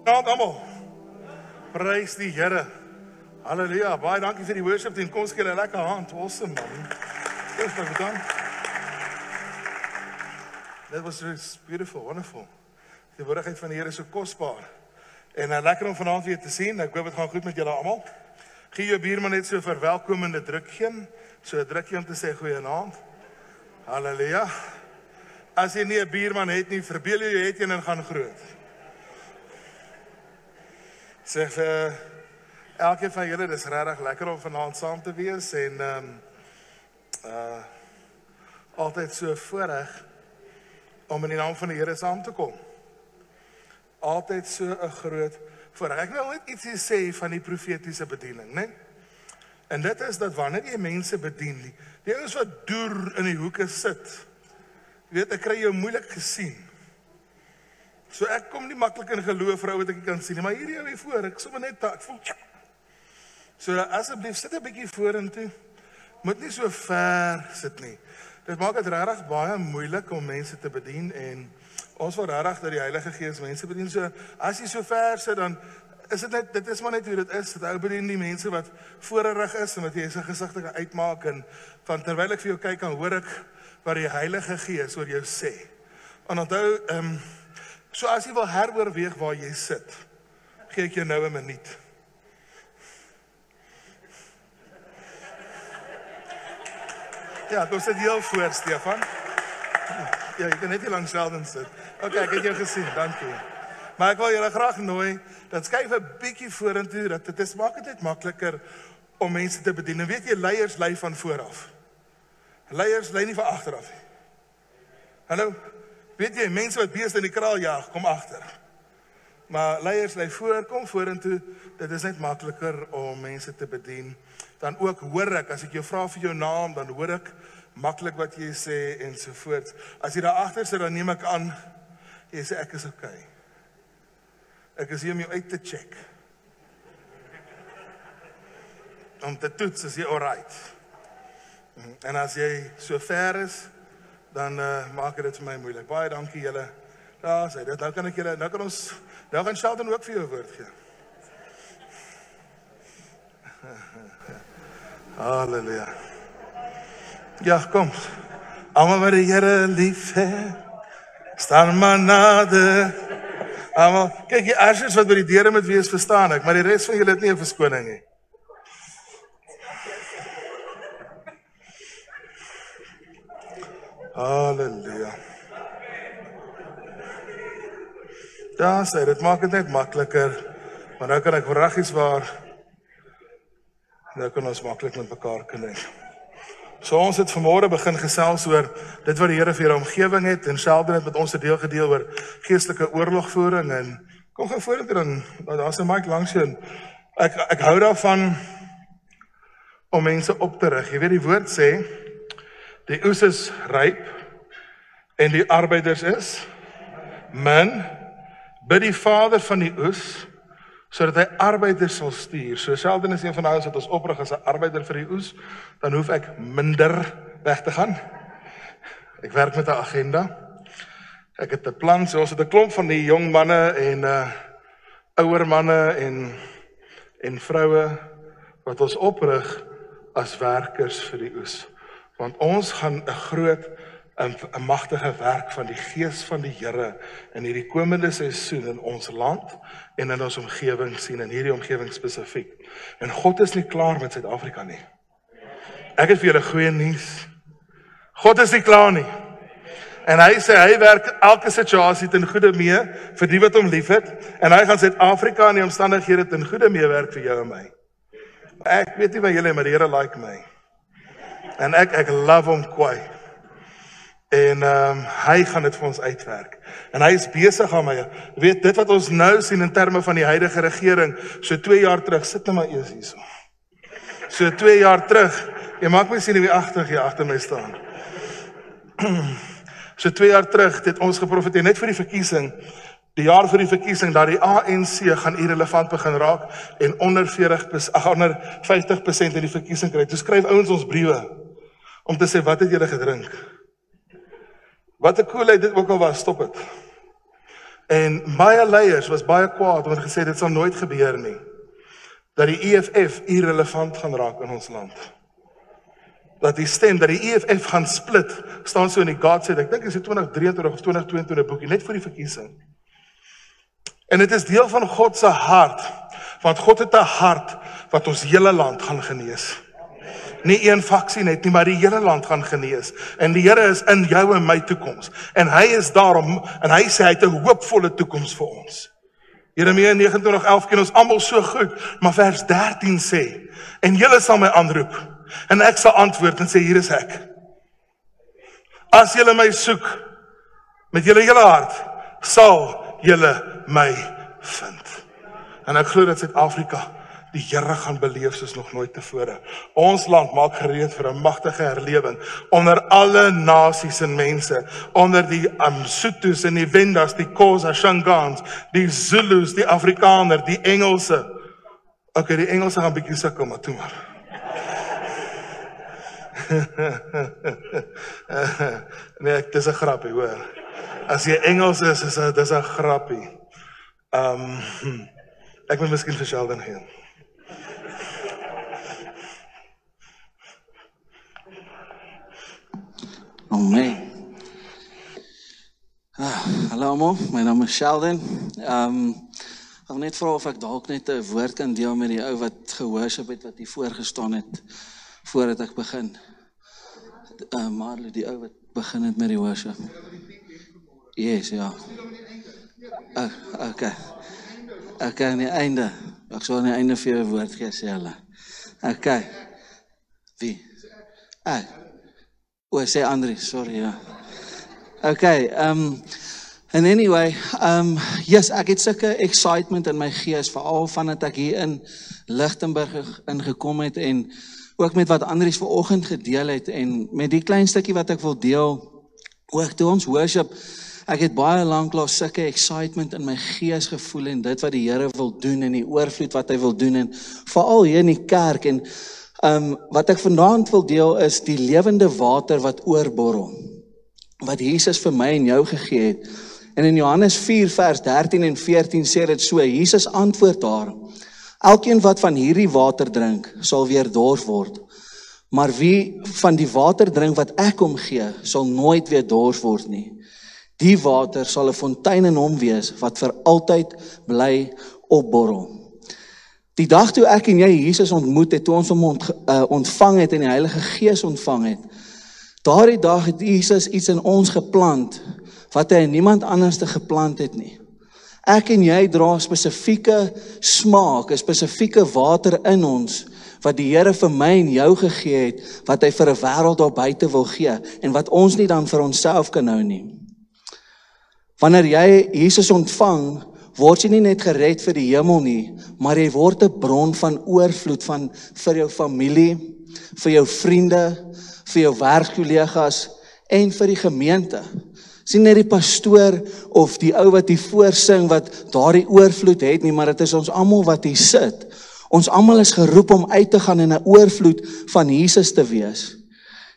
Goeienaand almal. Prys die Here. Halleluja. Baie dankie vir die worship team. Kom ons gee 'n lekker hand. Awesome man. Dis baie goed. That was just beautiful, wonderful. Die woordigheid van die Here is so kosbaar. En lekker om vanaand weer te sien. Ek hoop dit gaan goed met julle almal. Gee jou buurman net so 'n verwelkomende drukkie. So 'n drukkie om te sê goeienaand. Halleluja. As jy nie 'n buurman het nie, verbeel jy het een en gaan groot. Sê vir elkeen van julle, dis regtig lekker om vanaand saam te wees en altyd so voorreg om in die naam van die Here saam te kom. Altyd so 'n groot voorreg. Ek wil net ietsie sê van die profetiese bediening, né? En dit is dat wanneer jy mense bedien, die ouens wat deur in die hoeke sit, jy weet, ek kry jou moeilik gesien. So ek kom nie maklik in geloof vir ou wat ek kan sien nie, maar hierdie ou hier voor, ek sommer net ek voel. So asseblief sit 'n bietjie vorentoe. Moet nie so ver sit nie. Dit maak dit regtig baie moeilik om mense te bedien en ons wil regtig dat die Heilige Gees mense bedien. So as jy so ver sit, dan is dit is maar net hoe dit is. Dit hou bedien die mense wat voorrig is en wat jy se gesigte kan uitmaak en van terwyl ek vir jou kyk, dan hoor ek wat die Heilige Gees oor jou sê. En onthou, so as jy wil heroorweeg waar jy sit, gee ek jou nou 'n minuut. Ja, kom sit heel voor, Stefan. Ja, jy kan net hier langs Sheldon sit. Okay, ek het jou gesien, dankie. Maar ek wil julle graag nooi, dat skuif 'n bietjie vorentoe, dat dit maak dit net makliker om mense te bedien. En weet jy, leiers lei van vooraf. Leiers lei nie van agteraf nie. Hallo? Weet jy, mense wat beeste in die kraal jaag, kom agter. Maar leiers lei voor, kom vorentoe, dit is net makliker om mense te bedien. Dan ook hoor ek, as ek jou vra vir jou naam, dan hoor ek maklik wat jy sê en so voort. As jy daar agter sit, dan neem ek aan, jy sê ek is okay. Ek is hier om jou uit te check. Om te toets, is jy alright. En as jy so ver is, dan maak dit vir my moeilik. Baie dankie julle. Daar sê dit. Nou kan ek julle, nou gaan Sheldon ook vir jou woord gee. Halleluja. Ja, kom. Almal wat die Here lief het, staan maar nader. Almal, kyk die ashes wat by die deure moet wees, verstaan ek, maar die res van julle het nie 'n verskoning nie. Halleluja. Ja, sê, dit maak dit net makliker, maar nou kan ek regtig waar, nou kan ons maklik met mekaar connect. So ons het vanmôre begin gesels oor dit wat die Here vir jou omgewing het, en Sheldon het met ons 'n deel gedeel oor geestelike oorlogvoering, en kom gou vorentoe dan, daar's 'n mic langs jou, ek hou daarvan om mense op te rig. Jy weet die woord sê, die oes is ryp, en die arbeiders is min. Bid die Vader van die oes, sodat hy arbeiders sal stuur. So Sheldon is een van ons wat ons oprig as 'n arbeider vir die oes, dan hoef ek minder weg te gaan. Ek werk met 'n agenda. Ek het 'n plan, so ons het 'n klomp van die jong manne en ouer manne en vroue wat ons oprig as werkers vir die oes. Want ons gaan 'n groot 'n magtige werk van die Gees van die Here in hierdie komende seisoen in ons land en in ons omgewing sien, in hierdie omgewing spesifiek. En God is nie klaar met Suid-Afrika nie. Ek het vir julle goeie nuus. God is nie klaar nie. En hy sê hy werk elke situasie ten goeie mee vir die wat hom liefhet, en hy gaan Suid-Afrika en die omstandighede ten goeie meewerk vir jou en my. Ek weet nie van julle, maar die Here like my. En ek love hom kwai. En hy gaan dit vir ons uitwerk. En hy is besig aan my. Weet, dit wat ons nou sien in terme van die huidige regering, so 2 jaar terug, sit nou maar eers hierso. So 2 jaar terug, jy maak my sien wie hier agter my staan. So 2 jaar terug, het ons geprofeteer, net vir die verkiesing, die jaar vir die verkiesing, dat die ANC gaan irrelevant begin raak, en onder 50% in die verkiesing kry. Toe skryf ouens ons briewe, om te sê, wat het julle gedrink? Wat 'n koelheid dit ook al was, stop het. En baie leiers was baie kwaad omdat gesê dit sal nooit gebeur nie. Dat die EFF irrelevant gaan raak in ons land. Dat die stem, dat die EFF gaan split, staan so in die God said, ek dink is die 2023 of 2022 boekie, net vir die verkiesing. En dit is deel van God se hart, want God het 'n hart wat ons hele land gaan genees. Nie een faksie net nie, maar die hele land gaan genees. En die Here is in jou en my toekoms. En hy is daarom, en hy sê hy het 'n hoopvolle toekoms vir ons. Jeremia 29:11 ken ons almal so goed, maar vers 13 sê, en julle sal my aanroep, en ek sal antwoord en sê, hier is ek. As julle my soek, met julle hele hart, sal julle my vind. En ek glo dat Suid-Afrika die Here gaan beleef soos nog nooit tevore. Ons land maak gereed vir 'n magtige herlewing onder alle nasies en mense, onder die Sotho's en die Wendas, die Xhosa, Shangans, die Zulus, die Afrikaner, die Engelse. Okay, die Engelse gaan bietjie sukkel, maar toe maar. Nee, dit is 'n grappie, hoor. As jy Engels is, dis 'n grappie. Ek moet miskien vir Sheldon gaan. Oh man. Hallo almal, my naam is Sheldon. Ek wil net vra of ek dalk net 'n woord kan deel met die ou wat gehoorship het, wat hier voorgestaan het, voordat ek begin. Marlo, die ou wat begin het met die worship. Yes, ja. Okay. Okay, aan die einde. Ek sal aan die einde vir jou 'n woord gee, sê hulle. Okay. Wie? Sê Andri, sorry, ja. Okay, and anyway, yes, ek het sulke excitement in my gees, veral vandat ek hier in Lichtenburg ingekom het, en ook met wat Andries vanoggend gedeel het, en met die klein stukkie wat ek wil deel, ook toe ons worship, ek het baie lanklaas sulke excitement in my gees gevoel, en dit wat die Here wil doen, en die oorvloed wat hy wil doen, en veral hier in die kerk, en wat ek vanaand wil deel is die lewende water wat oorborrel, wat Jesus vir my en jou gegee het. En in Johannes 4 vers 13 en 14 sê dit so, Jesus antwoord daar, elkeen wat van hierdie water drink, sal weer dors word, maar wie van die water drink wat ek hom gee, sal nooit weer dors word nie. Die water sal 'n fontein in hom wees, wat vir altyd bly opborrel. Die dag toe ek en jy Jesus ontmoet het, toe ons hom ontvang het en die Heilige Gees ontvang het, daardie dag het Jesus iets in ons geplant, wat hy in niemand anders te geplant het nie. Ek en jy dra spesifieke smaak, 'n spesifieke water in ons, wat die Here vir my en jou gegee het, wat hy vir 'n wêreld daar buite wil gee, en wat ons nie dan vir onsself kan hou nie. Wanneer jy Jesus ontvang, word jy nie net gered vir die hemel nie, maar jy word 'n bron van oorvloed vir jou familie, vir jou vriende, vir jou werkkollegas en vir die gemeente. Sien net die pastoor of die ou wat hier voorsing wat daardie oorvloed het nie, maar dit is ons almal wat hier sit. Ons almal is geroep om uit te gaan in 'n oorvloed van Jesus te wees.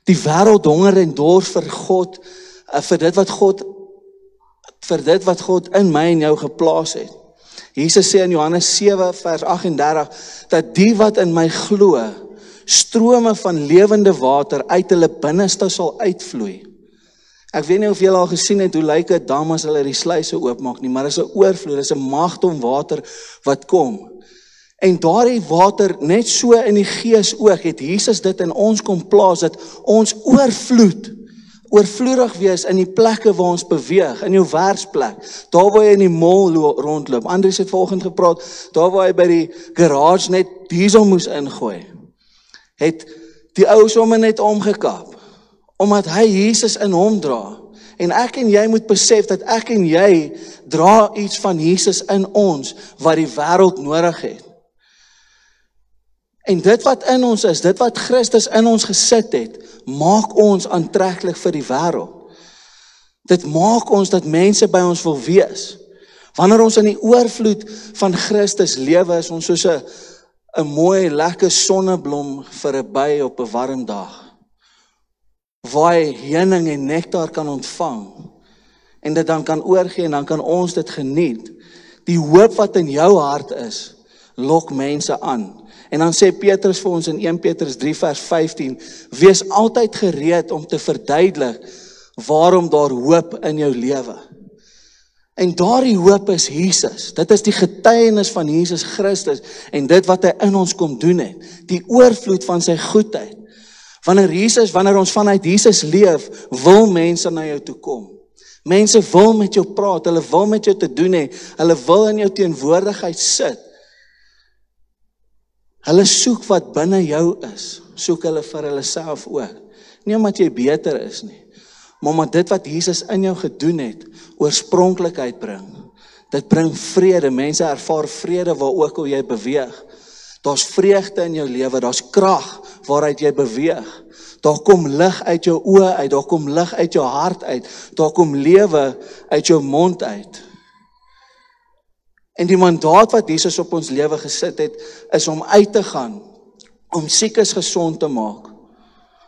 Die wêreld honger en dors vir God, vir dit wat God in my en jou geplaas het. Jesus sê in Johannes 7 vers 38, dat die wat in my glo, strome van lewende water uit hulle binneste sal uitvloei. Ek weet nie of julle al gesien het, hoe lyk 'n dam as hulle die sluise oopmaak nie, maar dit is 'n oorvloed, dit is 'n magdom water wat kom. En daardie water, net so in die gees ook, het Jesus dit in ons kom plaas, dat ons oorvloedig wees in die plekke waar ons beweeg, in jou werksplek, daar waar jy in die mall rondloop. Andries het vanoggend gepraat, daar waar hy by die garage net diesel moes ingooi, het die ou sommer net omgekap, omdat hy Jesus in hom dra. En ek en jy moet besef dat ek en jy dra iets van Jesus in ons, wat die wêreld nodig het. En dit wat in ons is, dit wat Christus in ons gesit het, maak ons aantreklik vir die wêreld. Dit maak ons dat mense by ons wil wees. Wanneer ons in die oorvloed van Christus lewe, is ons soos 'n mooi, lekker sonneblom vir 'n by op 'n warm dag, waar hy heuning en nektar kan ontvang. en dit dan kan oorgee en dan kan ons dit geniet. Die hoop wat in jou hart is, lok mense aan. En dan sê Petrus vir ons in 1 Petrus 3 vers 15, wees altyd gereed om te verduidelik waarom daar hoop in jou lewe. En daardie hoop is Jesus. Dit is die getuienis van Jesus Christus en dit wat hy in ons kom doen het. Die oorvloed van sy goedheid. Wanneer ons vanuit Jesus leef, wil mense na jou toe kom. Mense wil met jou praat, hulle wil met jou te doen hê, hulle wil in jou teenwoordigheid sit. Hulle soek wat binne jou is, soek hulle vir hulle self ook. Nie omdat jy beter is nie, maar omdat dit wat Jesus in jou gedoen het, oorspronklikheid bring. Dit bring vrede, mense ervaar vrede waar ook al jy beweeg. Daar's vreugde in jou lewe, daar's krag waaruit jy beweeg. Daar kom lig uit jou oë uit, daar kom lig uit jou hart uit, daar kom lewe uit jou mond uit. En die mandaat wat Jesus op ons lewe gesit het, is om uit te gaan, om siekes gesond te maak,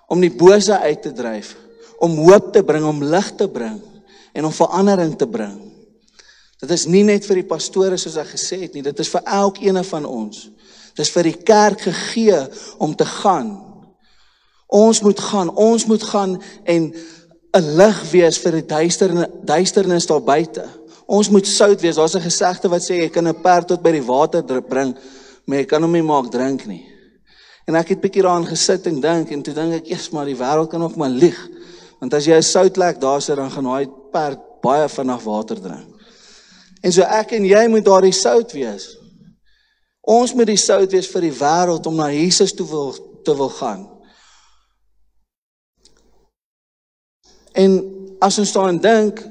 om die bose uit te dryf, om hoop te bring, om lig te bring, en om verandering te bring. Dit is nie net vir die pastore soos ek gesê het nie, dit is vir elkeen van ons. Dit is vir die kerk gegee om te gaan. Ons moet gaan en 'n lig wees vir die duisternis daar buite. Ons moet sout wees. Daar's 'n gesegde wat sê jy kan 'n perd tot by die water bring, maar jy kan hom nie maak drink nie. En ek het bietjie daaraan gesit en dink, en toe dink ek, eers maar die wêreld kan ook maar lieg. Want as jy 'n soutlek daar sit, dan gaan daai perd baie vinnig water drink. En so ek en jy moet daardie sout wees. Ons moet die sout wees vir die wêreld om na Jesus te wil gaan. En as ons daaraan dink,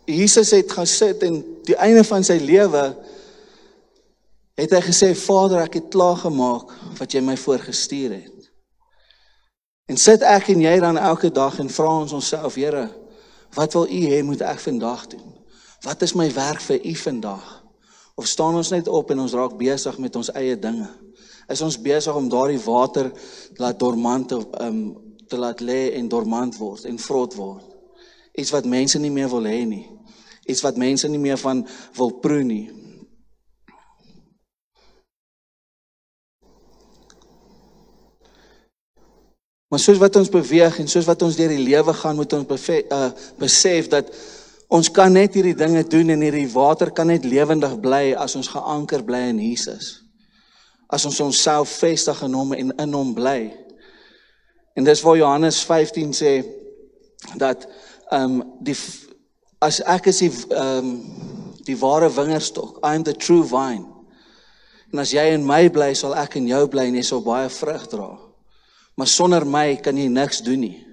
Jesus het gaan sit en die einde van sy lewe het hy gesê, Vader, ek het klaar gemaak wat jy my voorgestuur het. En sit ek en jy dan elke dag en vra ons onsself, Here, wat wil U hê moet ek vandag doen? Wat is my werk vir U vandag? Of staan ons net op en ons raak besig met ons eie dinge? Is ons besig om daardie water laat dormant te laat lê en dormant word en vrot word? Iets wat mense nie meer wil hê nie. Iets wat mense nie meer van wil proe nie. Maar soos wat ons beweeg en soos wat ons deur die lewe gaan, moet ons besef dat ons kan net hierdie dinge doen en hierdie water kan net lewendig bly as ons geanker bly in Jesus. As ons onsself vestig in hom en in hom bly. En dis waar Johannes 15 sê dat as ek is die ware wingerdstok, I am the true vine. En as jy in my bly, sal ek in jou bly en jy sal baie vrug dra. Maar sonder my kan jy niks doen nie.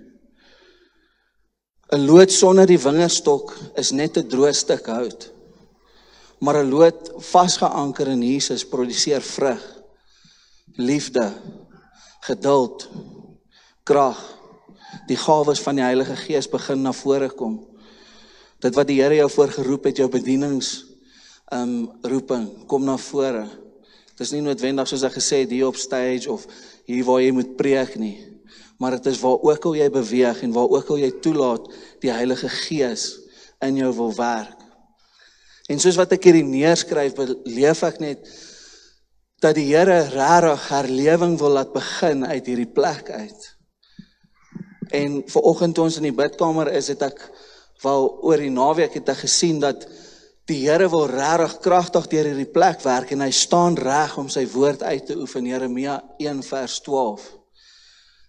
'n Loot sonder die wingerdstok is net 'n droë stuk hout. Maar 'n loot vasgeanker in Jesus produseer vrug, liefde, geduld, krag. Die gawes van die Heilige Gees begin na vore kom. Dit wat die Here jou voorgeroep het, jou bedieningsroeping, kom na vore. Dit is nie noodwendig soos ek gesê het hier op stage of hier waar jy moet preek nie. Maar dit is waar ook al jy beweeg en waar ook al jy toelaat die Heilige Gees in jou wil werk. En soos wat ek hierdie neerskryf, beleef ek net dat die Here regtig herlewing wil laat begin uit hierdie plek uit. En vanoggend toe ons in die bidkamer is, het ek wel oor die naweek het ek gesien dat die Here wil regtig kragtig deur hierdie plek werk en hy staan reg om sy woord uit te oefen. Jeremia 1 vers 12.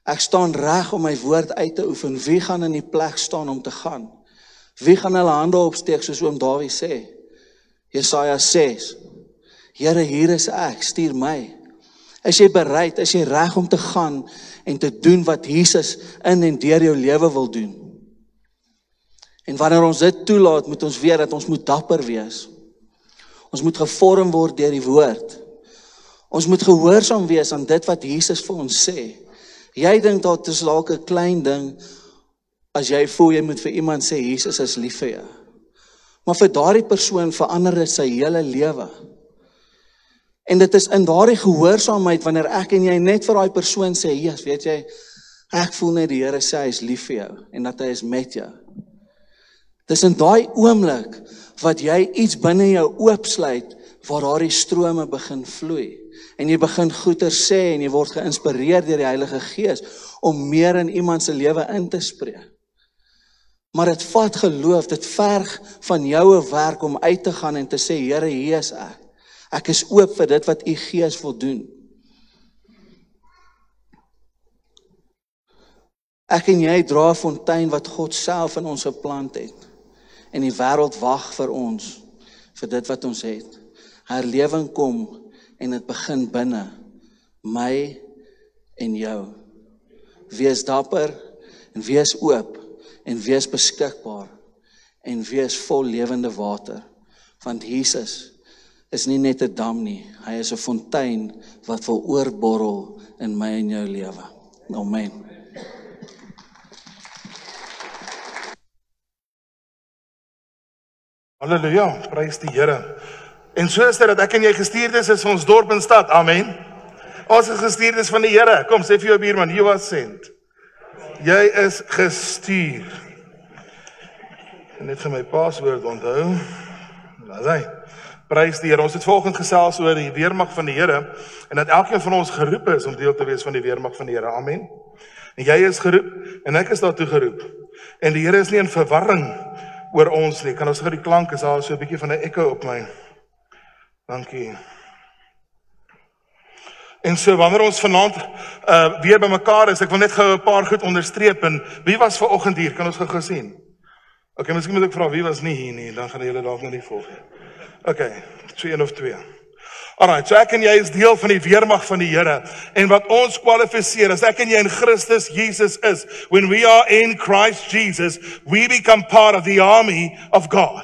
Ek staan reg om my woord uit te oefen. Wie gaan in die plek staan om te gaan? Wie gaan hulle hande opsteek soos oom Dawie sê? Jesaja 6. Here, hier is ek, stuur my. Is jy bereid, is jy reg om te gaan en te doen wat Jesus in en deur jou lewe wil doen? En wanneer ons dit toelaat, moet ons weet dat ons moet dapper wees. Ons moet gevorm word deur die woord. Ons moet gehoorsaam wees aan dit wat Jesus vir ons sê. Jy dink dat dit is dalk 'n klein ding as jy voel jy moet vir iemand sê Jesus is lief vir jou. Maar vir daardie persoon verander dit sy hele lewe. En dit is in daardie gehoorsaamheid wanneer ek en jy net vir daai persoon sê, "Jesus, weet jy, ek voel net die Here sê hy is lief vir jou en dat hy is met jou." Dis in daai oomblik wat jy iets binne jou oopsluit, waar daardie strome begin vloei. En jy begin goeie sê, en jy word geïnspireer deur die Heilige Gees, om meer in iemand se lewe in te spreek. Maar dit vat geloof, dit verg van jou 'n werk om uit te gaan en te sê, Here, hier is ek. Ek is oop vir dit wat u Gees wil doen. Ek en jy dra 'n fontein wat God self in ons geplant het. En die wêreld wag vir ons, vir dit wat ons het. Herlewing kom en dit begin binne my en jou. Wees dapper en wees oop en wees beskikbaar en wees vol lewende water. Want Jesus is nie net 'n dam nie, hy is 'n fontein wat wil oorborrel in my en jou lewe. Amen. Halleluja, prys die Here. En so is dit dat ek en jy gestuurdes is vir ons dorp en stad. Amen. Ons is gestuurdes van die Here. Kom, sê vir jou buurman, you are sent. Jy is gestuur. En net vir my paswoord onthou. Alraai. Prys die Here. Ons het volgende gesels oor die weermag van die Here en dat elkeen van ons geroep is om deel te wees van die weermag van die Here. Amen. En jy is geroep en ek is daartoe geroep. En die Here is nie in verwarring oor ons nie. Kan ons gou die klank is daar so 'n bietjie van 'n ekko op my. Dankie. En so wanneer ons vanaand weer by mekaar is, ek wil net gou 'n paar goed onderstreep. En wie was vanoggend hier? Kan ons gou sien? Okay, miskien moet ek vra wie was nie hier nie, dan gaan julle dalk nou nie volg nie. Okay, so een of twee. Alright, so ek en jy is deel van die weermag van die Here. En wat ons kwalifiseer, as ek en jy in Christus Jesus is, when we are in Christ Jesus, we become part of the army of God.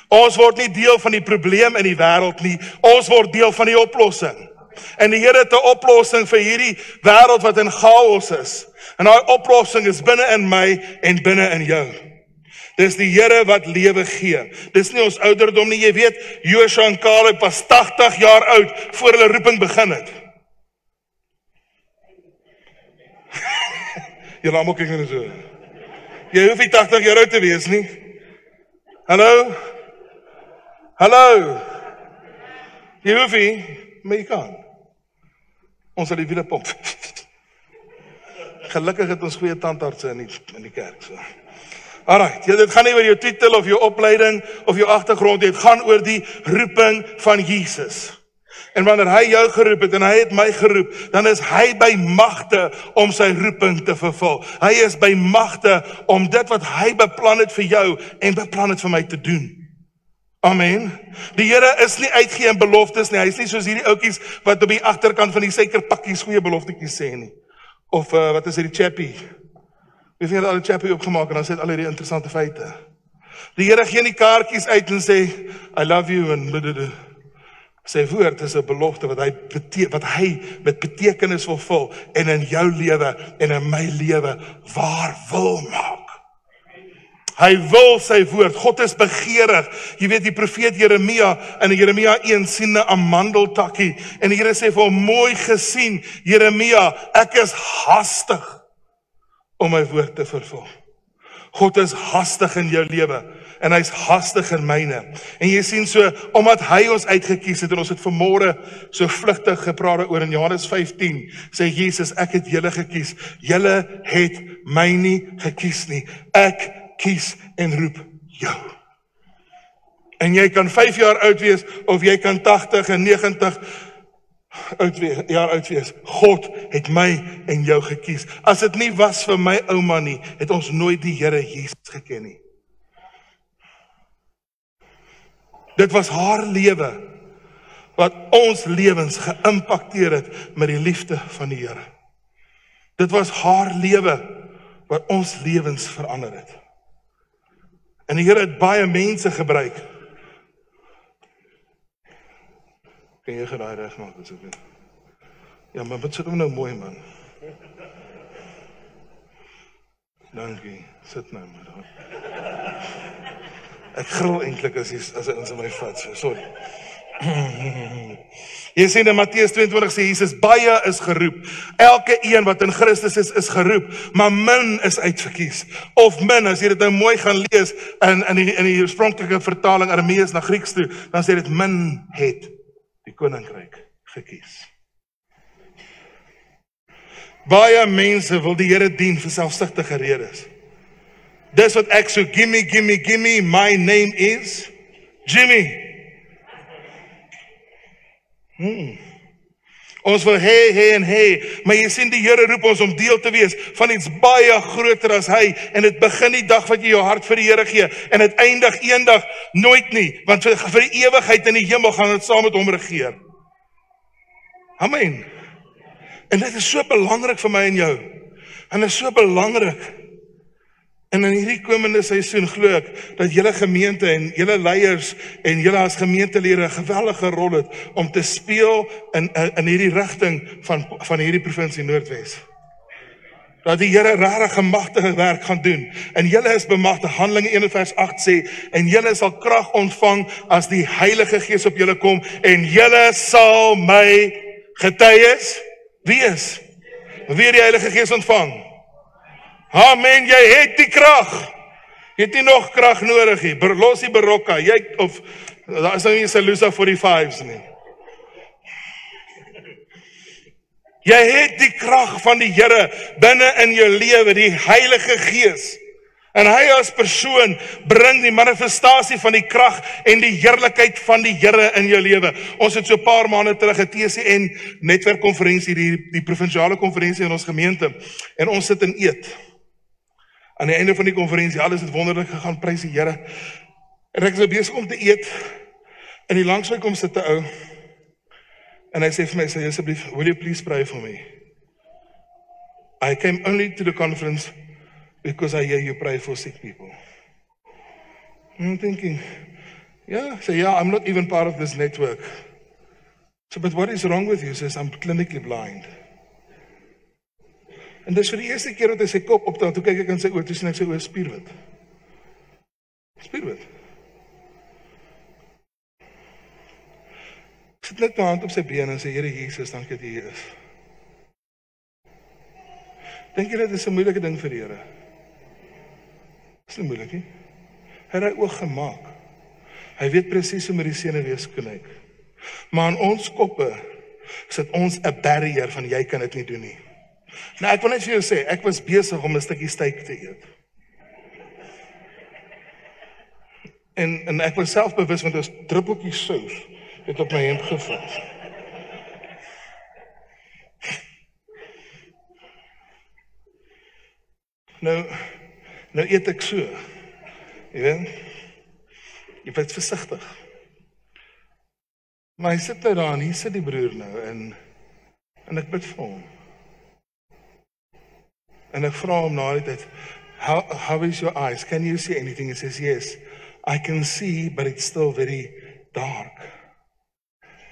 Ons word nie deel van die probleem in die wêreld nie, ons word deel van die oplossing. En die Here het 'n oplossing vir hierdie wêreld wat in chaos is. En daai oplossing is binne in my en binne in jou. Dis die Here wat lewe gee. Dis nie ons ouderdom nie, jy weet, Josua en Caleb was 80 jaar oud voor hulle roeping begin het. Julle almal kyk nou so. Jy hoef nie 80 jaar oud te wees nie. Hallo? Hallo? Jy hoef nie, maar jy kan. Ons sal die wiele pomp. Gelukkig het ons goeie tandartse in die kerk. So. Alright, dit gaan nie oor jou titel of jou opleiding of jou agtergrond, dit gaan oor die roeping van Jesus. En wanneer hy jou geroep het en hy het my geroep, dan is hy by magte om sy roeping te vervul. Hy is by magte om dit wat hy beplan het vir jou en beplan het vir my te doen. Amen. Die Here is nie uitgee in beloftes nie. Hy is nie soos hierdie ouetjies wat op die agterkant van die suikerpakkies goeie beloftetjies sê nie. Of wat is hierdie chappie? Wie het al die chappie opgemaak en dan sê dit al hierdie interessante feite. Die Here gee nie kaartjies uit en sê I love you en blablabla. Sy woord is 'n belofte wat hy met betekenis wil vul en in jou lewe en in my lewe waar wil maak. Hy wil sy woord. God is begeerig. Jy weet die profeet Jeremia in Jeremia 1 sien 'n amandeltakkie en die Here sê vir hom mooi gesien Jeremia, ek is hastig om my woord te vervul. God is hastig in jou lewe en hy's hastig in myne. En jy sien so, omdat hy ons uitgekies het en ons het vanmôre so vlugtig gepraat oor in Johannes 15, sê Jesus, ek het julle gekies. Julle het my nie gekies nie. Ek kies en roep jou. En jy kan 5 jaar oud wees, of jy kan 80 en 90 jaar oud wees. God het my en jou gekies. As dit nie was vir my ouma nie, het ons nooit die Here Jesus geken nie. Dit was haar lewe, wat ons lewens geïmpakteer het met die liefde van die Here. Dit was haar lewe, wat ons lewens verander het. En die Here het baie mense gebruik. Kan jy geraai regmaak asseblief? Ja, maar wat sit hom nou mooi man? Dankie. Sit nou maar daar. Ek gril eintlik as hy in my vat, so sorry. Jy sien in Matteus 22 sê Jesus, baie is geroep. Elke een wat in Christus is geroep, maar min is uitverkies. Of min, as jy dit nou mooi gaan lees in die oorspronklike vertaling Aramees na Grieks toe, dan sê dit min het die koninkryk gekies. Baie mense wil die Here dien vir selfsugtige redes. Dis wat ek so, gimme, my name is Jimmy. Ons wil hey, maar jy sien die Here roep ons om deel te wees van iets baie groter as hy, en dit begin die dag wat jy jou hart vir die Here gee, en dit eindig eendag nooit nie, want vir die ewigheid in die hemel gaan dit saam met hom regeer. Amen. En dit is so belangrik vir my en jou, en dit is so belangrik. En in hierdie komende seisoen glo ek dat julle gemeente en julle leiers en julle as gemeentelede 'n geweldige rol het om te speel in hierdie rigting van hierdie provinsie Noordwes. Dat die Here regtig 'n magtige werk gaan doen. En julle is bemagtig, Handelinge 1:8 sê, en julle sal krag ontvang as die Heilige Gees op julle kom, en julle sal my getuies wees. Wie het die Heilige Gees ontvang? Amen, jy het die krag. Jy het nie nog krag nodig nie. Los die barokka. Daar is nou nie Salusa 45's nie. Jy het die krag van die Here binne in jou lewe, die Heilige Gees. En hy as persoon bring die manifestasie van die krag en die heerlikheid van die Here in jou lewe. Ons het so 'n paar maande terug 'n TCN netwerkkonferensie, die provinsiale konferensie in ons gemeente, en ons sit en eet. Aan die einde van die konferensie, alles het wonderlik gegaan, prys die Here. En ek is besig om te eet, en die langs my kom sit 'n ou, en hy sê vir my, sê asseblief, will you please pray for me? I came only to the conference because I hear you pray for sick people. And I'm thinking, I'm not even part of this network. So, but what is wrong with you? He says, I'm clinically blind. En dis vir die eerste keer wat hy sy kop optel, toe kyk ek in sy oë, toe sien ek sy oë spierwit. Spierwit. Ek sit net my hand op sy been en sê, Here Jesus, dankie dat jy hier is. Dink jy dit is 'n moeilike ding vir die Here? Dis nie moeilik nie. Hy het hy oog gemaak. Hy weet presies hoe met die senuwees kyk. Maar in ons koppe sit ons 'n barrier van jy kan dit nie doen nie. Nou ek wil net vir jou sê, ek was besig om 'n stukkie steak te eet. En ek was selfbewus want 'n druppeltjie sous het op my hemp geval. Nou eet ek so. Jy weet? Jy bly versigtig. Maar hy sit nou daar en hier sit die broer nou en ek bid vir hom. En ek vra hom na die tyd, how is your eyes? Can you see anything? He says, yes, I can see, but it's still very dark.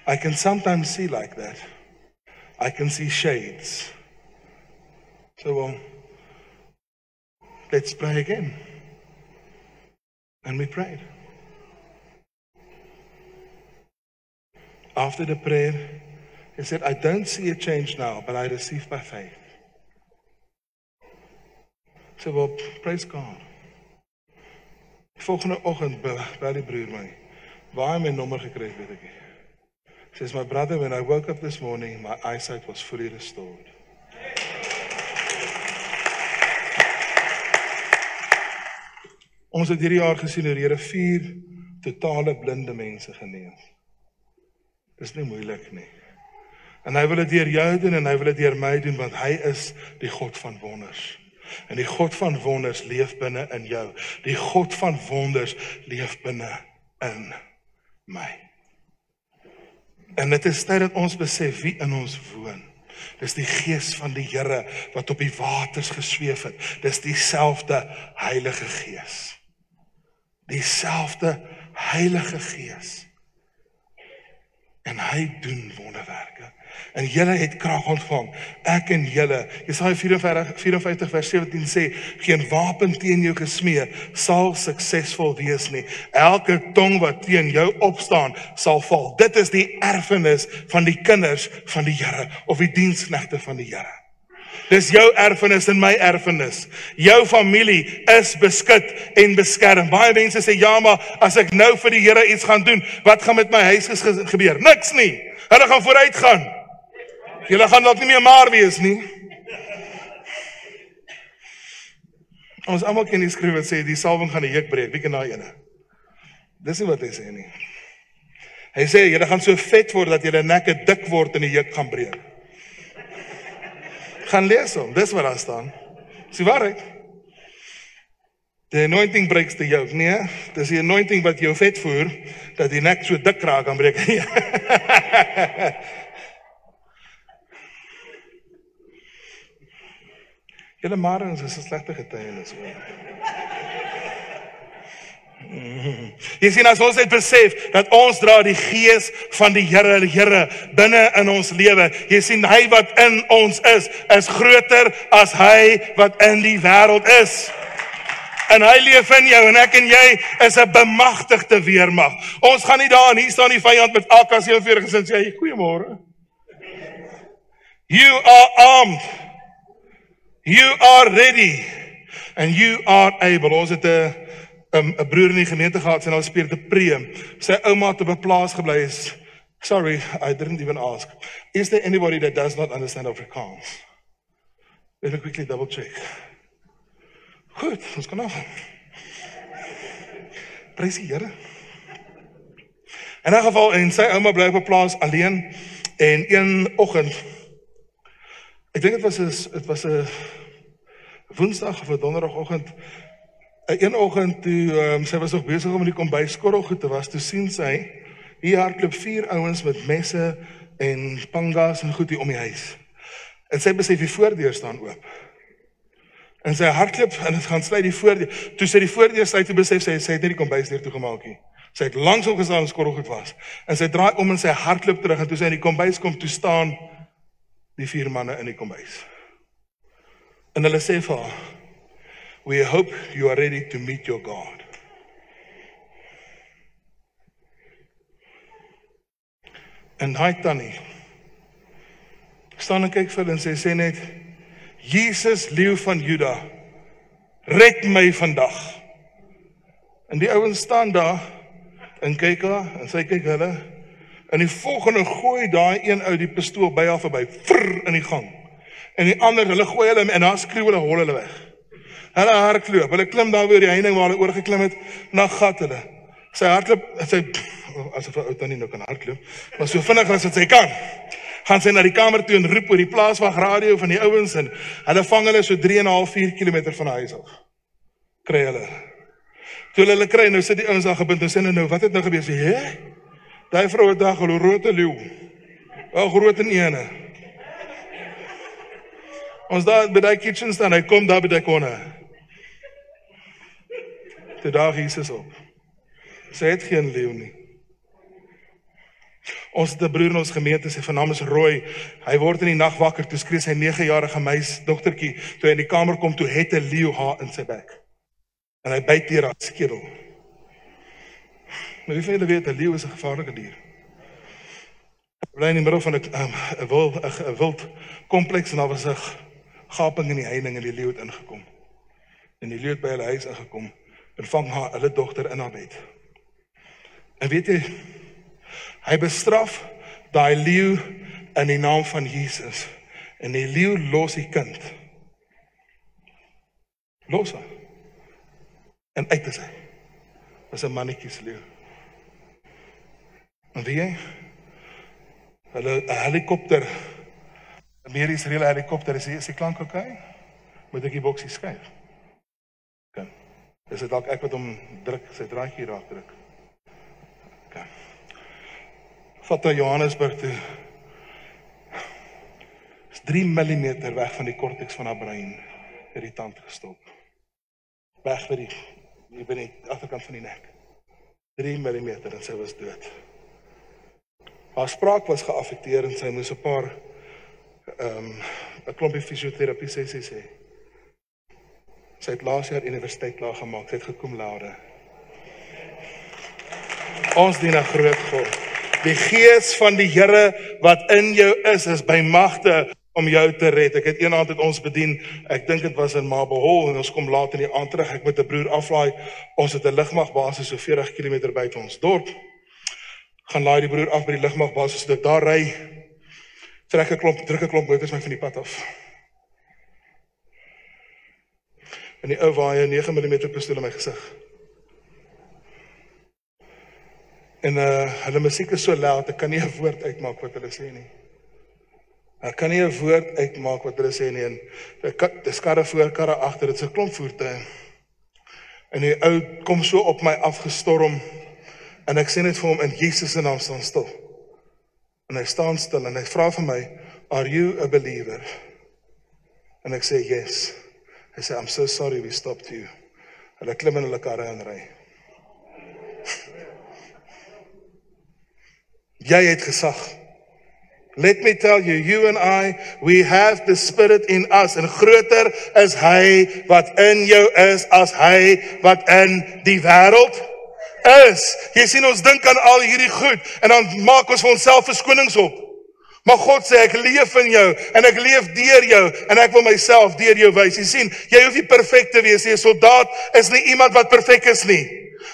I can sometimes see like that. I can see shades. So, well, let's pray again. And we prayed. After the prayer, he said, I don't see a change now, but I receive by faith. So, well, praise God. Volgende oggend bel die broer my. Waar hy my nommer gekry het, weet ek nie. He says, my brother, when I woke up this morning, my eyesight was fully restored. Ons het hierdie jaar gesien hoe die Here 4 totale blinde mense genees. Dis nie moeilik nie. En hy wil dit deur jou doen en hy wil dit deur my doen, want hy is die God van wonders. En die God van wonders leef binne in jou. Die God van wonders leef binne in my. En dit is tyd dat ons besef wie in ons woon. Dis die Gees van die Here wat op die waters gesweef het. Dis dieselfde Heilige Gees. Dieselfde Heilige Gees. En hy doen wonderwerke. En julle het krag ontvang, ek en julle. Jesaja 54 vers 17 sê, geen wapen teen jou gesmee sal suksesvol wees nie. Elke tong wat teen jou opstaan sal val. Dit is die erfenis van die kinders van die Here, of die diensknegte van die Here. Dis jou erfenis en my erfenis. Jou familie is beskut en beskerm. Baie mense sê, ja, maar as ek nou vir die Here iets gaan doen, wat gaan met my huis gebeur? Niks nie. Hulle gaan vooruit gaan. Julle gaan dalk nie meer maar wees nie. Ons almal ken die skrif wat sê, die salwing gaan die juk breek. Wie ken daai ene? Dis nie wat hy sê nie. Hy sê, julle gaan so vet word, dat julle nekke dik word en die juk gaan breek. Gaan lees hom, dis wat daar staan. Dis die waarheid. The anointing breaks the yoke, nee, dis die anointing wat jou vet voer, dat die nek so dik raak kan breek. Julle marens is 'n slegte getuienis. Jy sien, as ons het besef dat ons dra die gees van die Here binne in ons lewe. Jy sien, hy wat in ons is groter as hy wat in die wêreld is. En hy leef in jou en ek en jy is 'n bemagtigde weermag. Ons gaan nie daar en hier staan die vyand met AK-47 en sê, goeiemôre. You are armed. You are ready. And you are able. Ons het 'n broer in die gemeente gehad, sy naam is Peter Preem. Sy ouma het op 'n plaas gebly is. Sorry, I didn't even ask. Is there anybody that does not understand Afrikaans? Let me quickly double check. Goed, ons kan af. Prys die Here. In 'n geval, en sy ouma bly op 'n plaas alleen, en een oggend, ek dink dit was 'n Woensdag of 'n Donderdagoggend, een oggend toe sy was nog besig om in die kombuis skorrelgoed te was, toe sien sy hier hardloop 4 ouens met messe en pangas en goed hier om die huis. En sy besef die voordeur staan oop. En sy hardloop en het gaan sluit die voordeur. Toe sy die voordeur sluit, toe besef sy het nie die kombuisdeur toegemaak nie. Sy het langs opgestaan en skorrelgoed was. En sy draai om en sy hardloop terug en toe sy in die kombuis kom, toe staan die 4 manne in die kombuis. En hulle sê vir haar, we hope you are ready to meet your God. En hy tannie staan en kyk vir hulle en sê net, Jesus, leeu van Juda, red my vandag. En die ouens staan daar en kyk haar en sy kyk hulle. En die volgende gooi daai een uit die pistool by haar verby, vrr in die gang. En die ander, hulle gooi hulle en daar skreeu hulle, hol hulle weg. Hulle hardloop, hulle klim daar weer die heining waar hulle oorgeklim het, na gat hulle. Sy hardloop, asof 'n ou tannie nou kan hardloop, maar so vinnig as wat sy kan, gaan sy na die kamer toe en roep oor die plaaswagradio van die ouens en hulle vang hulle so 3,5-4 kilometer van die huis af. Kry hulle. Toe hulle kry, nou sit die ouens daar gebind en sê nou, wat het nou gebeur? Sê, hé? Daai vrou het daar geloop, rote leeu. Wel groot en ene. Ons daar by die kitchen staan, hy kom daar by die kone. Toe daag Jesus op. Sy het geen leeu nie. Ons het 'n broer in ons gemeente, sy naam is Roy. Hy word in die nag wakker, toe skree sy 9-jarige meisie, dogtertjie, toe hy in die kamer kom, toe het 'n leeu haar in sy bek. En hy byt deur haar skedel. Maar wie van julle weet, 'n leeu is 'n gevaarlike dier. Hy bly in die middel van 'n wild kompleks en daar was 'n gaping in die heining en die leeu het ingekom. En die leeu het by hulle huis ingekom en vang haar, hulle dogter in haar bed. En weet jy, hy bestraf daai leeu in die naam van Jesus. En die leeu los die kind. Los haar. En uit is hy. Was 'n mannetjies leeu. En weet jy, hulle 'n helikopter, 'n meer Israeliese helikopter, is die klank oké? Moet ek die boksie skuif? Okay. Is dit dalk ek wat hom druk, sy draadjie raak druk? Okay. Vat na Johannesburg toe. Is 3 mm weg van die korteks van haar brein, het die tand gestop. Weg vir die by die agterkant van die nek. 3 mm en sy was dood. Haar spraak was geaffekteer en sy moes 'n paar 'n klompie fisioterapie sessies hê. Sy het laas jaar universiteit klaar gemaak, sy het gekom laude. Ons dien 'n groot God. Die gees van die Here wat in jou is by magte om jou te red. Ek het een aand het ons bedien, ek dink dit was in Mabehol en ons kom laat in die aand terug, ek met 'n broer aflaai, ons het 'n lugmagbasis so 40 km buite ons dorp. Gaan laai die broer af by die lugmagbasis, so ek daar ry, druk 'n klomp motors my van die pad af. En die ou waai 'n 9mm pistool in my gesig. En hulle musiek is so luid, ek kan nie 'n woord uitmaak wat hulle sê nie. Ek kan nie 'n woord uitmaak wat hulle sê nie. En dis karre voor, karre agter, dit is 'n klomp voertuie. En die ou kom so op my afgestorm en ek sê net vir hom in Jesus se naam staan stil. En hy staan stil en hy vra vir my, "Are you a believer?" En ek sê, "Yes." Hy sê, "I'm so sorry we stopped you." Hulle klim in hulle karre en ry. Jy het gesag. Let me tell you, you and I, we have the Spirit in us. En groter is hy wat in jou is as hy wat in die wêreld is. Jy sien, ons dink aan al hierdie goed en dan maak ons vir onsself verskonings op. Maar God sê, ek leef in jou en ek leef deur jou en ek wil myself deur jou wys. Jy sien, jy hoef nie perfek te wees nie. 'n Soldaat is nie iemand wat perfek is nie.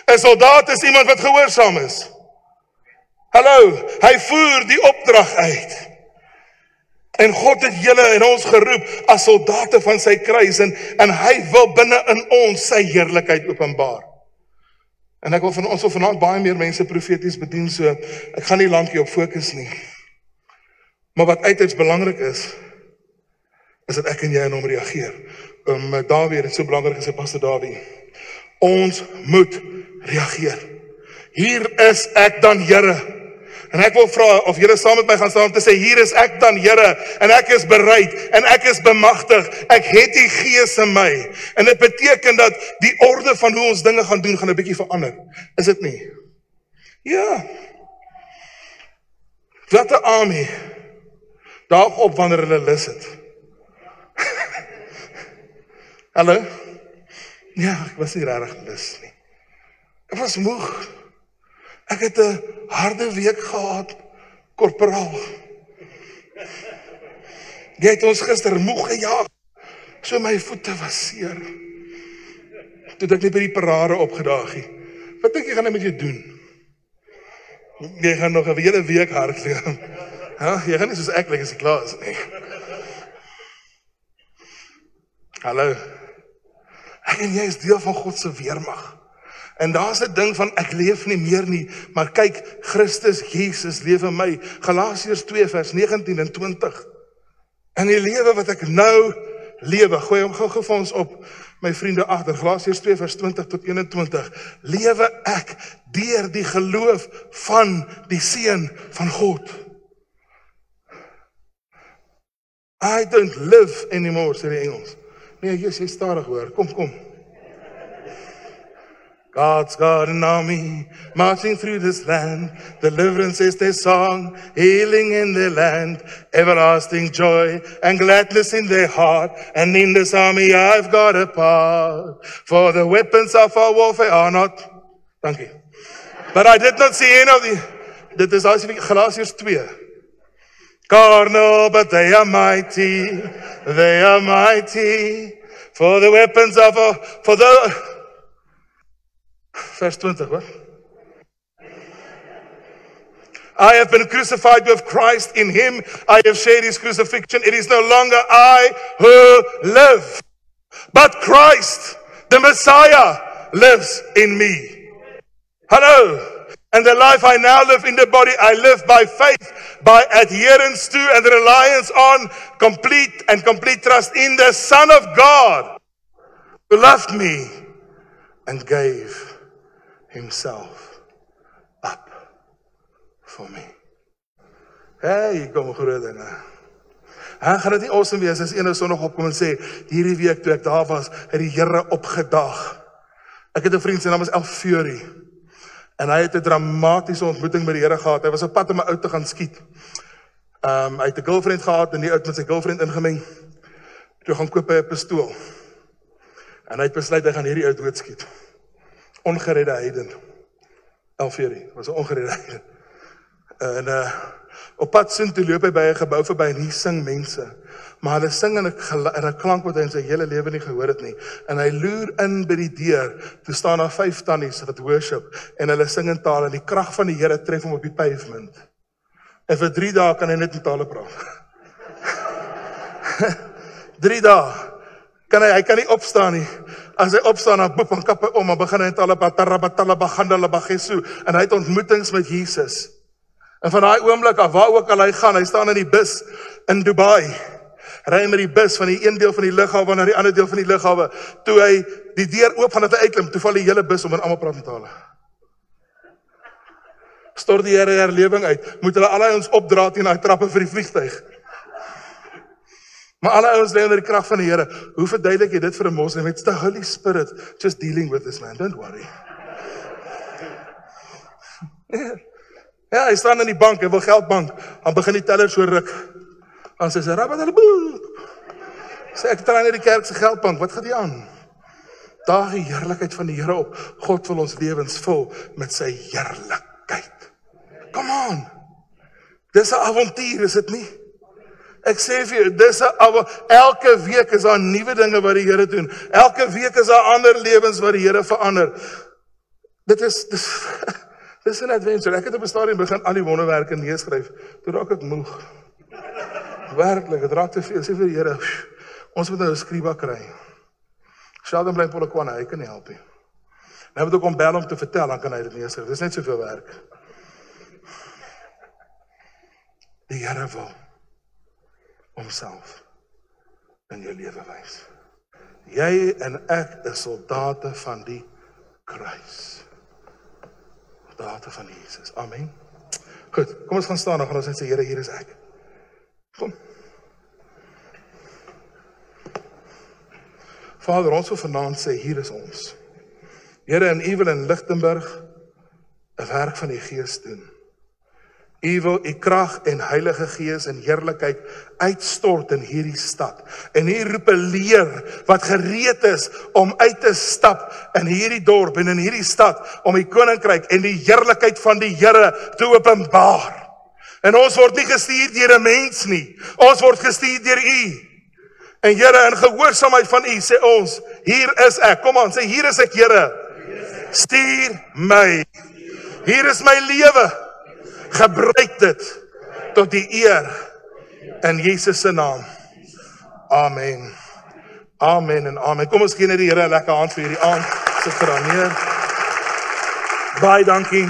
'n Soldaat is iemand wat gehoorsaam is. Hallo, hy voer die opdrag uit. En God het julle en ons geroep as soldate van sy kruis en hy wil binne in ons sy heerlikheid openbaar. En ek wil van ons vanaand baie meer mense profeties bedien, so ek gaan nie lank hierop fokus nie. Maar wat uiters belangrik is dat ek en jy aan hom reageer. Dawie, dit is so belangrik as Pastor Dawie. Ons moet reageer. Hier is ek dan, Here. En ek wil vra of julle saam met my gaan staan om te sê, hier is ek dan, Here, en ek is bereid, en ek is bemagtig, ek het die Gees in my. En dit beteken dat die orde van hoe ons dinge gaan doen, gaan 'n bietjie verander. Is dit nie? Ja. Wat 'n army. Daag op wanneer hulle lus het. Hallo? Ja, ek was nie regtig lus nie. Ek was moeg. Ek het 'n harde week gehad, korporaal. Jy het ons gister moeg gejaag, so my voete was seer. Toe ek net by die parade opgedaag het. Wat dink jy gaan ek met jou doen? Jy gaan nog 'n hele week hardloop. Ja, jy gaan nie soos ek lyk as ek klaar is nie. Hallo. Ek en jy is deel van God se weermag. En daar's 'n ding van ek leef nie meer nie, maar kyk, Christus Jesus leef in my. Galasiërs 2 vers 19 en 20. En die lewe wat ek nou lewe, gooi hom gou vir ons op, my vriende agter, Galasiërs 2 vers 20 tot 21. Lewe ek deur die geloof van die Seun van God. I don't live anymore, sê die Engels. Nee, jy sê stadig hoor, kom. God's got an army marching through this land. Deliverance is their song, healing in their land, everlasting joy and gladness in their heart. And in this army I've got a part. For the weapons of our warfare are not. Thank you. But I did not see any of the. Dit is Galasiërs 2. Carnal, but they are mighty. They are mighty. For the weapons of our. For the. Vers 20, hoor. I have been crucified with Christ. In him I have shared his crucifixion. It is no longer I who live, but Christ, the Messiah, lives in me. Hello. And the life I now live in the body, I live by faith, by adherence to and reliance on complete trust in the Son of God, who loved me and gave himself up for me. Hey, kom groot dinge. En gaan dit nie awesome wees as ene Sondag opkom en sê, hierdie week toe ek daar was, het die Here opgedaag. Ek het 'n vriend, sy naam is Elf Fury. En hy het 'n dramatiese ontmoeting met die Here gehad. Hy was op pad om 'n ou te gaan skiet. Hy het 'n girlfriend gehad en die ou met sy girlfriend ingemeng. Toe gaan koop hy 'n pistool. En hy het besluit hy gaan hierdie ou doodskiet. Ongeredde heiden. Alferi, was 'n ongeredde heiden. En op pad soontoe loop hy by 'n gebou verby en hier sing mense. Maar hulle sing in 'n klank wat hy in sy hele lewe nie gehoor het nie. En hy loer in by die deur, toe staan daar 5 tannies wat worship, en hulle sing in tale, en die krag van die Here tref hom op die pavement. En vir 3 dae kan hy net in tale praat. 3 dae. Hy kan nie opstaan nie. As hy opstaan, dan boep, dan kap hy om, en begin hy in tale, en hy het ontmoetings met Jesus. En van daai oomblik af, waar ook al hy gaan, hy staan in die bus in Dubai, ry met die bus van die een deel van die lughawe na die ander deel van die lughawe, toe hy die deur oop gaan dat hy uitklim, toe val die hele bus om en almal praat in tale. Stort die Here herlewing uit, moet hulle allei ons opdra teen daai trappe vir die vliegtuig. Maar alle ouens lê onder die krag van die Here. Hoe verduidelik jy dit vir 'n moslim? It's the Holy Spirit just dealing with this man, don't worry. Ja, hy staan in die bank, hy wil geld bank, dan begin die teller so ruk. Dan sê hy, sê ek draai net die kerk se geldbank, wat gaan die aan? Daag die heerlikheid van die Here op. God wil ons lewens vul met sy heerlikheid. Come on. Dis 'n avontuur, is dit nie? Ek sê vir jou, elke week is daar nuwe dinge wat die Here doen. Elke week is daar ander lewens wat die Here verander. Dis 'n adventure. Ek het op 'n stadium begin al die wonderwerke neerskryf. Toe raak ek moeg. Werklik, dit raak te veel. Sê vir die Here, ons moet nou 'n skrywa kry. Sheldon bly in Polokwane, hy kan nie help nie. Nou moet ek hom bel om te vertel, dan kan hy dit neerskryf. Dis net soveel werk. Die Here wil homself in jou lewe wys. Jy en ek is soldate van die kruis. Soldate van Jesus. Amen. Goed, kom ons gaan staan, dan gaan ons net sê, Here, hier is ek. Kom. Vader, ons wil vanaand sê, hier is ons. Here, en U wil in Lichtenburg 'n werk van die Gees doen. U wil U krag en Heilige Gees en heerlikheid uitstort in hierdie stad. En U roep 'n leer wat gereed is om uit te stap in hierdie dorp en in hierdie stad om die koninkryk en die heerlikheid van die Here te openbaar. En ons word nie gestuur deur 'n mens nie. Ons word gestuur deur U. En Here, in gehoorsaamheid van U sê ons, hier is ek. Kom aan, sê hier is ek, Here. Stuur my. Hier is my lewe. Gebruik dit tot die eer in Jesus se naam. Amen. Amen en amen. Kom ons gee net die Here 'n lekker hand vir hierdie aand. Sit geraan neer. Baie dankie.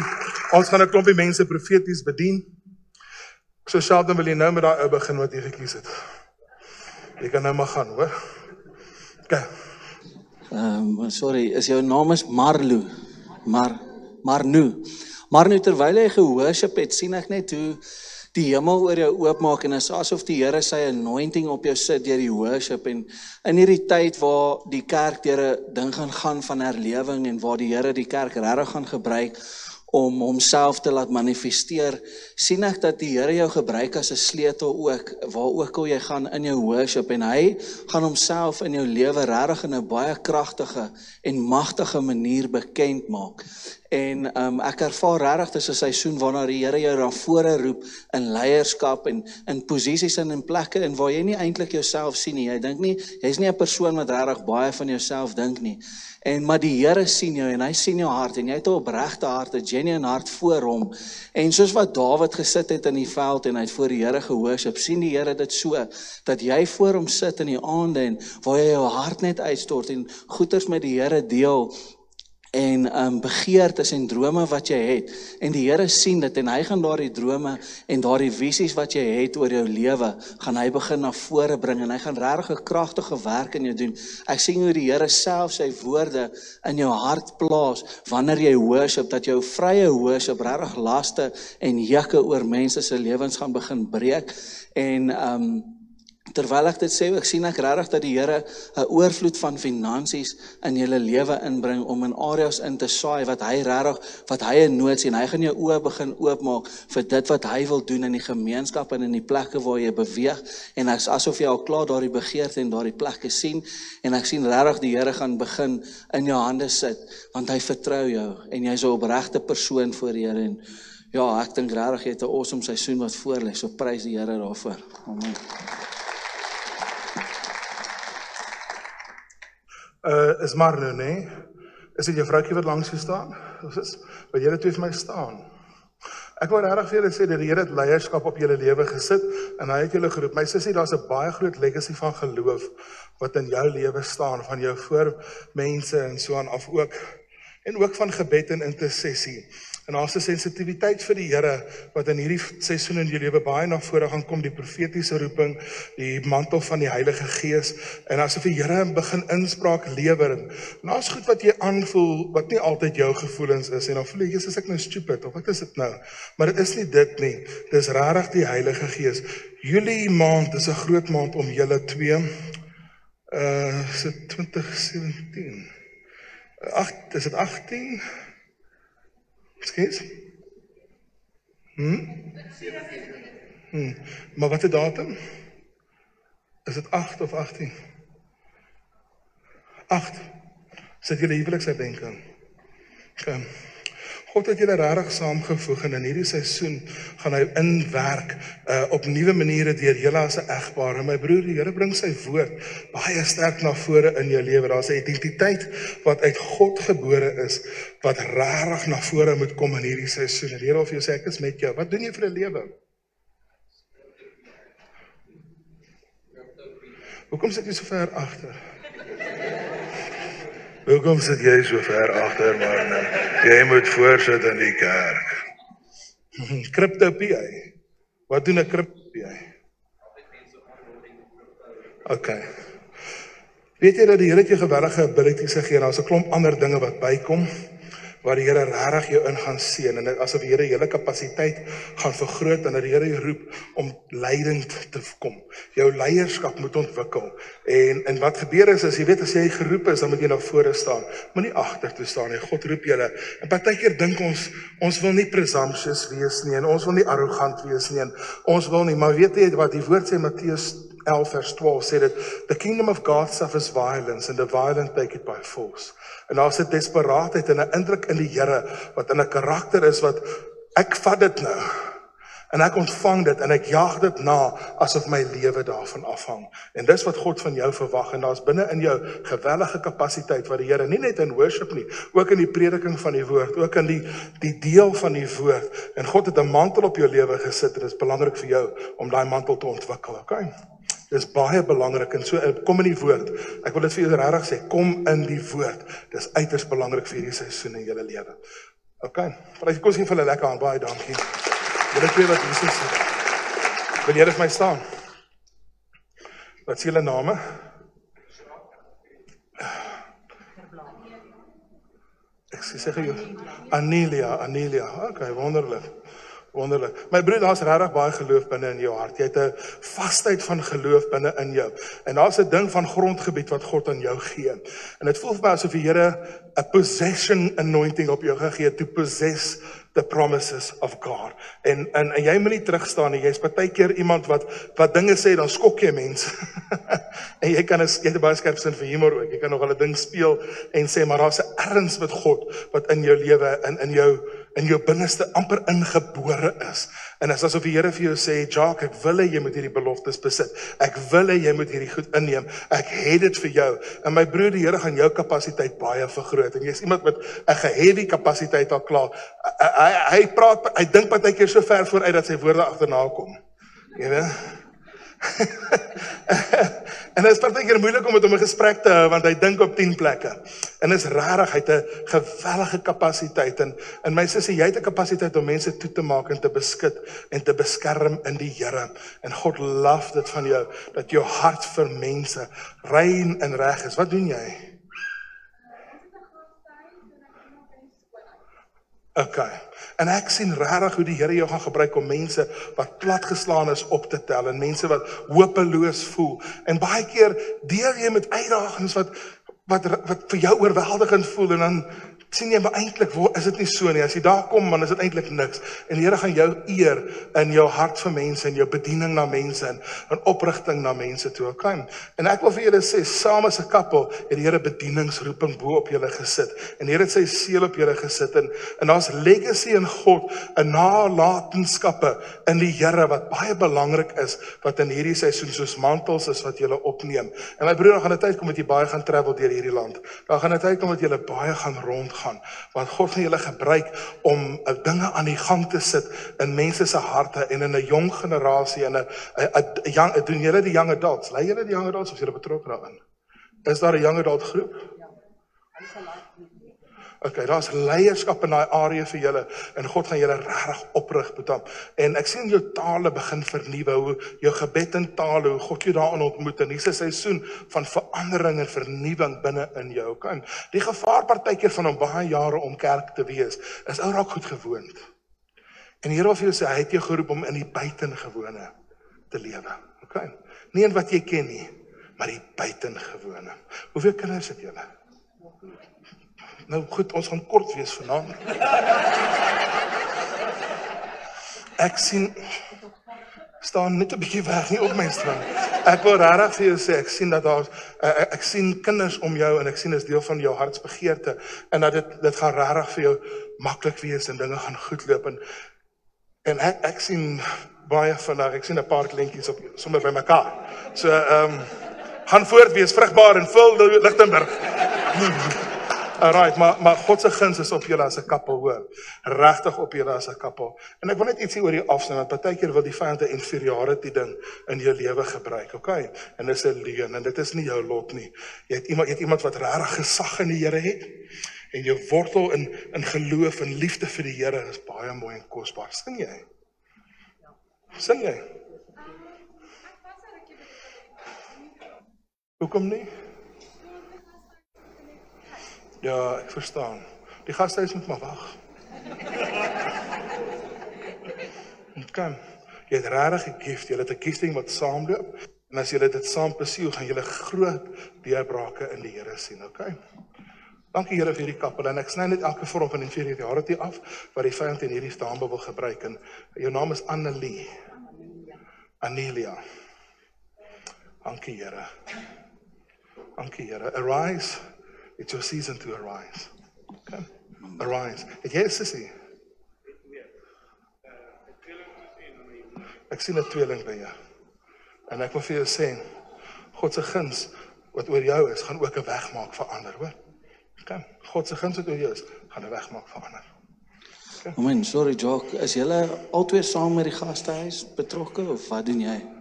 Ons gaan 'n klompie mense profeties bedien. So Sheldon, wil jy nou met daai ou begin wat jy gekies het? Jy kan nou maar gaan, hoor. Okay. Sorry, is jou naam is Marlu? Marnu. Maar nou terwyl hy gehoorship het, sien ek net hoe die hemel oor jou oopmaak en is asof die Here sy anointing op jou sit deur die worship en in hierdie tyd waar die kerk deur 'n ding gaan van herlewing en waar die Here die kerk regtig gaan gebruik om homself te laat manifesteer, sien ek dat die Here jou gebruik as 'n sleutel ook, waar ook al jy gaan in jou worship en hy gaan homself in jou lewe regtig in 'n baie kragtige en magtige manier bekend maak. En ek ervaar regtig dis 'n seisoen waarna die Here jou na vore roep in leierskap en in posisies en in plekke en waar jy nie eintlik jouself sien nie. Jy dink nie, jy's nie 'n persoon wat regtig baie van jouself dink nie. Maar die Here sien jou en hy sien jou hart en jy het 'n opregte hart, 'n genuine hart voor hom. En soos wat Dawid gesit het in die veld en hy het voor die Here gehoorship, sien die Here dit so dat jy voor hom sit in die aande en waar jy jou hart net uitstort en goeders met die Here deel. En begeertes en drome wat jy het. En die Here sien dit en hy gaan daardie drome en daardie visies wat jy het oor jou lewe, gaan hy begin na vore bring en hy gaan regtig 'n kragtige werk in jou doen. Ek sien hoe die Here self sy woorde in jou hart plaas wanneer jy worship, dat jou vrye worship regtig laste en jukke oor mense se lewens gaan begin breek. En Terwyl ek dit sê, ek sien ek regtig dat die Here 'n oorvloed van finansies in julle lewe inbring om in areas in te saai wat hy in nood sien. Hy gaan jou oë begin oopmaak vir dit wat hy wil doen in die gemeenskap en in die plekke waar jy beweeg. En ek is asof jy al klaar daardie begeerte en daardie plekke sien. En ek sien regtig die Here gaan begin in jou hande sit, want hy vertrou jou en jy's 'n opregte persoon voor die Here. En ja, ek dink regtig jy het 'n awesome seisoen wat voor lê. So prys die Here daarvoor. Amen. Is Marno, nee? Is dit jou vroukie wat langs jou staan? Wat julle twee vir my staan? Ek wil regtig vir julle sê dat die Here het leierskap op julle lewe gesit en hy het julle geroep. My sussie, daar's 'n baie groot legacy van geloof wat in jou lewe staan, van jou voormense en so aan af ook. En ook van gebed en intercessie. En daar's 'n sensitiwiteit vir die Here wat in hierdie seisoen in jou lewe baie na vore gaan kom, die profetiese roeping, die mantel van die Heilige Gees, en asof die Here begin inspraak lewer. En daar's goed wat jy aanvoel wat nie altyd jou gevoelens is en dan voel jy, Jesus, ek nou stupid of wat is dit nou? Maar dit is nie dit nie. Dis regtig die Heilige Gees. Julie maand is 'n groot maand om julle twee so 2017. Is dit 18? Skes? Maar wat is die datum? Is dit 8 of 18? 8. Sit julle huweliksuitdenking. Okay. God het julle regtig saamgevoeg en in hierdie seisoen gaan hy inwerk op nuwe maniere deur julle as 'n egpaar. En my broer, die Here bring sy woord baie sterk na vore in jou lewe. Daar's 'n identiteit wat uit God gebore is, wat regtig na vore moet kom in hierdie seisoen. En die Here wil vir jou sê, ek is met jou. Wat doen jy vir 'n lewe? Hoekom sit jy so ver agter? Hoekom sit jy so ver agter, man? Jy moet voorsit in die kerk. Crypto-PI. Wat doen 'n crypto-PI? Okay. Weet jy dat die Here het jou geweldige abilities gegee en daar's 'n klomp ander dinge wat bykom waar die Here regtig jou in gaan seën en asof die Here julle kapasiteit gaan vergroot en dat die Here jou roep om leidend te kom. Jou leierskap moet ontwikkel. En wat gebeur is jy weet as jy geroep is, dan moet jy na vore staan. Moenie agter toe staan nie. God roep julle. En partykeer dink ons wil nie presumptuous wees nie en ons wil nie arrogant wees nie en ons wil nie, maar weet jy wat die woord sê Matteus 11 vers 12 sê dit, the kingdom of God suffers violence and the violent take it by force. En daar's 'n desperaatheid en 'n indruk in die Here wat in 'n karakter is wat ek vat dit nou en ek ontvang dit en ek jaag dit na asof my lewe daarvan afhang. En dis wat God van jou verwag en daar's binne in jou gewellige kapasiteit wat die Here nie net in worship nie, ook in die prediking van die woord, ook in die deel van die woord. En God het 'n mantel op jou lewe gesit en dit is belangrik vir jou om daai mantel te ontwikkel, okay? Dis baie belangrik en so kom in die woord. Ek wil dit vir julle regtig sê, kom in die woord. Dis uiters belangrik vir hierdie seisoen in julle lewe. Okay. Vanaand kom sien vir hulle lekker aan. Baie dankie. Julle twee wat hier is. Wil julle vir my staan? Wat is julle name? Ek sê jy Anelia. Okay, wonderlik. My broer, daar's regtig baie geloof binne in jou hart. Jy het 'n vasheid van geloof binne in jou. En daar's 'n ding van grondgebied wat God aan jou gee. En dit voel vir my asof die Here 'n possession anointing op jou gegee het to possess the promises of God. En jy moet nie terugstaan nie. Jy's partykeer iemand wat dinge sê dan skok jy mense. En jy het 'n baie skerp sin vir humor ook. Jy kan nog al 'n ding speel en sê maar daar's 'n erns met God wat in jou lewe en in jou binneste amper ingebore is. En is asof die Here vir jou sê, Jacques, ek wil hê jy moet hierdie beloftes besit. Ek wil hê jy moet hierdie goed inneem. Ek het dit vir jou. En my broer, die Here gaan jou kapasiteit baie vergroot. En jy's iemand met 'n geheavy kapasiteit al klaar. Hy dink partykeer so ver vooruit dat sy woorde agterna kom. Jy weet? En dit is partykeer moeilik om met hom 'n gesprek te hou want hy dink op 10 plekke. En is rarig, hy het 'n gewellige kapasiteit en my sussie, jy het 'n kapasiteit om mense toe te maak en te beskut en te beskerm in die Here. En God love dit van jou dat jou hart vir mense rein en reg is. Wat doen jy? Okay. En ek sien regtig hoe die Here jou gaan gebruik om mense wat platgeslaan is op te tel en mense wat hopeloos voel. En baie keer deel jy met uitdagings wat vir jou oorweldigend voel en dan sien jy maar eintlik is dit nie so nie. As jy daar kom, man, is dit eintlik niks. En die Here gaan jou eer in jou hart vir mense en jou bediening na mense en oprigting na mense toe. Okay? En ek wil vir julle sê, saam as 'n koppel het die Here bedieningsroeping bo op julle gesit. En die Here het sy seël op julle gesit en daar's legacy in God, 'n nalatenskappe in die Here wat baie belangrik is wat in hierdie seisoen soos mantels is wat julle opneem. En my broer, daar gaan 'n tyd kom dat jy baie gaan travel deur hierdie land. Daar gaan 'n tyd kom dat julle baie gaan rondgaan. Want God gaan julle gebruik om dinge aan die gang te sit in mense se harte en in 'n jong generasie en 'n doen julle die young adults? Lei julle die young adults of julle betrokke daarin? Is daar 'n young adult groep? Okay, daar's leierskap in daai area vir julle en God gaan julle regtig oprig, Boetam. En ek sien jou tale begin vernuwe, hoe jou gebed in tale, hoe God jou daarin ontmoet en hier's 'n seisoen van verandering en vernuwing binne in jou. Kan die gevaar partykeer van om baie jare om kerk te wees, is ou raak goed gewoond. En die Here wil vir jou sê, hy het jou geroep om in die buitengewone te lewe. Okay? Nie in wat jy ken nie, maar die buitengewone. Hoeveel kinders het julle? Nou goed, ons gaan kort wees vanaand. Ek sien, staan net 'n bietjie weg nie op my stroom. Ek wil regtig vir jou sê, ek sien dat daar, ek sien kinders om jou en ek sien is deel van jou hartsbegeerte en dat dit gaan regtig vir jou maklik wees en dinge gaan goed loop en ek sien baie vandag, ek sien 'n paar kleintjies op sommer by mekaar. So gaan voort wees vrugbaar en vul Lichtenburg. Alright, maar God se guns is op julle as 'n koppel, hoor. Regtig op julle as 'n koppel. En ek wil net ietsie oor die afsny, want partykeer wil die vyand 'n inferiority ding in jou lewe gebruik, okay? En dis 'n leuen en dit is nie jou lot nie. Jy het iemand wat regtig gesag in die Here het en jou wortel in geloof en liefde vir die Here is baie mooi en kosbaar. Sing jy? Sing jy? Hoekom nie? Ja, ek verstaan. Die gastehuis moet maar wag. Okay. Jy het regtig 'n gift, jy het 'n gifting wat saamloop en as jy dit saam persoon gaan jy groot deurbrake in die Here sien, okay? Dankie Here vir hierdie koppel en ek sny net elke vorm van inferiority af wat die vyand in hierdie staande wil gebruik en jou naam is Annelie. Anelia. Dankie Here. Dankie Here. Arise. It's your season to arise. Okay? Arise. Het jy 'n sussie? Ek sien 'n tweeling by jou. En ek wil vir jou sê, God se guns wat oor jou is, gaan ook 'n weg maak vir ander, hoor? Okay? God se guns wat oor jou is, gaan 'n weg maak vir ander. Okay? Amen, sorry Jock, is julle albei saam met die gastehuis betrokke of wat doen jy?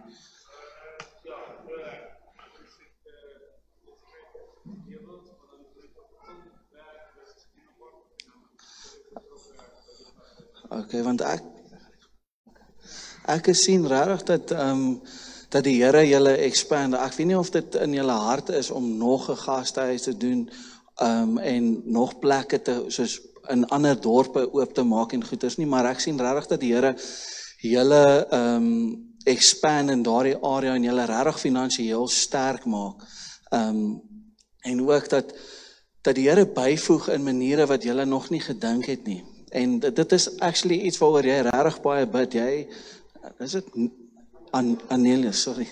Okay, want ek sien regtig dat die Here julle expand. Ek weet nie of dit in julle hart is om nog 'n gastehuis te doen en nog plekke soos in ander dorpe oop te maak en goeders nie, maar ek sien regtig dat die Here julle expand in daardie area en julle regtig finansiëel sterk maak. En ook dat die Here byvoeg in maniere wat julle nog nie gedink het nie. En dit is actually iets waaroor jy regtig baie bid. Jy is dit Anelia, sorry.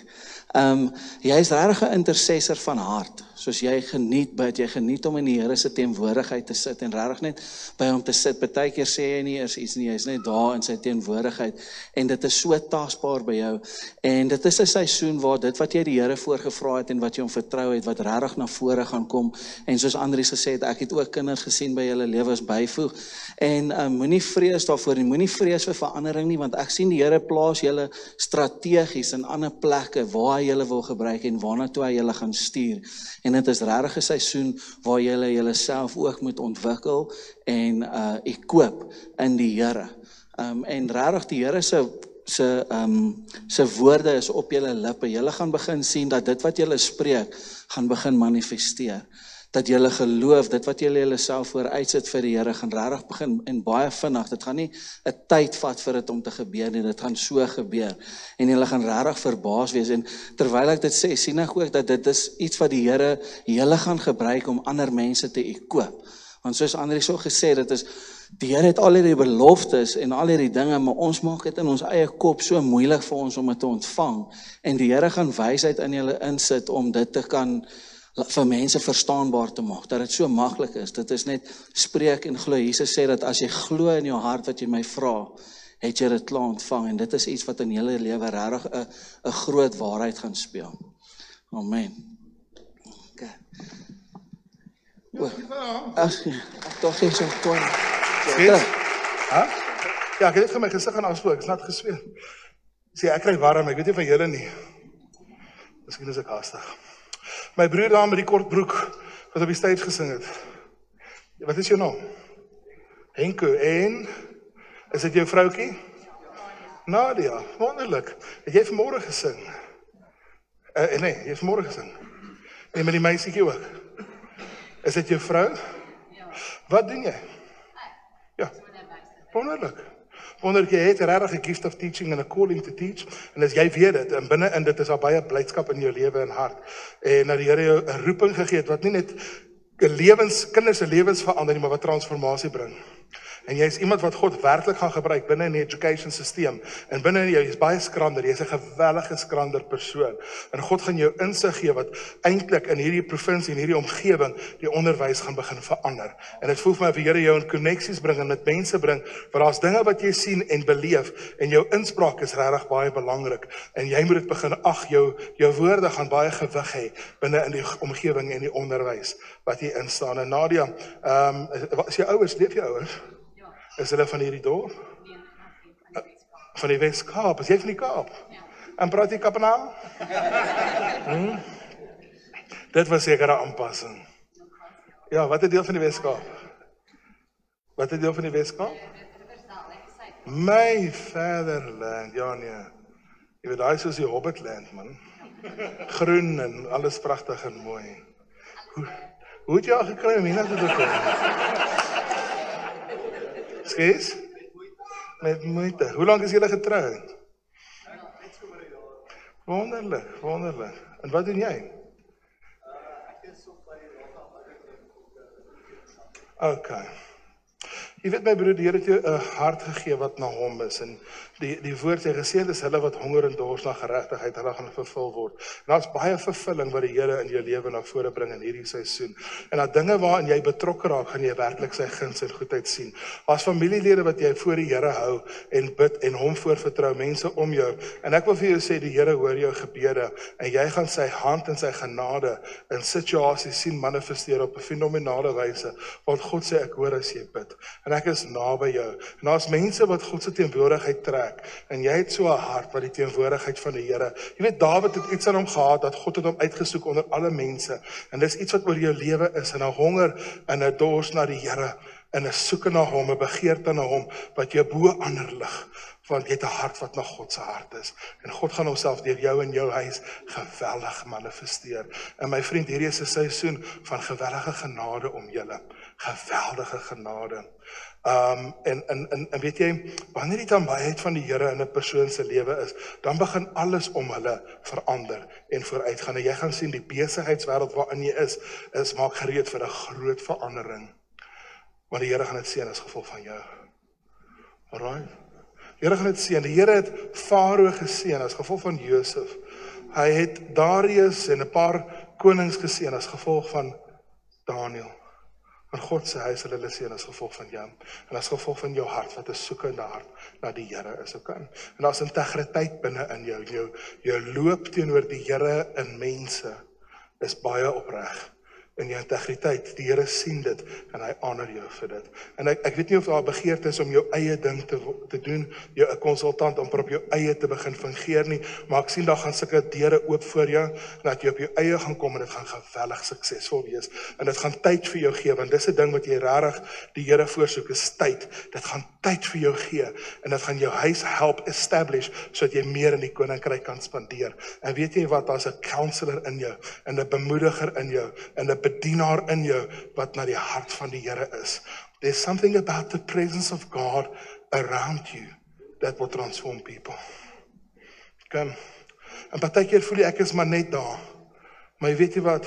Jy is regtig 'n intercessor van hart. Soos jy geniet bid, jy geniet om in die Here se teenwoordigheid te sit en regtig net by hom te sit. Partykeer sê jy nie eers iets nie, jy's net daar in sy teenwoordigheid en dit is so tasbaar by jou. En dit is 'n seisoen waar dit wat jy die Here voorgevra het en wat jy hom vertrou het, wat regtig na vore gaan kom. En soos Andries gesê het, ek het ook kinders gesien by julle lewens byvoeg. En moenie vrees daarvoor nie, moenie vrees vir verandering nie, want ek sien die Here plaas julle strategies in ander plekke waar hy julle wil gebruik en waarna toe hy julle gaan stuur. En dit is regtig 'n seisoen waar julle julleself ook moet ontwikkel en equip in die Here. En regtig die Here se woorde is op julle lippe. Julle gaan begin sien dat dit wat julle spreek gaan begin manifesteer. dat julle geloof, dit wat julle julleself vooruitsit vir die Here, gaan regtig begin en baie vinnig. Dit gaan nie 'n tyd vat vir dit om te gebeur nie, dit gaan so gebeur. En julle gaan regtig verbaas wees. En terwyl ek dit sê, sien ek ook dat dit is iets wat die Here julle gaan gebruik om ander mense te equip. Want soos Andri so gesê, dit is die Here het al hierdie beloftes en al hierdie dinge, maar ons maak dit in ons eie kop so moeilik vir ons om dit te ontvang. En die Here gaan wysheid in julle insit om dit te kan vir mense verstaanbaar te maak, dat dit so maklik is. Dit is net spreek en glo. Jesus sê dat as jy glo in jou hart wat jy my vra, het jy dit klaar ontvang. En dit is iets wat in julle lewe regtig 'n groot waarheid gaan speel. Amen. Okay. Ek tog geen so kon. Ja, ek het net vir my gesig gaan afspook, ek is net gesweet. Sê, ek kry warm, ek weet nie van julle nie. Miskien is ek haastig. My broer daar met die kort broek, wat op die stage gesing het. Wat is jou naam? Henko, en? Is dit jou vroukie? Nadia, wonderlik. Het jy vanmorgen gesing? Nee, jy het vanmorgen gesing. En met die meisiekie ook. Is dit jou vrou? Wat doen jy? Ja, wonderlik. Wonderlik, jy het regtig 'n gift of teaching en 'n calling to teach. En as jy weet dit, en binne in dit is daar baie blydskap in jou lewe en hart. En dat die Here jou 'n roeping gegee het wat nie net kinders se lewens verander nie, maar wat transformasie bring. En jy is iemand wat God werklik gaan gebruik binne in die education systeem. En binne in jou, jy is baie skrander, jy is 'n geweldige skrander persoon. En God gaan jou insig gee wat eintlik in hierdie provinsie en hierdie omgewing die onderwys gaan begin verander. En dit voel vir my of die Here jou in koneksies bring en met mense bring, waar daar's dinge wat jy sien en beleef en jou inspraak is regtig baie belangrik. En jy moet dit begin ag, jou woorde gaan baie gewig hê binne in die omgewing en die onderwys wat jy instaan. En Nadia, is jou ouers, leef jou ouers? Is hulle van hierdie dorp? Van die Wes-Kaap. Is jy van die Kaap? Ja. En praat jy Kapenaam? Dit was seker 'n aanpassing. Ja, wat 'n deel van die Wes-Kaap? Wat 'n deel van die Wes-Kaap? My fatherland, ja nee. Jy weet, daai is soos die Hobbitland, man. Groen en alles pragtig en mooi. Hoe het jy al gekry om hiernatoe te kom? Skees? Met moeite. Hoe lank is julle getroud? Wonderlik, wonderlik. En wat doen jy? Okay. Jy weet my broer, die Here het jou 'n hart gegee wat na hom is. En die woord sê geseënd is hulle wat honger en dors na geregtigheid, hulle gaan vervul word. En daar's baie vervulling wat die Here in jou lewe na vore bring in hierdie seisoen. En dat dinge waarin jy betrokke raak, gaan jy werklik sy guns en goedheid sien. As familielede wat jy voor die Here hou en bid en hom voorvertrou, mense om jou. En ek wil vir jou sê, die Here hoor jou gebede en jy gaan sy hand en sy genade in situasies sien manifesteer op 'n fenominale wyse. Want God sê, ek hoor as jy bid. En ek is naby jou. En daar's mense wat God se teenwoordigheid trek. En jy het so 'n hart wat die teenwoordigheid van die Here. Jy weet, Dawid het iets aan hom gehad, dat God het hom uitgesoek onder alle mense. En dis iets wat oor jou lewe is, en 'n honger en 'n dors na die Here, en 'n soeke na hom, 'n begeerte na hom, wat jou bo ander lig. Want jy het 'n hart wat na God se hart is. En God gaan homself deur jou en jou huis geweldig manifesteer. En my vriend, hierdie is 'n seisoen van geweldige genade om julle. Geweldige genade. En weet jy, wanneer die nabyheid van die Here in 'n persoon se lewe is, dan begin alles om hulle verander en vooruitgaan. En jy gaan sien die besigheidswêreld waarin jy is maak gereed vir 'n groot verandering. Want die Here gaan dit sien as gevolg van jou. Alright. Die Here gaan dit sien. Die Here het Farao geseën as gevolg van Josef. Hy het Darius en 'n paar konings geseën as gevolg van Daniel. En God sê hy sal hulle seën as gevolg van jou. En as gevolg van jou hart, wat 'n soekende hart na die Here is. Okay? En daar's integriteit binne in jou. Jou loop teenoor die Here in mense is baie opreg. In jou integriteit, die Here sien dit en hy honor jou vir dit. En ek weet nie of daar begeerte is om jou eie ding te doen, jou 'n konsultant om op jou eie te begin fungeer nie, maar ek sien daar gaan sulke deure oop voor jou, en dat jy op jou eie gaan kom en dit gaan geweldig suksesvol wees. En dit gaan tyd vir jou gee, want dis 'n ding wat jy regtig die Here voorsoek, is tyd. Dit gaan tyd vir jou gee, en dit gaan jou huis help establish, sodat jy meer in die koninkryk kan spandeer. En weet jy wat, daar's 'n counselor in jou, en 'n bemoediger in jou, en 'n bedienaar in jou wat na die hart van die Here is. There's something about the presence of God around you that will transform people. Okay. En partykeer voel ek is maar net daar. Maar jy weet jy wat,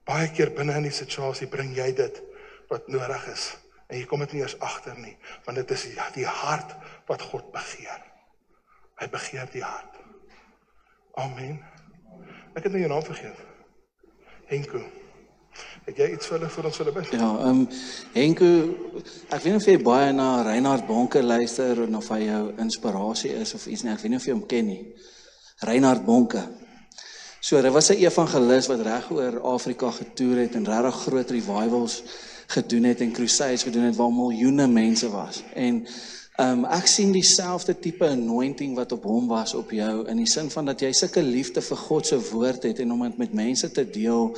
baie keer binne in die situasie bring jy dit wat nodig is. En jy kom dit nie eers agter nie, want dit is die hart wat God begeer. Hy begeer die hart. Amen. Ek het nou jou naam vergeet. Henko. Het jy iets vir hulle voor ons vir hulle bid? Ja, Henko, ek weet nie of jy baie na Reinhard Bonke luister en of hy jou inspirasie is of iets nie, ek weet nie of jy hom ken nie. Reinhard Bonke. So, hy was 'n evangelis wat reg oor Afrika getoer het en regtig groot revivals gedoen het en crusades gedoen het waar miljoene mense was. En ek sien dieselfde tipe anointing wat op hom was op jou, in die sin van dat jy sulke liefde vir God se woord het en om dit met mense te deel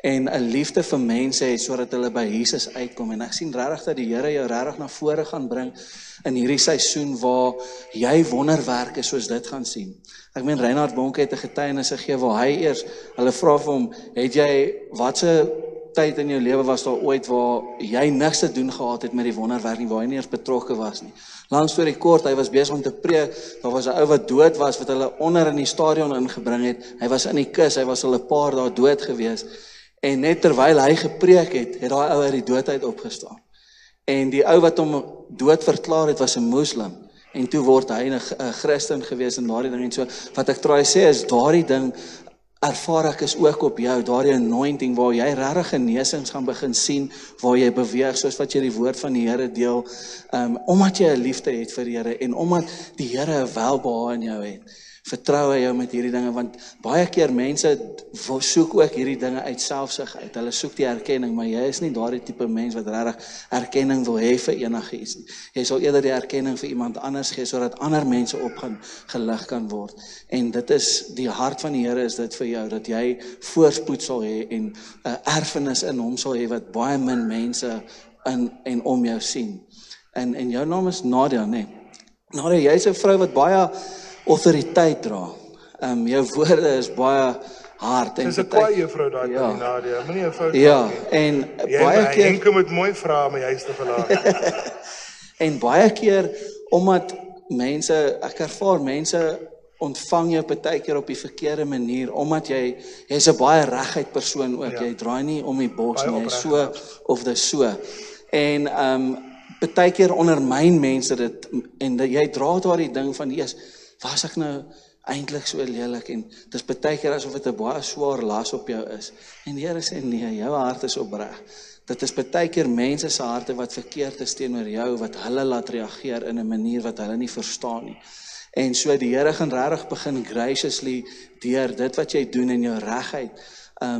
en 'n liefde vir mense het sodat hulle by Jesus uitkom. En ek sien regtig dat die Here jou regtig na vore gaan bring in hierdie seisoen waar jy wonderwerke soos dit gaan sien. Ek meen Reinhard Bonke het 'n getuienis gegee waar hy hulle vra vir hom, het jy watse tyd in jou lewe was daar ooit waar jy niks te doen gehad het met die wonderwerk nie, waar jy nie eens betrokke was nie. Lang storie kort, hy was besig om te preek, daar was 'n ou wat dood was, wat hulle onder in die stadion ingebring het, hy was in die kus, hy was al 'n paar dae dood gewees, en net terwyl hy gepreek het, het daai ou uit die dood uit opgestaan. En die ou wat hom dood verklaar het, was 'n moslim, en toe word hy 'n Christen gewees en daardie ding, en so, wat ek probeer sê is, daardie ding, ervaar ek is ook op jou, daardie anointing waar jy regtig genesings gaan begin sien, waar jy beweeg, soos wat jy die woord van die Here deel, omdat jy 'n liefde het vir die Here, en omdat die Here 'n welbehae in jou het, vertrou hy jou met hierdie dinge, want baie keer mense soek ook hierdie dinge uit selfsug uit, hulle soek die erkenning, maar jy is nie daardie tipe mens wat regtig erkenning wil hê vir enige iets nie. Jy sal eerder die erkenning vir iemand anders gee, sodat ander mense op gaan gelig kan word. En dit is, die hart van die Here is dit vir jou, dat jy voorspoed sal hê en 'n erfenis in hom sal hê, wat baie min mense in en om jou sien. En jou naam is Nadia, nee. Nadia, jy is 'n vrou wat baie autoriteit dra. Jou woorde is baie hard. Dis 'n kwaai juffrou daai van Nadia, moenie 'n fout maak nie. Ja, en baie keer Henko moet mooi vra, maar jy is te verlaat. En baie keer, omdat mense, ek ervaar mense ontvang jou partykeer op die verkeerde manier, omdat jy's 'n baie reguit persoon ook, jy draai nie om die bos nie, jy so of dis so. En partykeer ondermyn mense dit, en jy dra daardie ding van, was ek nou eintlik so lelik, en dis partykeer asof dit 'n baie swaar las op jou is. En die Here sê nee, jou hart is opreg. Dit is partykeer mense se harte wat verkeerd is teenoor jou, wat hulle laat reageer in 'n manier wat hulle nie verstaan nie. En so die Here gaan regtig begin graciously deur dit wat jy doen in jou regheid,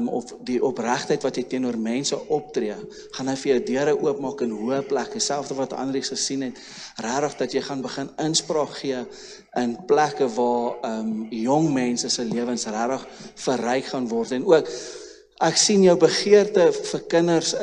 of die opregtheid wat jy teenoor mense optree, gaan hy vir jou deure oopmaak in hoë plekke, selfs wat Andries gesien het, regtig dat jy gaan begin inspraak gee in plekke waar jong mense se lewens regtig verryk gaan word. En ook, ek sien jou begeerte vir kinders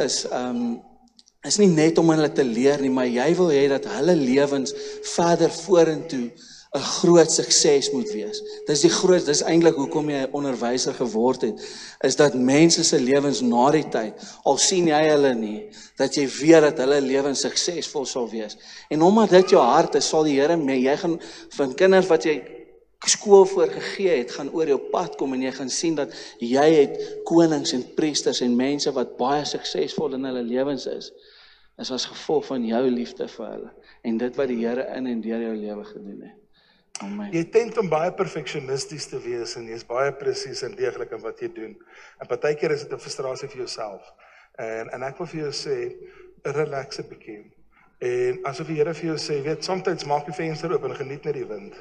is nie net om hulle te leer nie, maar jy wil hê dat hulle lewens verder vorentoe 'n groot sukses moet wees. Dis eintlik hoekom jy 'n onderwyser geword het, is dat mense se lewens na die tyd, al sien jy hulle nie, dat jy weet dat hulle lewens suksesvol sal wees. En omdat dit jou hart is, sal die Here jy gaan van kinders wat jy skool voor gegee het, gaan oor jou pad kom, en jy gaan sien dat jy het konings en priesters en mense wat baie suksesvol in hulle lewens is as gevolg van jou liefde vir hulle, en dit wat die Here in en deur jou lewe gedoen het. Amen. Jy tend om baie perfeksionisties te wees, en jy is baie presies en deeglik in wat jy doen. En partykeer is dit 'n frustrasie vir jouself. En ek wil vir jou sê, relax 'n bietjie. En asof die Here vir jou sê, weet, soms maak die venster oop en geniet net die wind.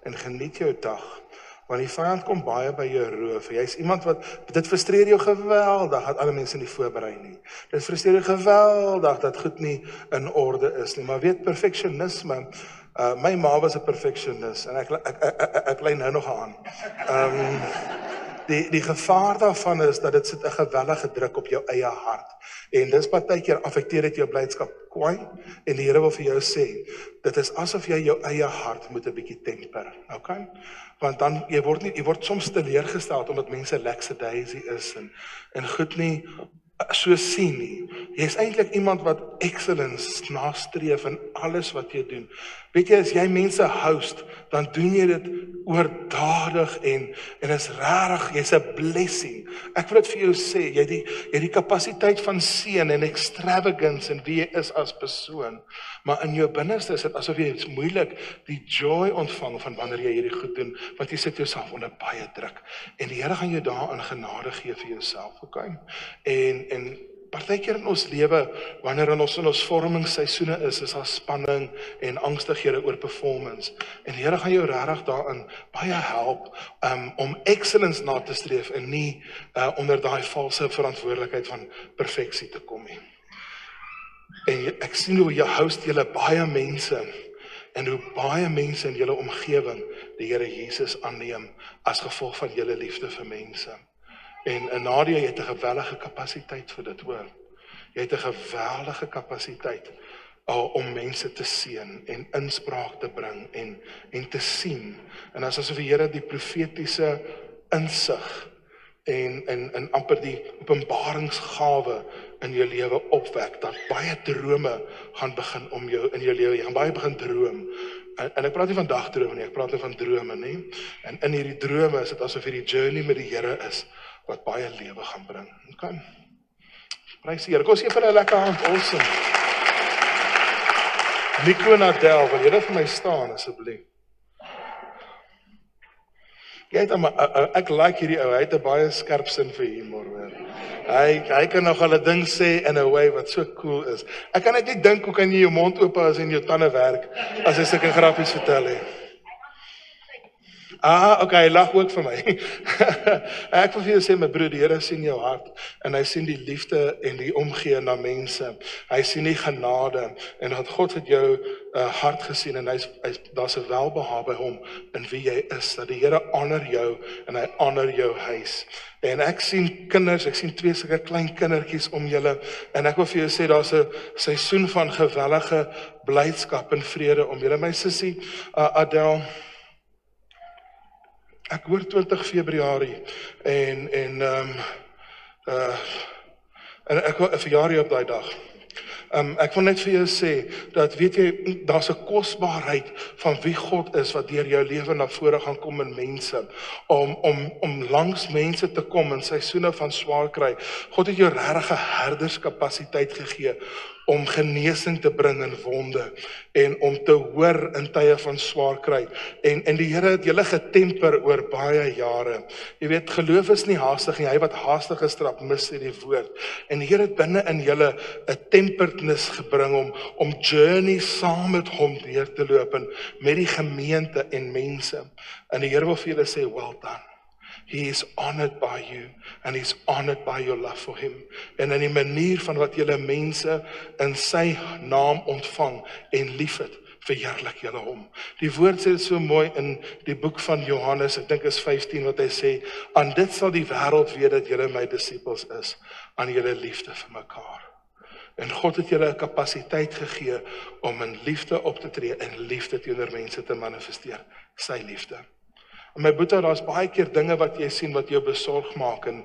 En geniet jou dag. Want die vyand kom baie by jou roof. Jy's iemand wat, dit frustreer jou geweldig dat alle mense nie voorberei nie. Dit frustreer jou geweldig dat goed nie in orde is nie. Maar weet, perfeksionisme, my ma was 'n perfeksionis, en ek lei nou nog aan. die gevaar daarvan is dat dit sit 'n gewellige druk op jou eie hart. En dis partykeer affekteer dit jou blydskap kwaai en die Here wil vir jou sê, dit is asof jy jou eie hart moet 'n bietjie temper, okay? Want dan jy word soms teleurgestel omdat mense lackadaisy is en goed nie so sien nie. Jy is eintlik iemand wat excellence nastreef in alles wat jy doen. Weet jy, as jy mense host, dan doen jy dit oordadig en is regtig, jy's 'n blessing. Ek wil dit vir jou sê, jy het die kapasiteit van seën en extravagance in wie jy is as persoon, maar in jou binneste is dit asof jy moeilik die joy ontvang van wanneer jy hierdie goed doen, want jy sit jouself onder baie druk. En die Here gaan jou daarin genade gee vir jouself, okay? En partykeer in ons lewe, wanneer ons in ons vormingsseisoene is daar spanning en angstighede oor performance. En die Here gaan jou regtig daarin baie help om excellence na te streef en nie onder daai valse verantwoordelikheid van perfeksie te kom nie. En ek sien hoe jy host julle baie mense en hoe baie mense in julle omgewing die Here Jesus aanneem as gevolg van julle liefde vir mense. En Nadia, jy het 'n geweldige kapasiteit vir dit, hoor. Jy het 'n geweldige kapasiteit om mense te seën en inspraak te bring en te sien. En as asof die Here die profetiese insig en amper die openbaringsgawe in jou lewe opwek, dat baie drome gaan begin om jou in jou lewe. Jy gaan baie begin droom. En ek praat nie van dagdrome nie, ek praat van drome, nie. En in hierdie drome is dit asof hierdie journey met die Here is wat baie lewe gaan bring. Okay? Prys die Here. Kom ons gee vir 'n lekker hand. Awesome. Nico Nadel, wil jy vir my staan asseblief? Jy het ek like hierdie ou. Hy het 'n baie skerp sin vir humor, hoor. Hy kan nog al 'n ding sê in 'n way wat so cool is. Ek kan net nie dink hoe kan jy jou mond oop as en jou tande werk as jy sulke grappies vertel hè. Okay, hy lag ook vir my. Ek wil vir jou sê, my broer, die Here sien jou hart en hy sien die liefde en die omgee na mense. Hy sien die genade en dat God het jou hart gesien en daar's 'n welbehae by hom in wie jy is. Dat die Here honor jou en hy honor jou huis. En ek sien kinders, ek sien 2 sulke klein kindertjies om julle en ek wil vir jou sê daar's 'n seisoen van gewellige blydskap en vrede om julle. My sussie Adele, ek hoor 20 Februarie en ek wil 'n verjaarsdag op daai dag. Ek wil net vir jou sê dat weet jy daar's 'n kosbaarheid van wie God is wat deur jou lewe na vore gaan kom in mense om langs mense te kom in seisoene van swaar kry. God het jou regtig 'n herderskapasiteit gegee om genesing te bring in wonde en om te hoor in tye van swaar kry. En die Here het julle getemper oor baie jare. Jy weet, geloof is nie haastig nie. Hy wat haastig is, trap mis in die woord. En die Here het binne in julle 'n temperedness gebring om journey saam met hom deur te loop en met die gemeente en mense. En die Here wil vir julle sê, well done. He is honored by you and he's honored by your love for him. En in die manier van wat julle mense in sy naam ontvang en liefhet, verheerlik julle hom. Die woord sê dit so mooi in die boek van Johannes, ek dink is 15 wat hy sê, aan dit sal die wêreld weet dat julle my disippels is, aan julle liefde vir mekaar. En God het julle 'n kapasiteit gegee om in liefde op te tree en liefde teenoor mense te manifesteer, sy liefde. En my boetie, daar's baie keer dinge wat jy sien wat jou besorg maak en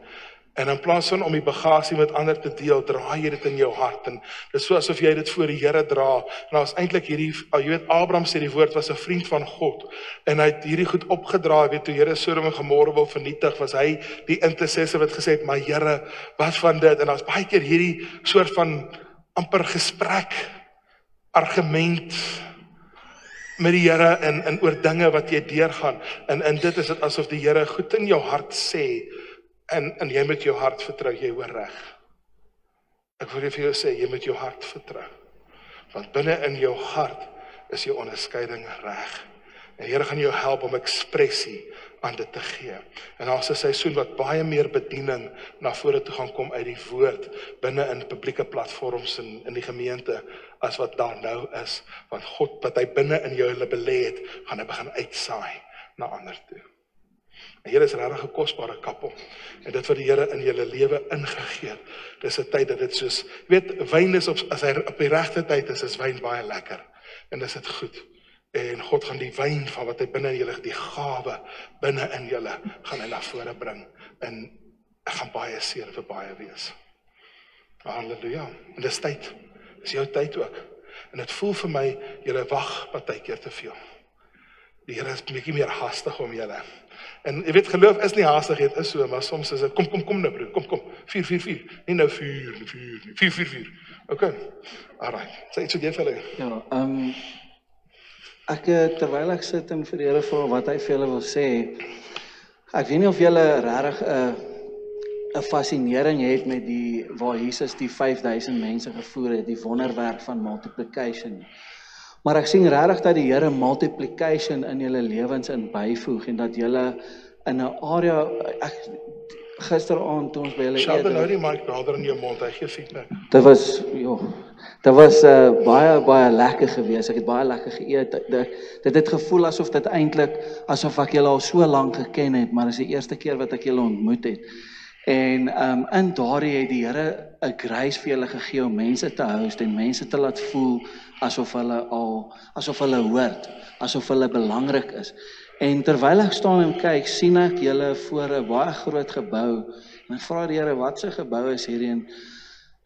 in plaas van om die bagasie met ander te deel, draai jy dit in jou hart en dit is so asof jy dit voor die Here dra. En daar's eintlik hierdie, jy weet, Abraham sê die woord was 'n vriend van God en hy het hierdie goed opgedra, weet toe Here Sodom en Gomorra wil vernietig, was hy die intercessor wat gesê het, maar Here, wat van dit? En daar's baie keer hierdie soort van amper gesprek, argument met die Here en oor dinge wat jy deurgaan. En dit is dit asof die Here goed in jou hart sê en jy moet jou hart vertrou, jy hoor reg. Ek wil vir jou sê, jy moet jou hart vertrou. Want binne in jou hart is jou onderskeiding reg. En die Here gaan jou help om ekspressie aan dit te gee. En daar's 'n seisoen wat baie meer bediening na vore toe gaan kom uit die woord binne in publieke platforms in die gemeente as wat daar nou is. Want God wat hy binne in jou belê het, gaan hy begin uitsaai na ander toe. En julle is regtig 'n kosbare kappel. En dit wat die Here in julle lewe ingegee het. Dis 'n tyd dat dit soos, wyn is as hy op die regte tyd is wyn baie lekker. En dis dit goed. En God gaan die wyn van wat hy binne in julle, die gawe binne in julle, gaan hy na vore bring. En ek gaan baie seën vir baie wees. Halleluja. En dis tyd. Dis jou tyd ook. En dit voel vir my, julle wag partykeer te veel. Die Here is 'n bietjie meer haastig om julle. En jy weet, geloof is nie haastigheid, is so, maar soms is dit, kom nou broer, kom, 4, nie nou 4, okay, alright, sê iets wat jy vir hulle. Ja, ek, terwyl ek sit en vir die Here vra wat hy vir julle wil sê, ek weet nie of julle regtig 'n fascinering het met waar Jesus die 5000 mense gevoer het, die wonderwerk van multiplication. Maar ek sien regtig dat die Here multiplication in julle lewens in byvoeg en dat julle in 'n area, gisteraand toe ons by julle Sheldon, nou die mic nader in jou mond, hy gee feedback. Dit was baie lekker geweest. Ek het baie lekker geëet. Dit het gevoel asof dit eintlik asof ek julle al so lank geken het, maar dis die eerste keer wat ek julle ontmoet het. En in daardie het die Here 'n grace vir julle gegee om mense te host en mense te laat voel asof hulle hoort, asof hulle belangrik is. En terwyl ek staan en kyk, sien ek julle voor 'n baie groot gebou. En ek vra die Here, wat se gebou is hierdie? En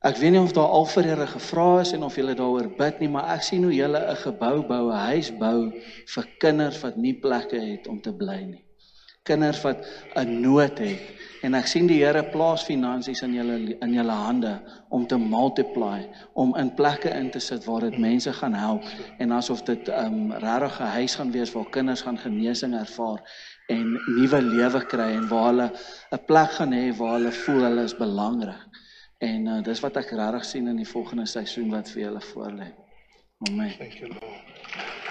ek weet nie of daar al vir julle gevra is en of julle daaroor bid nie, maar ek sien hoe julle 'n gebou bou, 'n huis bou vir kinders wat nie plekke het om te bly nie. Kinders wat 'n nood het. En ek sien die Here plaas finansies in julle hande om te multiply, om in plekke in te sit waar dit mense gaan help en asof dit regtig 'n huis gaan wees waar kinders gaan genesing ervaar en nuwe lewe kry en waar hulle 'n plek gaan hê waar hulle voel hulle is belangrik. En dis wat ek regtig sien in die volgende seisoen wat vir julle voorlê. Amen. Thank you, Lord.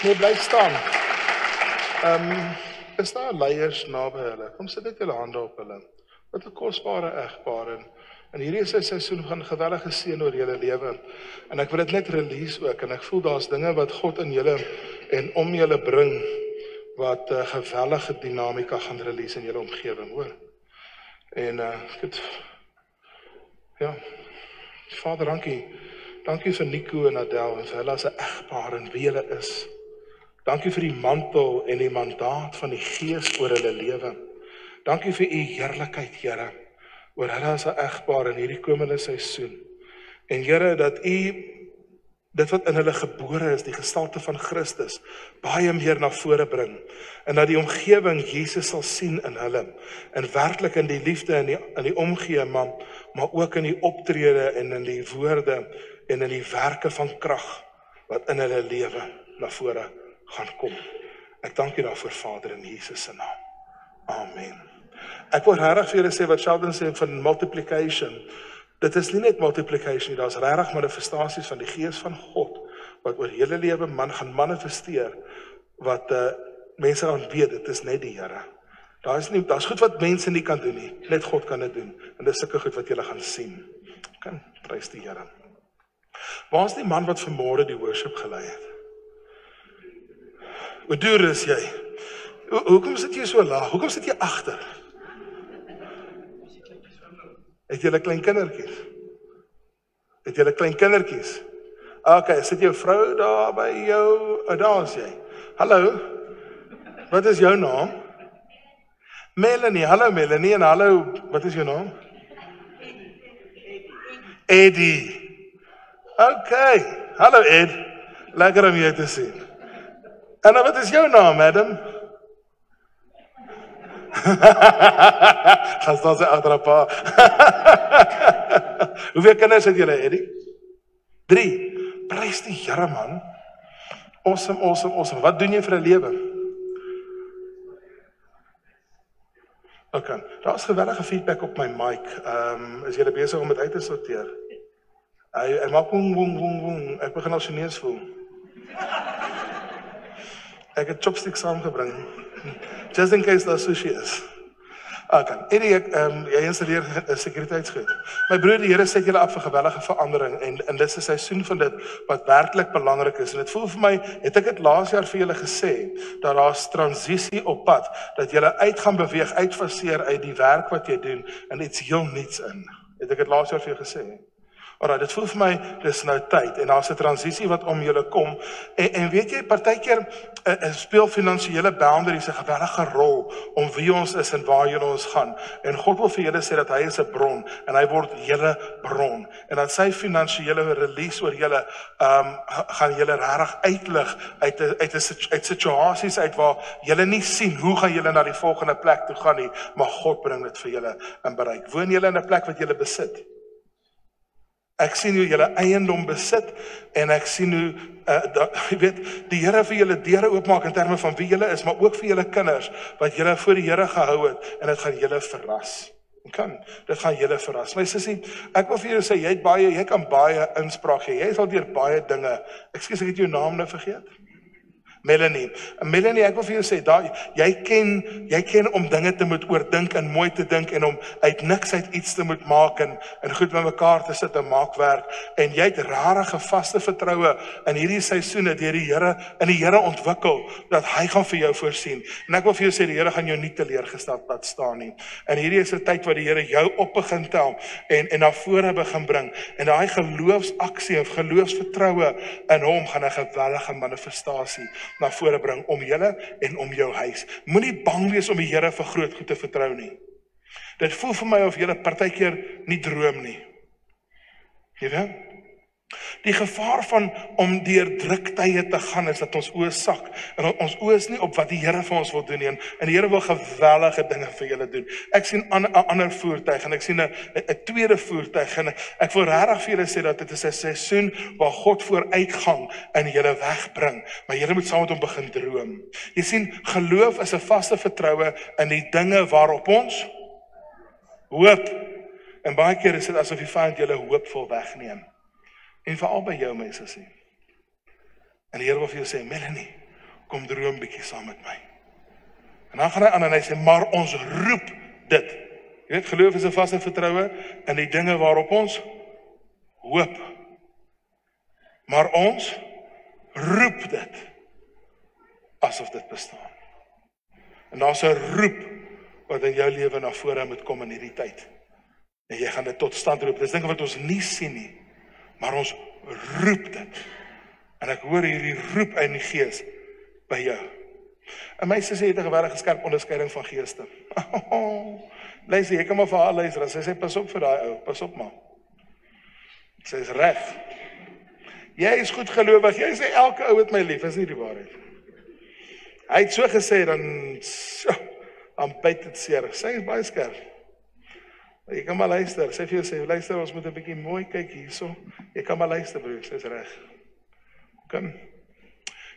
Nee, bly staan. Is daar leiers naby hulle? Kom sit net julle hande op hulle. Wat 'n kosbare egpaar en hierdie is 'n seisoen van geweldige seën oor julle lewe. En ek wil dit net release ook en ek voel daar's dinge wat God in julle en om julle bring wat geweldige dinamika gaan release in julle omgewing, hoor. En Vader, dankie. Dankie vir Nico en Adele en vir hulle as 'n egpaar en wie hulle is. Dankie vir die mantel en die mandaat van die Gees oor hulle lewe. Dankie vir u heerlikheid, Here, oor hulle as 'n egpaar in hierdie komende seisoen. En Here, dat u dit wat in hulle gebore is, die gestalte van Christus, baie meer na vore bring. En dat die omgewing Jesus sal sien in hulle. En werklik in die liefde in die omgee, maar ook in die optrede en in die woorde en in die werke van krag wat in hulle lewe na vore gaan kom. Ek dank u daarvoor, Vader, in Jesus se naam. Amen. Ek wil regtig vir julle sê wat Sheldon sê van multiplication. Dit is nie net multiplication, daar's regtig manifestasies van die Gees van God wat oor hele lewe gaan manifesteer wat mense dan weet dit is net die Here. Daar's goed wat mense nie kan doen nie, net God kan dit doen. En dis sulke goed wat julle gaan sien. Kan prys die Here. Waar is die man wat vanmôre die worship gelei het? Hoe duur is jy? Hoekom sit jy so laag? Hoekom sit jy agter? Het julle klein kindertjies? Het julle klein kindertjies? Okay, sit jou vrou daar by jou, daar is jy. Hallo, wat is jou naam? Melanie, hallo Melanie, en hallo, wat is jou naam? Eddie. Okay, hallo Ed, lekker om jou te sien. En wat is jou naam, madam? Gaan staan sy agter 'n pa. Hoeveel kinders het julle, Eddie? 3. Prys die Here, man. Awesome. Wat doen jy vir 'n lewe? Okay, daar's gewellige feedback op my mic. Is julle besig om dit uit te sorteer? Hy maak woeng. Ek begin al Chinees voel. Ek het chopsticks saamgebring. Just in case daar sushi is. Okay, Eddie, jy installeer 'n sekuriteitsgoed. My broer, die Here set julle af vir gewellige verandering en dit is 'n seisoen van dit wat werklik belangrik is. En dit voel vir my, het ek dit laas jaar vir julle gesê, dat daar's transisie op pad, dat julle uit gaan beweeg, uitfaseer uit die werk wat jy doen en iets heel nuuts in. Het ek dit laas jaar vir julle gesê? Alright, dit voel vir my, dis nou tyd, en daar's 'n transisie wat om julle kom, en weet jy, partykeer speel finansiële boundaries 'n gewellige rol om wie ons is en waar julle ons gaan, en God wil vir julle sê dat hy is 'n bron, en hy word julle bron, en dat sy finansiële release oor julle, gaan julle regtig uitlig, uit situasies uit waar julle nie sien, hoe gaan julle na die volgende plek toe gaan nie, maar God bring dit vir julle in bereik. Woon julle in 'n plek wat julle besit? Ek sien hoe julle eiendom besit en ek sien hoe jy weet die Here vir julle deure oopmaak in terme van wie julle is, maar ook vir julle kinders wat julle voor die Here gehou het en dit gaan julle verras. Dit gaan julle verras. My sussie, ek wil vir julle sê jy kan baie inspraak gee. Jy sal deur baie dinge. Ekskuus, ek het jou naam nou vergeet. Melanie, ek wil vir jou sê, jy ken om dinge te moet oordink en mooi te dink en om uit niks uit iets te moet maak en goed met mekaar te sit en maak werk. En jy het rarige vaste vertroue in hierdie seisoene deur die Here ontwikkel dat hy gaan vir jou voorsien. En ek wil vir jou sê, die Here gaan jou nie teleurgesteld laat staan nie. En hierdie is 'n tyd waar die Here jou op begin tel en na vore begin bring. En daai geloofsaksie of geloofsvertroue in hom gaan 'n geweldige manifestasie na vore bring om julle en om jou huis. Moenie bang wees om die Here vir groot goed te vertrou nie. Dit voel vir my of julle partykeer nie droom nie. Jy weet? Die gevaar van om deur druktye te gaan is dat ons oë sak en ons oë is nie op wat die Here vir ons wil doen nie en die Here wil geweldige dinge vir julle doen. Ek sien 'n ander voertuig en ek sien 'n tweede voertuig en ek wil regtig vir julle sê dat dit is 'n seisoen waar God vooruitgang in julle wegbring, maar julle moet saam met hom begin droom. Jy sien, geloof is 'n vaste vertroue in die dinge waarop ons hoop. En baie keer is dit asof die vyand julle hoopvol wegneem. En veral by jou, my sussie. En die Here wil vir jou sê, Melanie, kom droom bietjie saam met my. En dan gaan hy aan en hy sê, maar ons roep dit. Jy weet, geloof is 'n vaste vertroue in die dinge waarop ons hoop. Maar ons roep dit asof dit bestaan. En daar's 'n roep wat in jou lewe na vore moet kom in hierdie tyd. En jy gaan dit tot stand roep. Dis dinge wat ons nie sien nie. Maar ons roep dit. En ek hoor hierdie roep in die gees by jou. En my sussie het 'n geweldige skerp onderskeiding van geeste. Luister, jy kan maar vir haar luister. Sy sê, pas op vir daai ou, pas op maar. Sy is reg. Jy is goed gelowig, jy sê elke ou het my lief, is nie die waarheid. Hy het so gesê, dan byt dit seer. Sy is baie skerp. Jy kan maar luister, sy vir jou sê, luister, ons moet 'n bietjie mooi kyk hierso. Jy kan maar luister, broer, sy is reg. Kom.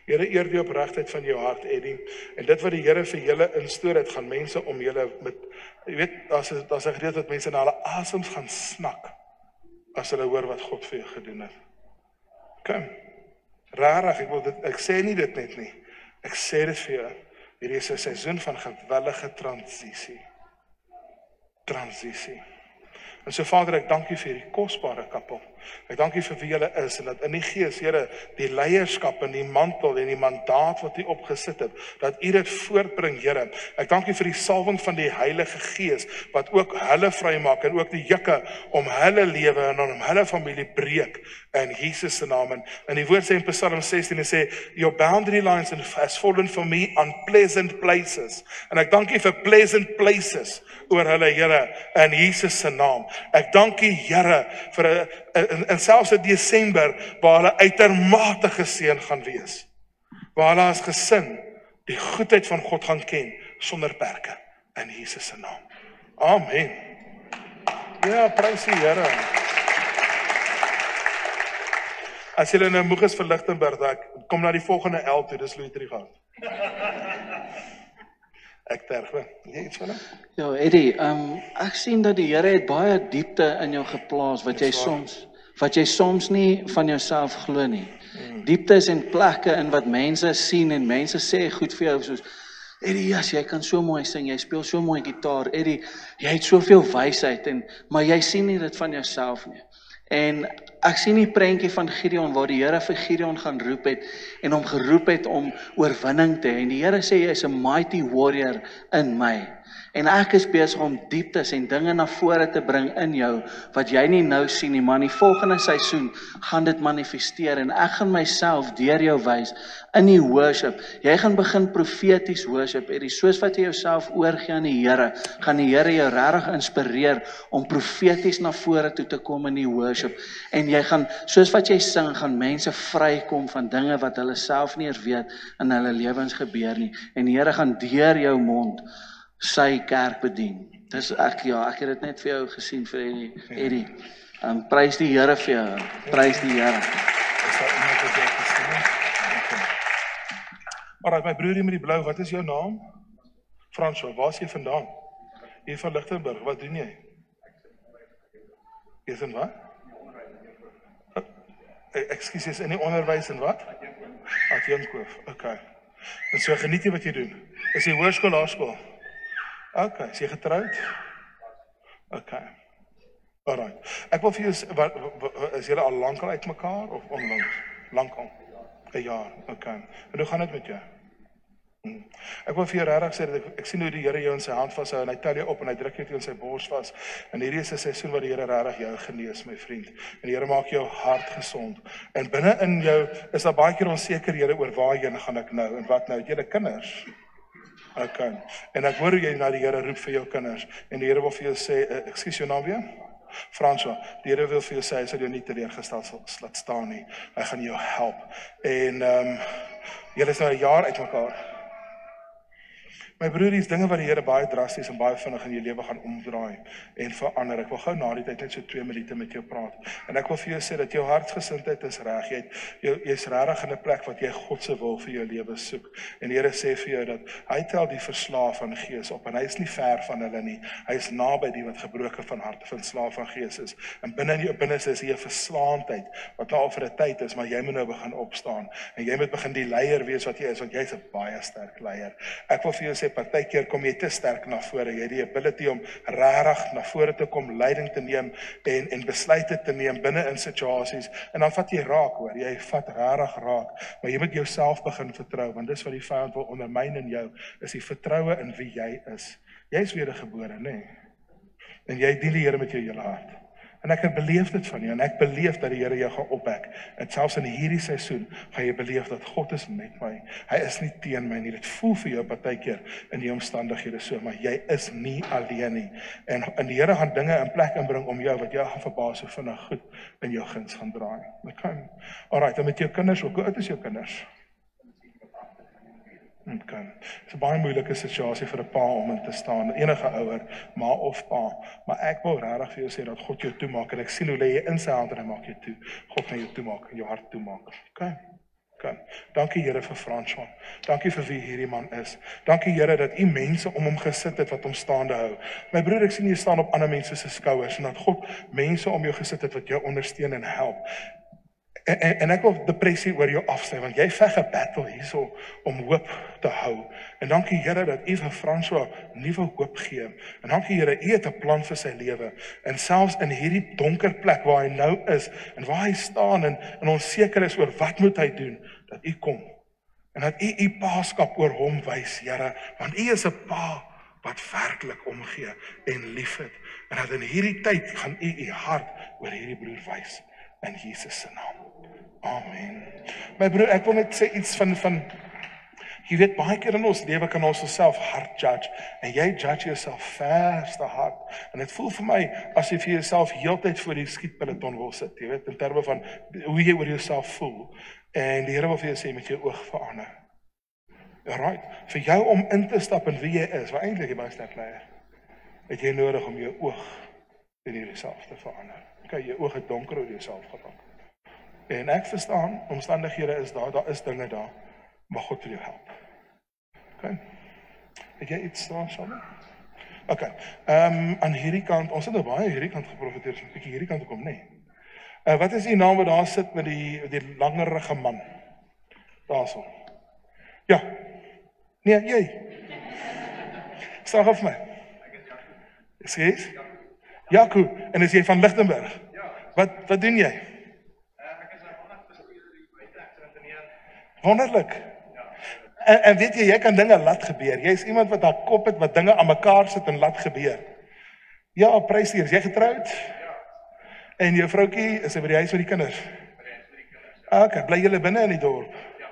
Here eer die opregtheid van jou hart, Eddie. En dit wat die Here vir julle instoor het, gaan mense om julle met, jy weet, daar's 'n gedeelte dat mense na hulle asems gaan snak as hulle hoor wat God vir jou gedoen het. Kom. Rarig, ek sê nie dit net nie. Ek sê dit vir jou. Hierdie is 'n seisoen van gewellige transisie. En so Vader, ek dank U vir hierdie kosbare kappel. Ek dank U vir wie julle is en dat in die gees, Here, die leierskap en die mantel en die mandaat wat U opgesit het, dat U dit voortbring, Here. Ek dank U vir die salwing van die Heilige Gees wat ook hulle vrymaak en ook die jukke om hulle lewe en om hulle familie breek in Jesus se naam. En die woord sê in Psalm 16 en sê, your boundary lines has fallen for me on pleasant places. En ek dank U vir pleasant places oor hulle, Here, in Jesus se naam. Ek dank U, Here, vir en selfs in Desember waar hulle uitermate geseën gaan wees. Waar hulle as gesin die goedheid van God gaan ken sonder perke in Jesus se naam. Amen. Ja, prys die Here. As julle nou moeg is vir Lichtenburg, kom na die volgende L toe, dis Louis Trigard. Ek terug, jy iets van hom? Ja, Eddie, ek sien dat die Here het baie diepte in jou geplaas wat jy soms nie van jouself glo nie. Diepte is in plekke in wat mense sien en mense sê goed vir jou soos Eddie, yes, jy kan so mooi sing, jy speel so mooi gitaar, Eddie, jy het soveel wysheid, maar jy sien nie dit van jouself nie. En ek sien die prentjie van Gideon, waar die Here vir Gideon gaan roep het, en hom geroep het om oorwinning te hê, en die Here sê, jy is 'n mighty warrior in my, en ek is besig om dieptes en dinge na vore te bring in jou, wat jy nie nou sien nie, maar in die volgende seisoen gaan dit manifesteer, en ek gaan myself deur jou wys, in die worship, jy gaan begin profeties worship, Eddie, soos wat jy jouself oorgee aan die Here, gaan die Here jou regtig inspireer, om profeties na vore toe te kom in die worship, en jy gaan, soos wat jy sing, gaan mense vrykom van dinge wat hulle self nie eers weet, in hulle lewens gebeur nie, en die Here gaan deur jou mond, sy kerk bedien. Dis ek het dit net vir jou gesien vir Eddie. Prys die Here vir jou. Prys die Here. Is daar iemand wat jy gesien het? Okay. Alright, my broerie met die blou, wat is jou naam? François, waar is jy vandaan? Jy van Lichtenburg, wat doen jy? Jy is in wat? Ekskuus, jy is in die onderwys en wat? Adjunkhoof, okay. En so geniet jy wat jy doen? Is jy hoërskool, laerskool? Okay, is jy getroud? Okay. Alright. Ek wil vir jou, is julle al lankal uit mekaar of onlangs? Lankal. 'n jaar, okay. En hoe gaan dit met jou? Ek wil vir jou regtig sê, dat ek sien hoe die Here jou in sy hand vashou, en hy tel jou op, en hy druk jou in sy bors vas, en hierdie is 'n seisoen waar die Here regtig jou genees, my vriend, en die Here maak jou hart gesond, en binne in jou, is daar baie keer onsekerhede oor waarheen gaan ek nou, en wat nou, het julle kinders? Okay. En ek hoor hoe jy na die Here roep vir jou kinders, en die Here wil vir jou sê, ekskuus jou naam weer? François, die Here wil vir jou sê, hy sal jou nie teleurgestel laat staan nie, hy gaan jou help, en julle is nou 'n jaar uit mekaar. My broeries, dinge wat die Here baie drasties en baie vinnig in jou lewe gaan omdraai en verander. Ek wil gou na die tyd net so 2 minute met jou praat. En ek wil vir jou sê dat jou hartsgesindheid is reg. Jy's regtig in 'n plek wat jy God se wil vir jou lewe soek. En die Here sê vir jou dat hy tel die verslaaf van gees op, en hy is nie ver van hulle nie. Hy is naby die wat gebroken van hart, van slaaf van gees is. En binne in jou binneste is hier 'n verslaandheid wat nou al vir 'n tyd is, maar jy moet nou begin opstaan. En jy moet begin die leier wees wat jy is, want jy's 'n baie sterk leier. Ek wil vir jou sê, partykeer kom jy te sterk na vore, jy het die ability om regtig na vore te kom, leiding te neem en besluite te neem binne in situasies, en dan vat jy raak hoor, jy vat regtig raak, maar jy moet jouself begin vertrou, want dis wat die vyand wil ondermyn in jou, is die vertroue in wie jy is. Jy is wedergebore, nee, en jy dien die Here met jou hele hart. En ek het beleef dit van jou, en ek beleef dat die Here jou gaan opwek. En selfs in hierdie seisoen gaan jy beleef dat God is met my. Hy is nie teen my nie. Dit voel vir jou partykeer in die omstandighede so, maar jy is nie alleen nie. En die Here gaan dinge in plek inbring om jou, wat jou gaan verbaas hoe vinnig goed in jou guns gaan draai. Okay. Alright, en met jou kinders ook, hoe oud is jou kinders? Okay. Dit is 'n baie moeilike situasie vir 'n pa om in te staan, enige ouer, ma of pa, maar ek wil regtig vir jou sê dat God jou toemaak, en ek sien hoe lê jy in sy hand en hy maak jou toe. God gaan jou toemaak en jou hart toemaak. Okay. Okay. Dankie Here vir François. Dankie vir wie hierdie man is. Dankie Here dat u mense om hom gesit het wat hom staande hou. My broer, ek sien jy staan op ander mense se skouers, en dat God mense om jou gesit het wat jou ondersteun en help. En ek wil depressie oor jou afsny, want jy veg 'n battle hierso om hoop te hou. En dankie Here dat u vir François nuwe hoop gee. En dankie Here, u het 'n plan vir sy lewe. En selfs in hierdie donker plek waar hy nou is, en waar hy staan en onseker is oor wat moet hy doen, dat u kom. En dat u paaskap oor hom wys, Here, want u is 'n pa wat werklik omgee en liefhet. En dat in hierdie tyd gaan u hart oor hierdie broer wys. In Jesus se naam. Amen. My broer, ek wil net sê iets van jy weet, baie keer in ons lewe kan ons osself hard judge, en jy judge jouself verste hard, en het voel vir my, as jy vir jouself heeltyd voor die skietpeloton wil sit, jy weet, in terme van hoe jy oor jouself voel, en die Here wil vir jou sê, met jou oog verander. Alright, vir jou om in te stap in wie jy is, wat eintlik jy baie sterk leier, het jy nodig om jou oog in jouself te verander. Okay, jou oog het donker oor jouself geraak. En ek verstaan, omstandighede is daar is dinge daar, maar God wil jou help. Okay. Het jy iets staan, Shalom? Okay. Aan hierdie kant, ons het nou baie hierdie kant geprofeteer, so 'n bietjie hierdie kant toe kom, nee. Wat is die naam wat daar sit met die langerige man? Daarso. Ja. Nee, jy. Sag of my. Sê? Jaco, en is jy van Lichtenburg? Wat doen jy? Ek is 'n wonderlike buite-ekstrateneer. Wonderlik. En weet jy kan dinge laat gebeur. Jy is iemand wat haar kop het, wat dinge aan mekaar sit en laat gebeur. Ja, prys hier, is jy getroud? Ja. En jou vroutjie is by die huis met die kinders? By die huis met die kinders. Okay, bly julle binne in die dorp? Ja.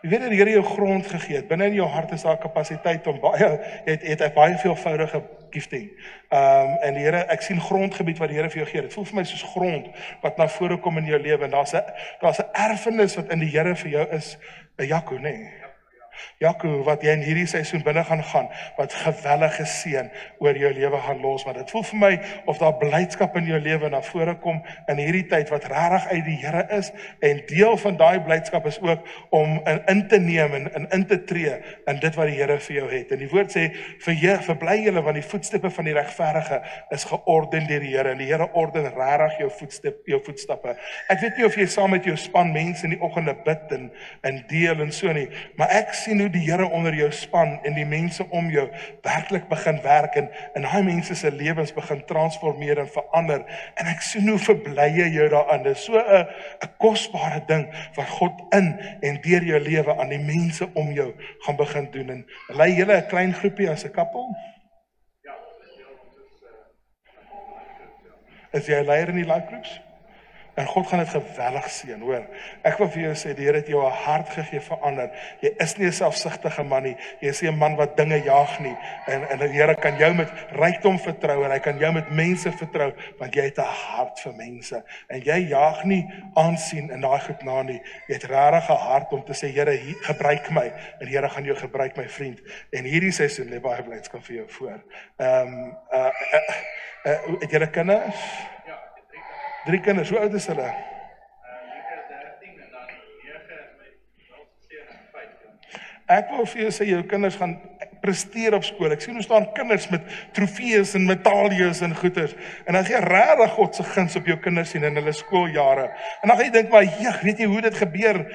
Jy weet dat die Here jou grond gegee het. Binne in jou hart is daar kapasiteit om baie het 'n baie veelvoudige gifting. En die Here, ek sien grondgebied wat die Here vir jou gee. Dit voel vir my soos grond wat na vore kom in jou lewe en daar's 'n erfenis wat in die Here vir jou is, 'n Jaco, nee. Jaco, wat jy in hierdie seisoen binne gaan, wat gewellige seën oor jou lewe gaan los, maar dit voel vir my of daar blydskap in jou lewe na vore kom in hierdie tyd wat regtig uit die Here is, en deel van daai blydskap is ook om in te neem en in te tree in dit wat die Here vir jou het. En die woord sê, verbly julle, want die voetstappe van die regverdige is georden deur die Here, en die Here orden regtig jou voetstappe. Ek weet nie of jy saam met jou span mense in die oggende bid en deel en so nie, maar ek sien hoe die Here onder jou span en die mense om jou werklik begin werk en daai mense se lewens begin transformeer en verander, en ek sien hoe verbly jy jou daaraan. Dit is so 'n kosbare ding wat God in en deur jou lewe aan die mense om jou gaan begin doen. En lei julle 'n klein groepie as 'n koppel? Ja, Is jy 'n leier in die life groups? En God gaan dit geweldig seën, hoor. Ek wil vir jou sê, die Here het jou 'n hart gegee vir ander. Jy is nie 'n selfsugtige man nie. Jy is nie 'n man wat dinge jaag nie. En die Here kan jou met rykdom vertrou en hy kan jou met mense vertrou, want jy het 'n hart vir mense. En jy jaag nie aansien in daai goed na nie. Jy het regtig 'n hart om te sê, Here, gebruik my. En die Here gaan jou gebruik, my vriend. En hierdie seisoen lê baie blydskap vir jou voor. Het julle kinders? 3 kinders, hoe oud is hulle? Lukas 13 en dan 9 is my oudste seun en 5 kinders. Ek wil vir jou sê, jou kinders gaan presteer op skool. Ek sien hoe staan kinders met trofees en medaljes en goeders. En dan gee regtig God se guns op jou kinders sien in hulle skooljare. En dan gaan jy dink, maar weet jy hoe dit gebeur?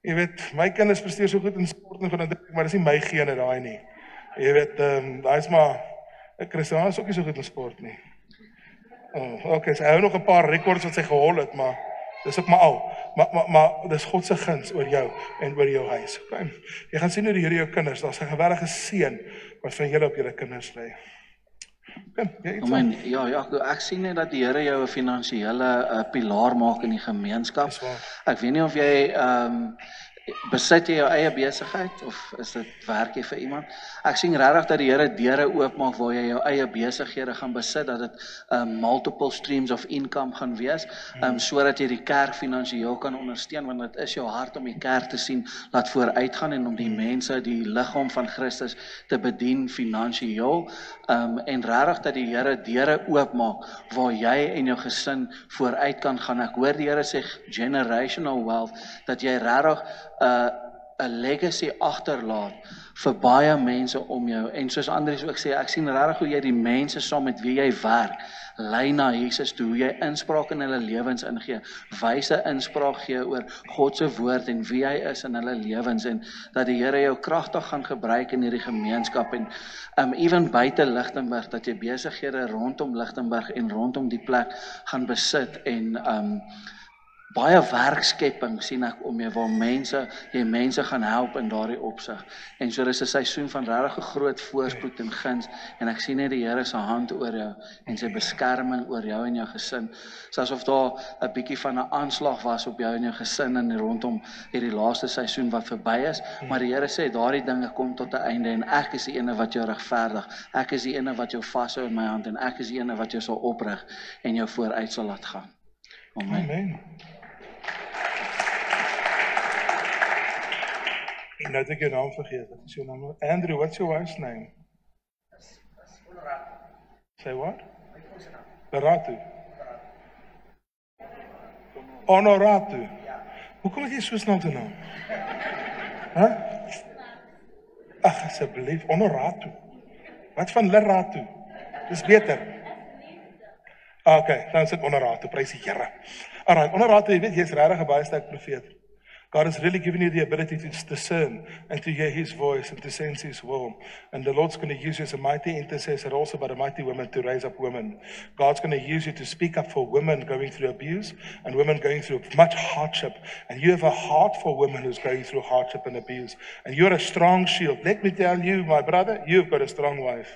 Jy weet, my kinders presteer so goed in sport en dan dink ek, maar dis nie my gene daai nie. Jy weet, daai is maar, Christiaan is ook nie so goed in sport nie. Okay, sy hou nog 'n paar rekords wat sy gehol het, maar dis ook maar al. Maar dis God se guns oor jou en oor jou huis. Okay. Jy gaan sien hoe die Here jou kinders, daar's 'n geweldige seën wat van julle op julle kinders lê. Amen. Ja, ek sien net dat die Here jou 'n finansiële pilaar maak in die gemeenskap. Ek weet nie of jy besit jy jou eie besigheid of is dit werk jy vir iemand? Ek sien regtig dat die Here deure oopmaak waar jy jou eie besighede gaan besit, dat dit multiple streams of income gaan wees, sodat jy die kerk finansiëel kan ondersteun, want dit is jou hart om die kerk te sien laat vooruitgaan en om die mense, die liggaam van Christus te bedien finansiëel, en regtig dat die Here deure oopmaak waar jy en jou gesin vooruit kan gaan. Ek hoor die Here sê generational wealth, dat jy regtig 'n legacy agterlaat vir baie mense om jou. En soos Andries ook sê, ek sien regtig hoe jy die mense saam met wie jy werk lei na Jesus toe, hoe jy inspraak in hulle lewens ingee, wyse inspraak gee oor God se woord en wie hy is in hulle lewens, en dat die Here jou kragtig gaan gebruik in hierdie gemeenskap en even buite Lichtenburg, dat jy besighede rondom Lichtenburg en rondom die plek gaan besit en baie werkskepping sien ek om jou, waar jy mense gaan help in daardie opsig. En so dis 'n seisoen van regtig 'n groot voorspoed en guns, en ek sien net die Here se hand oor jou en sy beskerming oor jou en jou gesin. So asof daar 'n bietjie van 'n aanslag was op jou en jou gesin en rondom hierdie laaste seisoen wat verby is, maar die Here sê daardie dinge kom tot 'n einde, en ek is die ene wat jou regverdig. Ek is die ene wat jou vashou in my hand, en ek is die ene wat jou sal oprig en jou vooruit sal laat gaan. Amen. Nou het ek jou naam vergeet. Wat is jou naam? Andrew, what's your wife's name? Say what? Honoratu. Honoratu. Hoekom het jy so snel te naam? Ag, asseblief, Honoratu. Wat van Leratu? Dis beter. Okay, dan sit Honoratu, prys die Here. Alright, Honoratu, jy weet jy's regtig 'n baie sterk profeet. God has really given you the ability to discern and to hear His voice and to sense His will. And the Lord's going to use you as a mighty intercessor, also by a mighty woman, to raise up women. God's going to use you to speak up for women going through abuse and women going through much hardship. And you have a heart for women who's going through hardship and abuse. And you're a strong shield. Let me tell you, my brother, you've got a strong wife.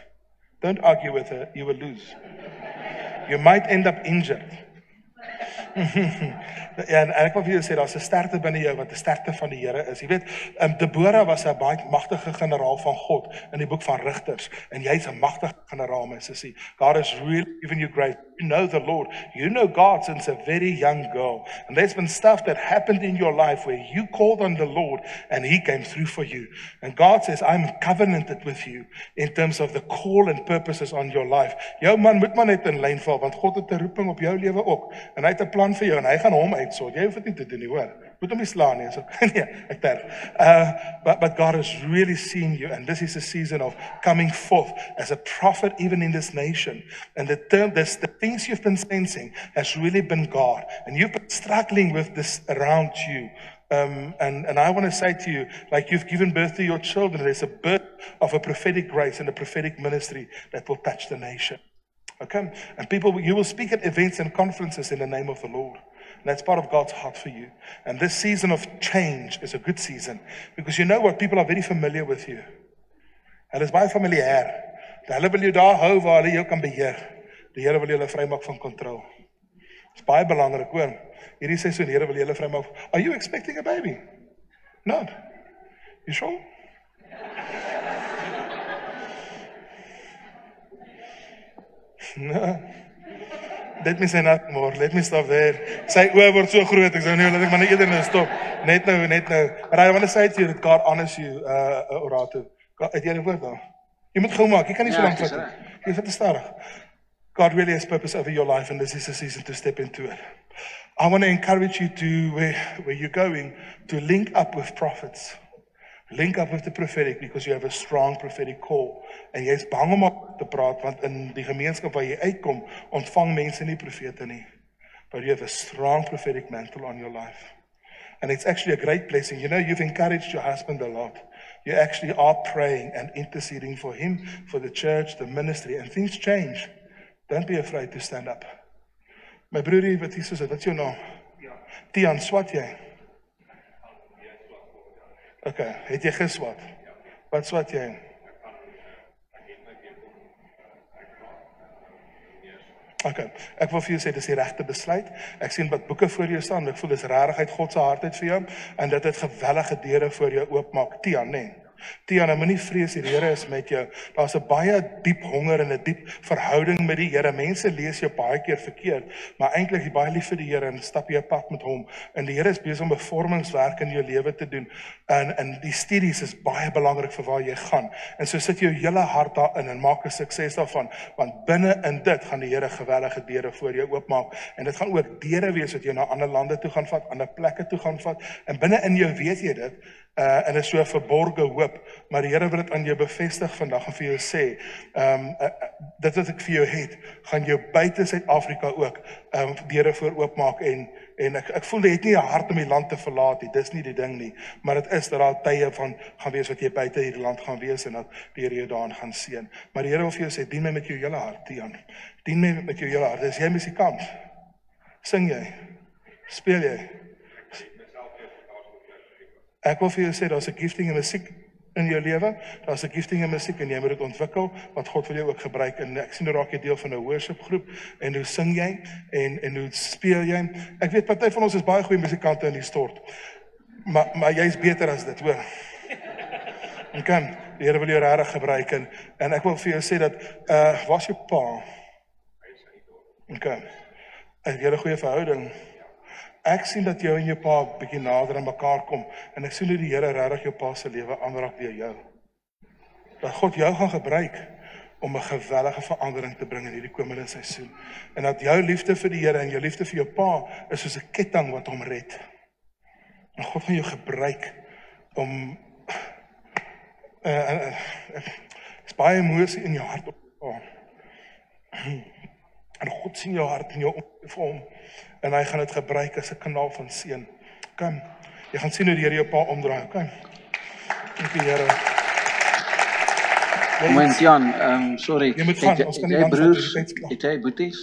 Don't argue with her, you will lose. You might end up injured. En ek wil vir julle sê, daar's 'n sterkte binne jou wat 'n sterkte van die Here is. Jy weet, Deborah was 'n baie magtige generaal van God in die boek van Rigters, en jy's 'n magtige generaal, my sussie. God has really given you grace. You know the Lord. You know God since a very young girl. And there's been stuff that happened in your life where you called on the Lord and He came through for you. And God says, I'm covenanted with you in terms of the call and purposes on your life. Jou man moet maar net in lyn val, want God het 'n roeping op jou lewe ook. En hy het 'n plan vir jou en hy gaan hom uitsort. Jy hoef dit nie te doen nie, hoor. Moet hom nie slaan nie. So, nee, ek terg. But God has really seen you, and this is a season of coming forth as a prophet even in this nation. And the things you've been sensing has really been God. And you've been struggling with this around you. And I want to say to you, like you've given birth to your children, there's a birth of a prophetic grace and a prophetic ministry that will touch the nation. Okay? And people, you will speak at events and conferences in the name of the Lord. And that's part of God's heart for you. And this season of change is a good season. Because you know what? People are very familiar with you. Hulle is baie familiair. Hulle wil jou daar hou waar hulle jou kan beheer. Die Here wil julle vrymaak van kontrol. Dit is baie belangrik, hoor. Hierdie seisoen, die Here wil julle vrymaak. Are you expecting a baby? Not. You sure? No. Let me say nothing more. Let me stop there. Sy oor word so groot. Ek sê nee, laat ek maar net eerder nou stop. Net nou. But I want to say to you that God honors you, Orato. Het jy 'n woord daar? Jy moet gou maak. Jy kan nie so lank vat nie. Jy vat te stadig. God really has purpose over your life, and this is a season to step into it. I want to encourage you to, where you're going, to link up with prophets. Link up with the prophetic, because you have a strong prophetic call. En jy is bang om op te praat, want in die gemeenskap waar jy uitkom, ontvang mense nie profete nie. But you have a strong prophetic mantle on your life. And it's actually a great blessing. You know, you've encouraged your husband a lot. You actually are praying and interceding for him, for the church, the ministry, and things change. Don't be afraid to stand up. My broerie, wat is dit? Wat is jou naam? Tian, swat jy? Okay, het jy geswat? Wat swat jy? Okay, ek wil vir jou sê, dis die regte besluit. Ek sien wat boeke voor jou staan, ek voel dis regtigheid God se hartheid vir jou, en dit het gewellige deure voor jou oopmaak. Tian, nee. Tiana, moenie vrees, die Here is met jou. Daar's 'n baie diep honger en 'n diep verhouding met die Here. Mense lees jou baie keer verkeerd, maar eintlik jy baie lief vir die Here en stap jy 'n pad met hom. En die Here is besig om 'n vormingswerk in jou lewe te doen. En die studies is baie belangrik vir waar jy gaan. En so sit jou hele hart daarin en maak 'n sukses daarvan, want binne in dit gaan die Here gewellige deure voor jou oopmaak. En dit gaan ook deure wees wat jou na ander lande toe gaan vat, ander plekke toe gaan vat. En binne in jou weet jy dit. En is so 'n verborgde hoop, maar die Here wil dit aan jou bevestig vandag en vir jou sê, dit wat ek vir jou het, gaan jou buite Suid-Afrika ook deure voor oopmaak, en ek voel jy het nie 'n hart om die land te verlaat nie, dis nie die ding nie, maar dit is dat daar tye van gaan wees wat jy buite hierdie land gaan wees, en dat die Here jou daarin gaan seën. Maar die Here wil vir jou sê, dien my met jou hele hart, Tian. Dien my met jou hele hart. Is jy musikant? Sing jy? Speel jy? Ek wil vir jou sê, daar's 'n gifting in musiek in jou lewe, daar's 'n gifting in musiek en jy moet dit ontwikkel, want God wil jou ook gebruik. En ek sien hoe raak jy deel van 'n worship groep, en hoe sing jy, en hoe speel jy. Ek weet, party van ons is baie goeie musikante in die stort, maar jy's beter as dit, hoor. Okay, die Here wil jou regtig gebruik, en ek wil vir jou sê dat, waar's jou pa? Okay, het jy 'n goeie verhouding? Ek sien dat jou en jou pa 'n bietjie nader aan mekaar kom, en ek sien hoe die Here regtig jou pa se lewe aanraak deur jou. Dat God jou gaan gebruik om 'n gewellige verandering te bring in hierdie komende seisoen. En dat jou liefde vir die Here en jou liefde vir jou pa is soos 'n ketting wat hom red. En God gaan jou gebruik om is baie emosie in jou hart op. En God sien jou hart en jou om vir hom, en hy gaan dit gebruik as 'n kanaal van seën. Kom, Jy gaan sien hoe die Here jou pa omdraai, okay? Dankie Here. Moment Jan, sorry. Jy moet gaan, ons kan nie jy lank vat, broers, die tyd is klaar. het jy boeties?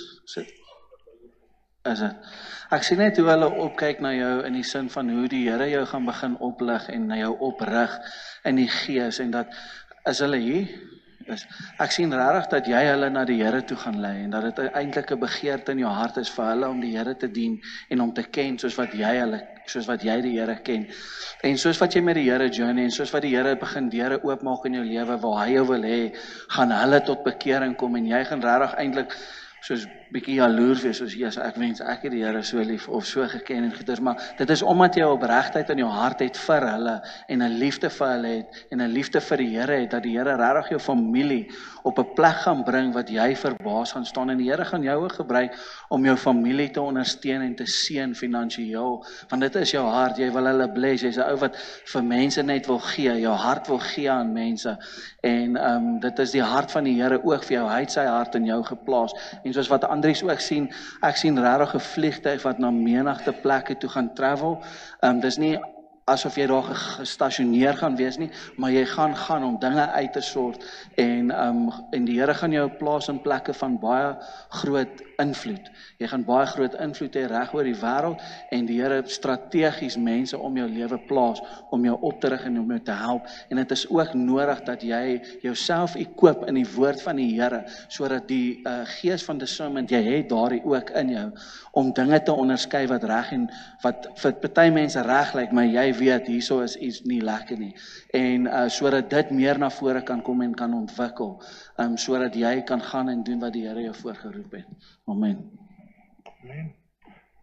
Is dit? Ek sien net hoe hulle opkyk na jou in die sin van hoe die Here jou gaan begin oplig en na jou oprig in die gees en dat is hulle hier? Ek sien regtig dat jy hulle na die Here toe gaan lei en dat dit eintlik 'n begeerte in jou hart is vir hulle om die Here te dien en om te ken soos wat jy die Here ken. En soos wat jy met die Here journey en soos wat die Here begin deure oopmaak in jou lewe waar hy jou wil hê, gaan hulle tot bekering kom en jy gaan regtig eintlik soos bietjie jaloers wees, soos yes, ek wens ek het die Here so lief of so geken en goeders, maar dit is omdat jy opregtheid in jou hart het vir hulle en 'n liefde vir hulle het en 'n liefde vir die Here het, dat die Here regtig jou familie op 'n plek gaan bring wat jy verbaas gaan staan en die Here gaan jou gebruik om jou familie te ondersteun en te seën finansiëel, want dit is jou hart, jy wil hulle bless, jy's 'n ou wat vir mense net wil gee, jou hart wil gee aan mense en dit is die hart van die Here ook vir jou, hy het sy hart in jou geplaas en soos wat Andries ook sien, ek sien regtig 'n vliegtuig wat na menigte plekke toe gaan travel. Dis nie asof jy daar gestasioneer gaan wees nie, maar jy gaan om dinge uit te sort en die Here gaan jou plaas in plekke van baie groot invloed. Jy gaan baie groot invloed hê reg oor die wêreld en die Here strategies mense om jou lewe plaas om jou op te rig en om jou te help en dit is ook nodig dat jy jouself equip in die woord van die Here sodat die gees van discernment jy het daardie ook in jou om dinge te onderskei wat reg en wat vir party mense reg lyk, maar jy weet hierso is iets nie lekker nie en sodat dit meer na vore kan kom en kan ontwikkel sodat jy kan gaan en doen wat die Here jou voorgeroep het. Amen. Amen.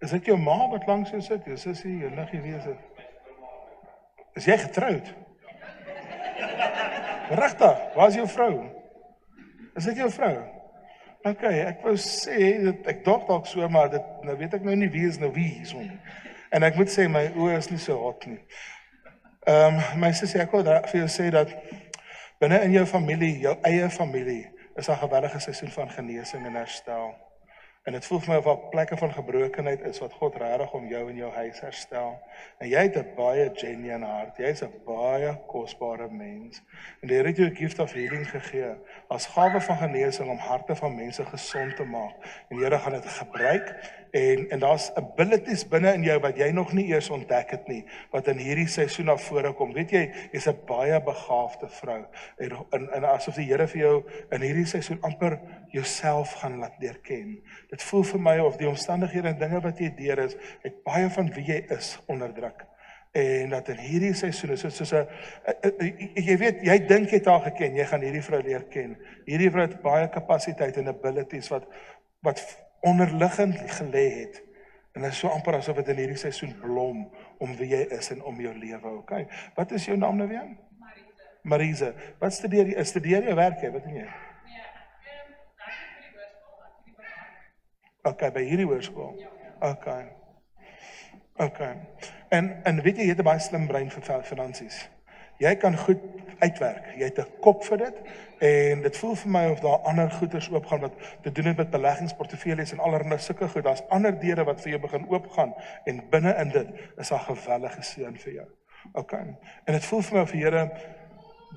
Is dit jou ma wat langs jou sit? Jou sussie, jou niggie, wie is dit? Is jy getroud? Regtig? Waar is jou vrou? Is dit jou vrou? Okay, ek wou sê dat ek dalk so, maar dit nou weet ek nou nie wie is nou wie hierso nie. En ek moet sê my oë is nie so hot nie. My sussie, ek wil vir jou sê dat binne in jou familie, jou eie familie, is 'n geweldige seisoen van genesing en herstel. En dit voel vir my of daar plekke van gebrokenheid is wat God regtig om jou en jou huis herstel. En jy het 'n baie genuine hart. Jy's 'n baie kosbare mens. En die Here het jou 'n gift of healing gegee as gawe van genesing om harte van mense gesond te maak. En die Here gaan dit gebruik en daar's abilities binne in jou wat jy nog nie eers ontdek het nie, wat in hierdie seisoen na vore kom. Weet jy, jy's 'n baie begaafde vrou. En asof die Here vir jou in hierdie seisoen amper jouself gaan laat leer ken. Dit voel vir my of die omstandighede en dinge wat jy deur is, het baie van wie jy is onderdruk. En dat in hierdie seisoen is dit soos 'n jy weet, jy dink jy het haar geken, jy gaan hierdie vrou leer ken. Hierdie vrou het baie kapasiteit en abilities wat onderliggend gelê het. En dit is so amper asof dit in hierdie seisoen blom om wie jy is en om jou lewe, okay? Wat is jou naam nou weer? Marise. Wat studeer jy? Studeer jy werk jy? Wat doen jy? Okay, by hierdie hoërskool. Okay. Okay. En weet jy het 'n baie slim brein vir finansies. Jy kan goed uitwerk. Jy het 'n kop vir dit en dit voel vir my of daar ander goeders oopgaan wat te doen het met beleggingsportefeuilles en allerlei sulke goed. Daar's ander deure wat vir jou begin oopgaan en binne in dit is daar geweldige seën vir jou. Okay. En dit voel vir my of die Here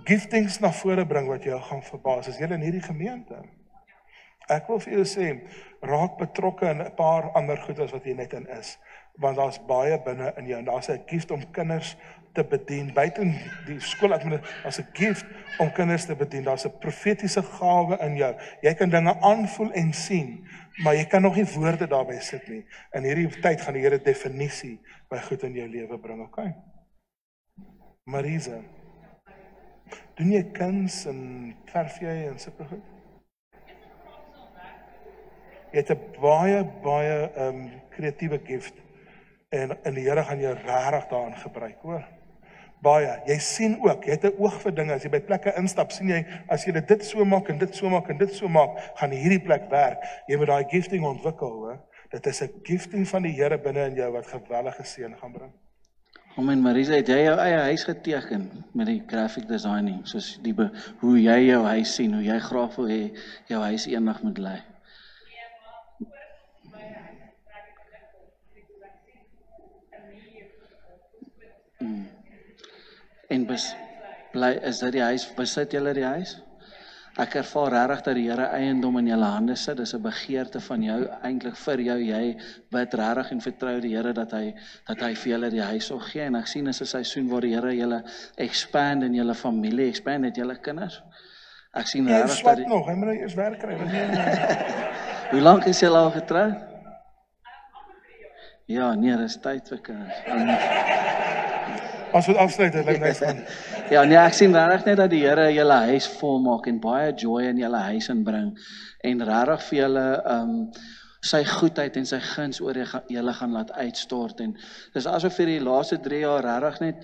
giftings na vore bring wat jou gaan verbaas. Is jy in hierdie gemeente? Ek wil vir jou sê, raak betrokke in 'n paar ander goed as wat jy net in is, want daar's baie binne in jou en daar's 'n gift om kinders te bedien. Buiten die skooladministrasie, daar's 'n gift om kinders te bedien. Daar's 'n profetiese gawe in jou. Jy kan dinge aanvoel en sien, maar jy kan nog nie woorde daarbey sit nie. In hierdie tyd gaan die Here definisie by goed in jou lewe bring, okay? Marise, doen jy kuns en verf jy en sulke goed? Jy het 'n baie kreatiewe gift en die Here gaan jou regtig daarin gebruik, hoor. Baie. Jy sien ook, jy het 'n oog vir dinge. As jy by plekke instap, sien jy as jy dit so maak en dit so maak en dit so maak, gaan hierdie plek werk. Jy moet daai gifting ontwikkel, hoor. Dit is 'n gifting van die Here binne in jou wat geweldige seën gaan bring. Amen. Marisa, het jy jou eie huis geteken met die graphic designing, soos hoe jy jou huis sien, hoe jy graag wil hê jou huis eendag moet lyk? En is dit die huis, besit julle die huis? Ek ervaar regtig dat die Here eiendom in julle hande sit, dis 'n begeerte van jou, eintlik vir jou, jy bid regtig en vertrou die Here dat hy vir julle die huis sal gee, en ek sien is 'n seisoen waar die Here julle expand in julle familie, expand met julle kinders. Ek sien Hy regtig swat dat nog, hy moet nou eers werk kry. Hoe lank is julle al getroud? Ja, nee, dis tyd vir kinders. As we afsluit, dit lyk nice man. Ja, nee, ek sien regtig net dat die Here julle huis volmaak en baie joy in julle huis inbring en regtig vir julle sy goedheid en sy guns oor julle gaan laat uitstort, en dis asof vir die laaste 3 jaar regtig net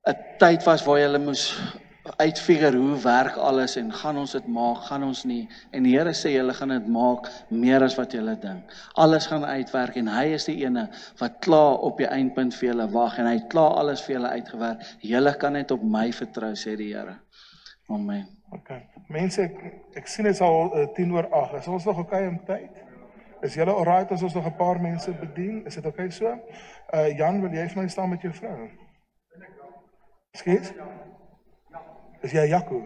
'n tyd was waar julle moes uitfigure hoe werk alles en gaan ons dit maak, gaan ons nie, en die Here sê julle gaan dit maak meer as wat julle dink. Alles gaan uitwerk en hy is die ene wat klaar op die eindpunt vir julle wag en hy het klaar alles vir julle uitgewerk. Julle kan net op my vertrou, sê die Here. Amen. Okay. Mense, ek sien dit is al 7:50. Is ons nog okay om tyd? Is julle alright as ons nog 'n paar mense bedien? Is dit okay so? Jan, wil jy vir my staan met jou vrou? Skies? Is jy Jaco?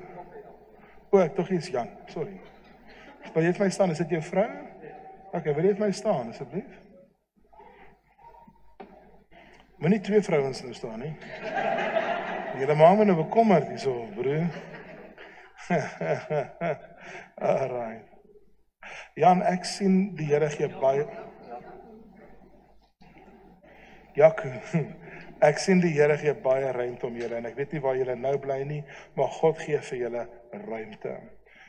O, ek tog is Jan, sorry. Wil jy vir my staan, is dit jou vrou? Okay, wil jy vir my staan, asseblief? Moenie 2 vrouens nou staan nie. Julle maak my nou bekommerd hierso, broer. Alright. Jan, ek sien die Here gee baie. Jaco. Ek sien die Here gee baie ruimte om julle en ek weet nie waar julle nou bly nie, maar God gee vir julle ruimte.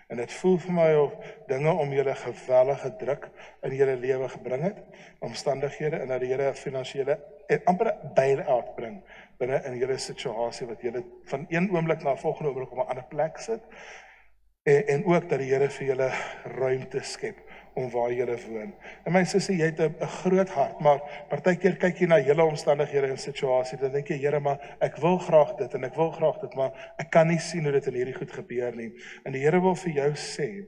En dit voel vir my of dinge om julle geweldige druk in julle lewe gebring het, omstandighede, en dat die Here finansiële en amper bail-out bring binne in julle situasie wat julle van een oomblik na 'n volgende oomblik op 'n ander plek sit. En ook dat die Here vir julle ruimte skep om waar julle woon. En my sussie, jy het 'n groot hart, maar partykeer kyk jy na julle omstandighede en situasie, dan dink jy, Here, maar ek wil graag dit en ek wil graag dit, maar ek kan nie sien hoe dit in hierdie goed gebeur nie. En die Here wil vir jou sê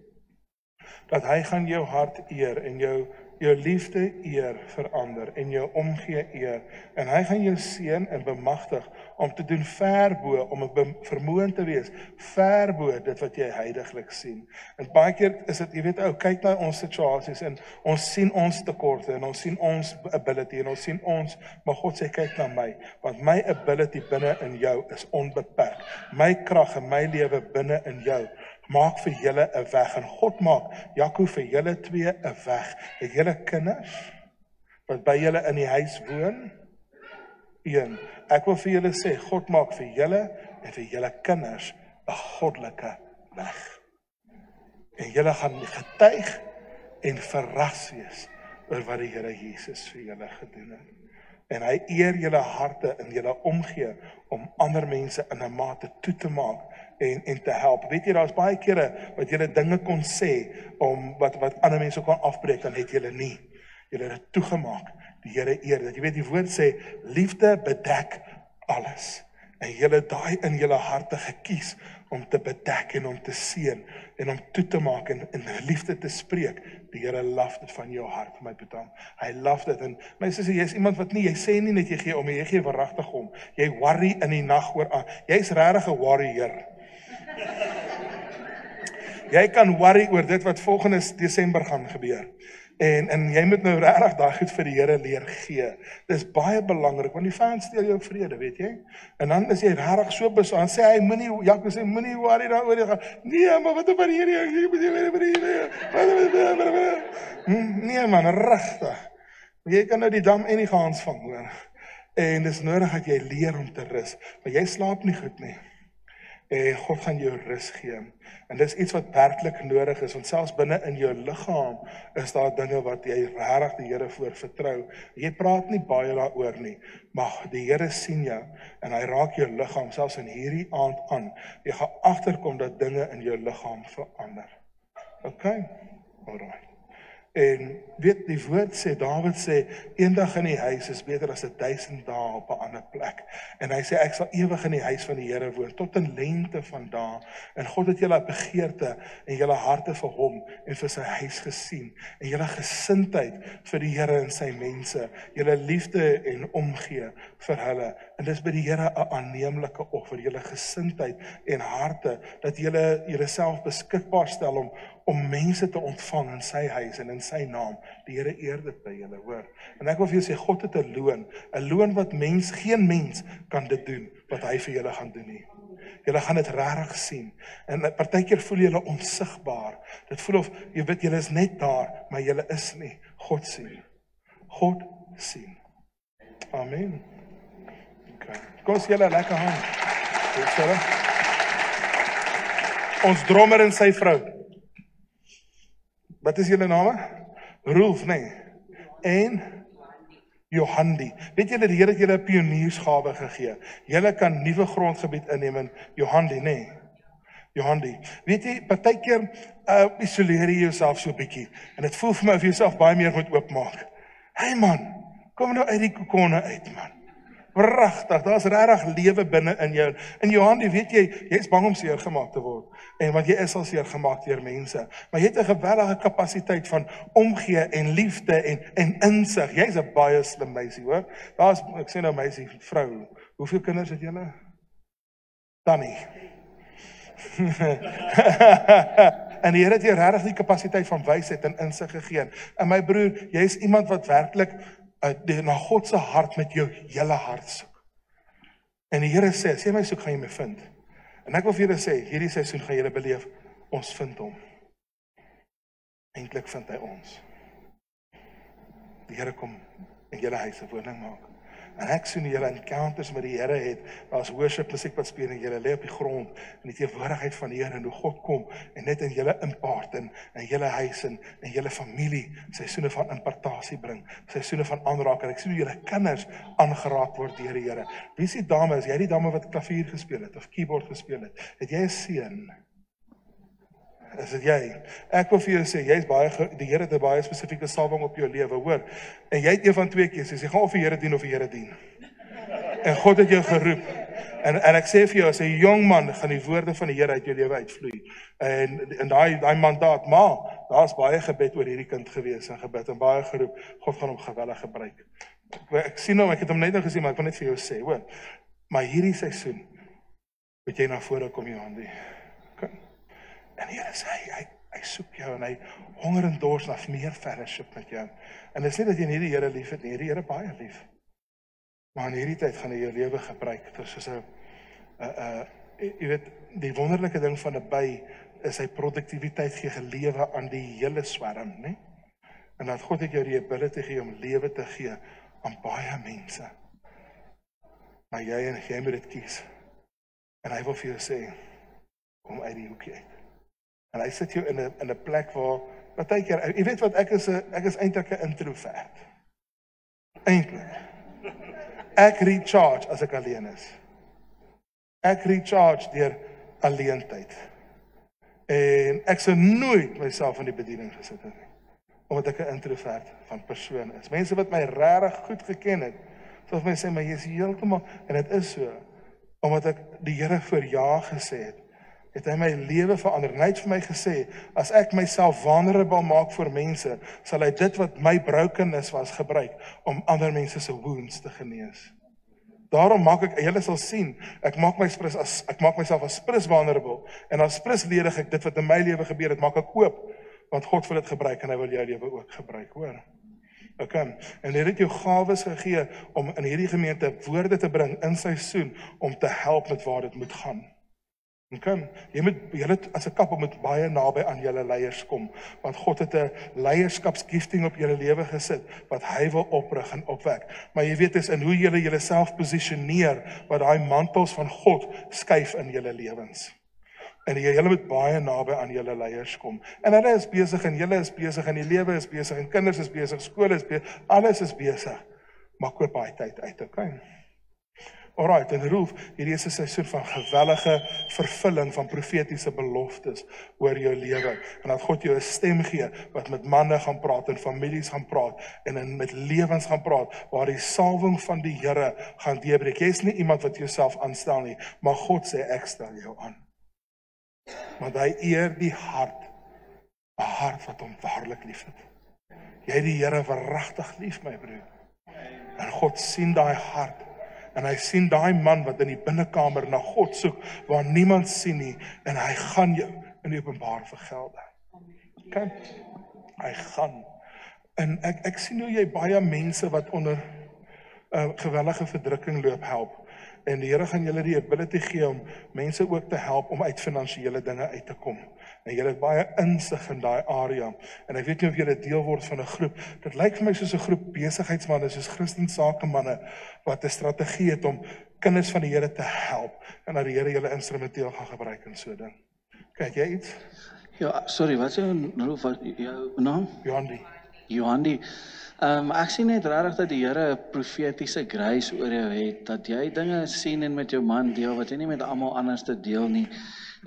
dat hy gaan jou hart eer en jou liefde eer verander en jou omgee eer, en hy gaan jou seën en bemagtig om te doen verbo, om 'n vermoë te wees verbo dit wat jy heidaglik sien. En baie keer is dit, jy weet, kyk na ons situasies en ons sien ons tekorte en ons sien ons ability en ons sien ons, maar God sê kyk na my, want my ability binne in jou is onbeperk. My krag en my lewe binne in jou maak vir julle 'n weg, en God maak, Jaco, vir julle 2 'n weg. Het julle kinders wat by julle in die huis woon? 1. Ek wil vir julle sê, God maak vir julle en vir julle kinders 'n goddelike weg. En julle gaan getuig en verras wees oor wat die Here Jesus vir julle gedoen het. En hy eer julle harte en julle omgee om ander mense in 'n mate toe te maak en te help. Weet jy, daar's baie kere wat julle dinge kon sê om wat ander mense kon afbreek, dan het julle nie. Julle het dit toegemaak. Die Here eer dit. Jy weet, die woord sê liefde bedek alles. En julle daai in julle harte gekies om te bedek en om te seën en om toe te maak en liefde te spreek. Die Here love dit van jou hart, my Boetam. Hy love dit. En my sussie, jy's iemand wat nie, jy sê nie net jy gee om, jy gee verragtig om. Jy worry in die nag oor aan. Jy's regtig 'n warrior. Jy kan worry oor dit wat volgende Desember gaan gebeur. En jy moet nou regtig daai goed vir die Here leer gee. Dis baie belangrik, want die vyand steel jou vrede, weet jy? En dan is jy regtig so besaam, sê hy moenie, Jaco sê moenie worry daaroor nie. Nee, maar wat op die Here? Nee man, regtig. Jy kan nou die dam en die gaans vang, hoor. En dis nodig dat jy leer om te rus, want jy slaap nie goed nie. En God gaan jou rus gee. En dis iets wat werklik nodig is, want selfs binne in jou liggaam is daar dinge wat jy regtig die Here voor vertrou. Jy praat nie baie daaroor nie, maar die Here sien jou en hy raak jou liggaam selfs in hierdie aand aan. Jy gaan agterkom dat dinge in jou liggaam verander. Okay? Alright. En weet, die woord sê, Dawid sê, eendag in die huis is beter as 1000 dae op 'n ander plek. En hy sê, ek sal ewig in die huis van die Here woon, tot 'n lengte van dae. En God het julle begeerte en julle harte vir hom en vir sy huis gesien. En julle gesindheid vir die Here en sy mense, julle liefde en omgee vir hulle. En dis by die Here 'n aanneemlike offer, julle gesindheid en harte, dat julle julleself beskikbaar stel om mense te ontvang in sy huis en in sy naam. Die Here eer dit by julle, hoor. En ek wil vir julle sê, God het 'n loon wat geen mens kan dit doen, wat hy vir julle gaan doen nie. Julle gaan dit regtig sien. En partykeer voel julle onsigbaar. Dit voel of, jy weet, julle is net daar, maar julle is nie. God sien. God sien. Amen. Okay. Kom ons julle lekker hand. Ons drummer en sy vrou. Wat is julle name? Rolf, nee. En Johandi. Weet julle, die Here het julle 'n pioniersgawe gegee. Julle kan nuwe grondgebied inneem in Johandi, nee. Johandi. Weet jy, partykeer isoleer jy jouself so 'n bietjie en dit voel vir my of jy jouself baie meer moet oopmaak. Hey man, kom nou uit die kokonne uit, man. Pragtig, daar's regtig lewe binne in jou. In Johandi, weet jy, jy's bang om seer gemaak te word. En want jy is al seer gemaak deur mense. Maar jy het 'n geweldige kapasiteit van omgee en liefde en insig. Jy's 'n baie slim meisie, hoor. Daar's, ek sê nou meisie, vrou. Hoeveel kinders het julle? Tannie. En die Here het jou regtig die kapasiteit van wysheid en insig gegee. En my broer, jy is iemand wat werklik na God se hart met jou hele hart soek. En die Here sê, as jy my soek, gaan jy my vind. En ek wil vir julle sê, hierdie seisoen gaan julle beleef, ons vind hom. Eintlik vind hy ons. Die Here kom in julle huis 'n woning maak. En ek sien julle encounters met die Here het, daar's worship musiek wat speel en julle lê op die grond in die teenwoordigheid van die Here en hoe God kom en net in julle impart in julle huis en julle familie seisoene van impartasie bring, seisoene van aanraking. Ek sien hoe julle kinders aangeraak word deur die Here. Wie is die dame? Is jy die dame wat klavier gespeel het of keyboard gespeel het? Het jy 'n seun? Is dit jy? Ek wil vir jou sê, die Here het 'n baie spesifieke salwing op jou lewe, hoor. En jy het een van twee keuses. Jy gaan of die Here dien of die Here dien. En God het jou geroep. En ek sê vir jou, as 'n jong man gaan die woorde van die Here uit jou lewe uitvloei. En daai mandaat, maar daar's baie gebed oor hierdie kind gewees en gebid en baie geroep. God gaan hom geweldig gebruik. Ek sien hom, ek het hom net nou gesien, maar ek wil net vir jou sê, hoor. Maar hierdie seisoen moet jy na vore kom, Johandi. En die Here sê, hy soek jou en hy honger en dors na meer fellowship met jou. En dit is nie dat jy nie die Here lief het nie, die Here baie lief. Maar in hierdie tyd gaan hy jou lewe gebruik. Dit is soos jy weet, die wonderlike ding van 'n by is hy produktiwiteit gee gelewe aan die hele swerm, né? En dat God het jou die ability gegee om lewe te gee aan baie mense. Maar jy moet dit kies. En hy wil vir jou sê, kom uit die hoekie uit. En hy sit jou in 'n plek waar, partykeer, jy weet wat, ek is eintlik 'n introvert. Eintlik. Ek recharge as ek alleen is. Ek recharge deur alleentyd. En ek sou nooit myself in die bediening gesit het nie. Omdat ek 'n introvert van persoon is. Mense wat my regtig goed geken het, sal vir my sê, maar jy is heeltemal, en dit is so, omdat ek die Here vir ja gesê het hy my lewe verander. En hy het vir my gesê, as ek myself vulnerable maak vir mense, sal hy dit wat my brokenness was gebruik, om ander mense se wounds te genees. Daarom maak julle sal sien, ek maak myself as spris vulnerable, en as spris ledig ek dit wat in my lewe gebeur het, maak ek oop, want God wil dit gebruik, en hy wil jou lewe ook gebruik, hoor. Okay. En hy het jou gawes gegee, om in hierdie gemeente woorde te bring, in seisoen, om te help met waar dit moet gaan. Okay. Julle as 'n kappel moet baie naby aan julle leiers kom, want God het 'n leierskapsgifting op julle lewe gesit, wat hy wil oprig en opwek. Maar jy weet, is in hoe julle julleself posisioneer, wat daai mantels van God skuif in julle lewens. En julle moet baie naby aan julle leiers kom. En hulle is besig, en julle is besig, en die lewe is besig, en kinders is besig, skool is besig, alles is besig. Maar koop baie tyd uit, okay? Alright, en Roef, hierdie is 'n seisoen van gewellige vervulling van profetiese beloftes oor jou lewe. En dat God jou 'n stem gee wat met manne gaan praat en families gaan praat en met lewens gaan praat waar die salwing van die Here gaan deurbreek. Jy is nie iemand wat jouself aanstel nie, maar God sê ek stel jou aan. Want hy eer die hart, 'n hart wat hom waarlik liefhet. Jy het die Here verragtig lief, my broer. En God sien daai hart. En hy sien daai man wat in die binnekamer na God soek, waar niemand sien nie, en hy gaan jou in die openbaar vergelde. Okay? Hy gaan. En ek sien hoe jy baie mense wat onder gewellige verdrukking loop help. En die Here gaan julle die ability gee om mense ook te help om uit finansiële dinge uit te kom. En julle het baie insig in daai area. En ek weet nie of julle deel word van 'n groep. Dit lyk vir my soos 'n groep besigheidsmense, soos Christen sakemanne wat 'n strategie het om kinders van die Here te help en dat die Here julle instrumenteel gaan gebruik in so 'n ding. Kyk, jy iets? Ja, sorry, wat is jou naam? Johandi. Ek sien net regtig dat die Here 'n profetiese grace oor jou het, dat jy dinge sien en met jou man deel wat jy nie met almal anders te deel nie.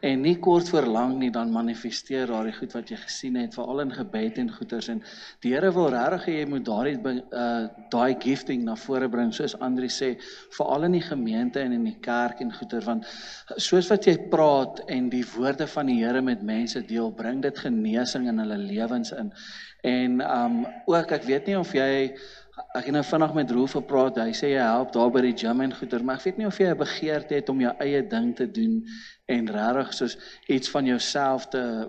En nie kort voor lank nie, dan manifesteer daardie goed wat jy gesien het, veral in gebed en goeders. En die Here wil regtig hê jy moet daai gifting na vore bring, soos Andri sê, veral in die gemeente en in die kerk en goeder, want soos wat jy praat en die woorde van die Here met mense deel, bring dit genesing in hulle lewens in. En ook, ek weet nie of ek het nou vinnig met Roef gepraat, hy sê jy help daar by die gym en goeder, maar ek weet nie of jy 'n begeerte het om jou eie ding te doen en regtig soos iets van jouself te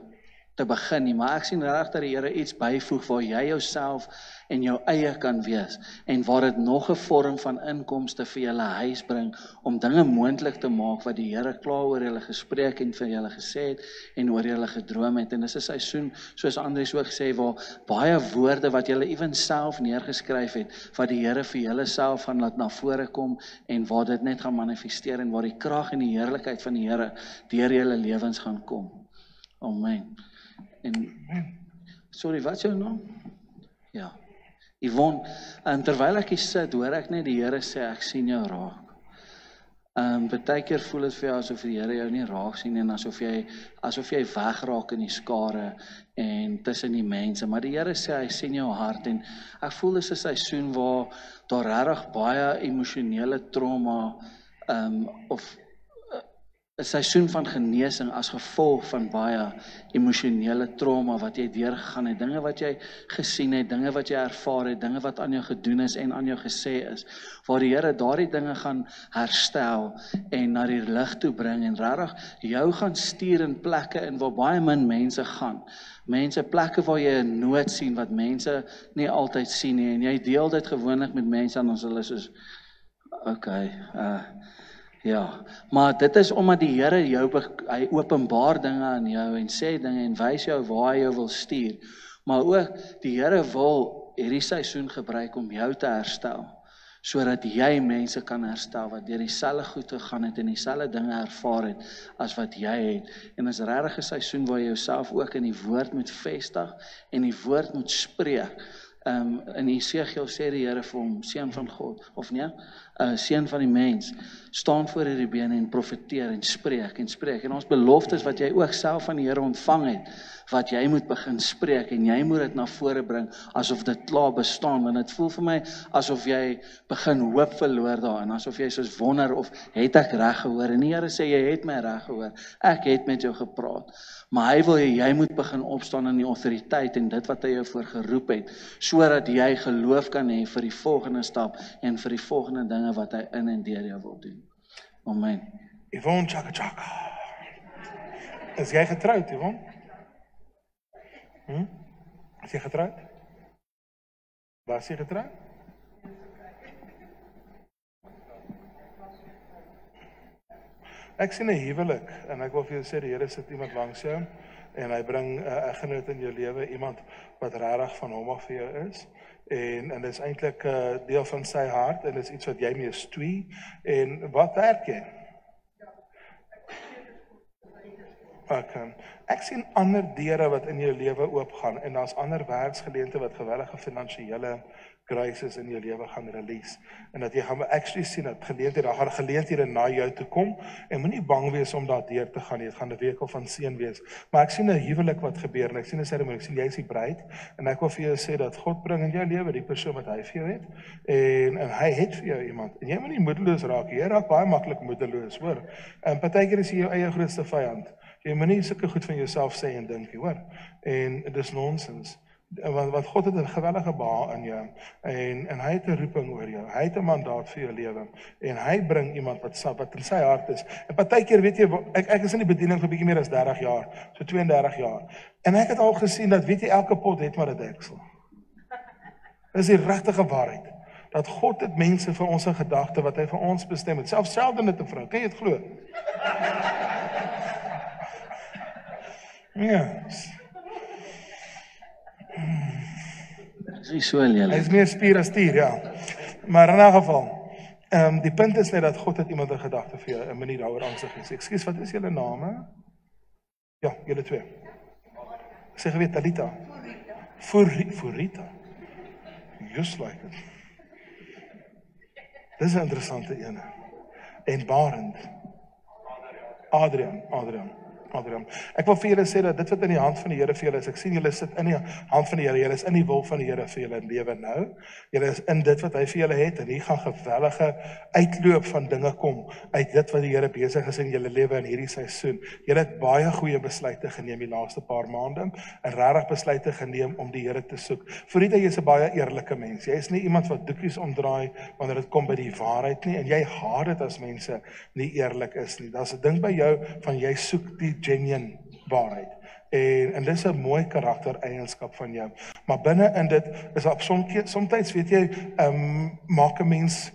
begin nie, maar ek sien regtig dat die Here iets byvoeg waar jy jouself en jou eie kan wees en waar dit nog 'n vorm van inkomste vir julle huis bring om dinge moontlik te maak wat die Here klaar oor julle gespreek en vir julle gesê het en oor julle gedroom het. En dis 'n seisoen, soos Andries ook gesê, waar baie woorde wat julle ewen self neergeskryf het, wat die Here vir julle self gaan laat na vore kom en waar dit net gaan manifesteer en waar die krag en die heerlikheid van die Here deur julle lewens gaan kom. Amen. En sorry, wat is jou naam? Ja. Yvonne, terwyl ek hier sit, hoor ek net die Here sê, ek sien jou raak. Baie keer voel dit vir jou asof die Here jou nie raak sien en asof jy wegraak in die skare en tussen die mense, maar die Here sê, hy sien jou hart en ek voel dis 'n seisoen waar daar regtig baie emosionele trauma of 'n seisoen van genesing as gevolg van baie emosionele trauma wat jy deurgegaan het, dinge wat jy gesien het, dinge wat jy ervaar het, dinge wat aan jou gedoen is en aan jou gesê is, waar die Here daardie dinge gaan herstel en na die lig toe bring en regtig jou gaan stuur in plekke in waar baie min mense gaan. Plekke waar jy 'n nood sien wat mense nie altyd sien nie en jy deel dit gewoonlik met mense en ons hulle soos ja, maar dit is omdat die Here hy openbaar dinge aan jou en sê dinge en wys jou waar hy jou wil stuur. Maar ook die Here wil hierdie seisoen gebruik om jou te herstel, sodat jy mense kan herstel wat deur dieselfde goed gegaan het en dieselfde dinge ervaar het as wat jy het. En is regtig 'n seisoen waar jy jouself ook in die woord moet vestig en die woord moet spreek. In Esegiel sê die Here vir hom, seun van God, of nee, seun van die mens, staan voor hierdie bene en profeteer en spreek. En ons beloftes wat jy ook self van die Here ontvang het, wat jy moet begin spreek en jy moet dit na vore bring asof dit klaar bestaan, want dit voel vir my asof jy begin hoop verloor daarin, asof jy soos wonder of het ek reg gehoor, en die Here sê jy het my reg gehoor, ek het met jou gepraat, maar hy wil jy moet begin opstaan in die autoriteit en dit wat hy jou voor geroep het, sodat jy geloof kan hê vir die volgende stap en vir die volgende dinge wat hy in en deur jou wil doen. Amen. Yvonne Chaka. Is jy getroud, Yvonne? Is jy getroud? Was jy getroud? Ek sien 'n huwelik en ek wil vir jou sê die Here sit iemand langs jou en hy bring 'n eggenoot in jou lewe, iemand wat regtig van hom af vir jou is. En dit is eintlik 'n deel van sy hart en dit is iets wat jy mee stoei. En wat werk jy? Ek sien ander deure wat in jou lewe oopgaan en daar's ander werksgeleenthede wat gewellige finansiële crisis in jou lewe gaan release. En dat jy gaan actually sien dat daar gaan geleenthede na jou toe kom en moenie bang wees om daar deur te gaan nie. Dit gaan 'n week van seën wees. Maar ek sien 'n huwelik wat gebeur en ek sien 'n seremonie. Ek sien jy is die bruid en ek wil vir jou sê dat God bring in jou lewe die persoon wat hy vir jou het en hy het vir jou iemand. En jy moet nie moedeloos raak. Jy raak baie maklik moedeloos, hoor. En partykeer is jy jou eie grootste vyand. Jy moet nie sulke goed van jouself sê en dink nie, hoor. En dit is nonsens. Want God het 'n gewellige baal in jou en hy het 'n roeping oor jou. Hy het 'n mandaat vir jou lewe en hy bring iemand wat in sy hart is. En partykeer weet jy ek is in die bediening vir 'n bietjie meer as 30 jaar, so 32 jaar. En ek het al gesien dat weet jy elke pot het maar 'n deksel. Dis die regte waarheid. Dat God het mense vir ons in gedagte wat hy vir ons bestem het. Selfs met 'n vrou. Kan jy dit glo? Ja. Dis so lelik. Hy is meer spier as stier, ja. Maar in 'n geval, die punt is net dat God het iemand in gedagte vir jou, 'n manier daaroor aansig is. Ekskuus, wat is julle name? Ja, julle twee. Sê geweet Talita. Furita. Just like it. Dis 'n interessante ene. En Barend. Adrian. Ek wil vir julle sê dat dit wat in die hand van die Here vir julle is, ek sien julle sit in die hand van die Here, julle is in die wil van die Here vir julle lewe nou. Julle is in dit wat hy vir julle het en hier gaan gewellige uitloop van dinge kom uit dit wat die Here besig is in julle lewe in hierdie seisoen. Julle het baie goeie besluite geneem die laaste paar maande en regtig besluite geneem om die Here te soek. Voordat jy is 'n baie eerlike mens. Jy is nie iemand wat doekies omdraai wanneer dit kom by die waarheid nie en jy haat dit as mense nie eerlik is nie. Daar's 'n ding by jou van jy soek die genuine waarheid. En dis 'n mooi karaktereienskap van jou. Maar binne in dit is op soms weet jy, maak 'n mens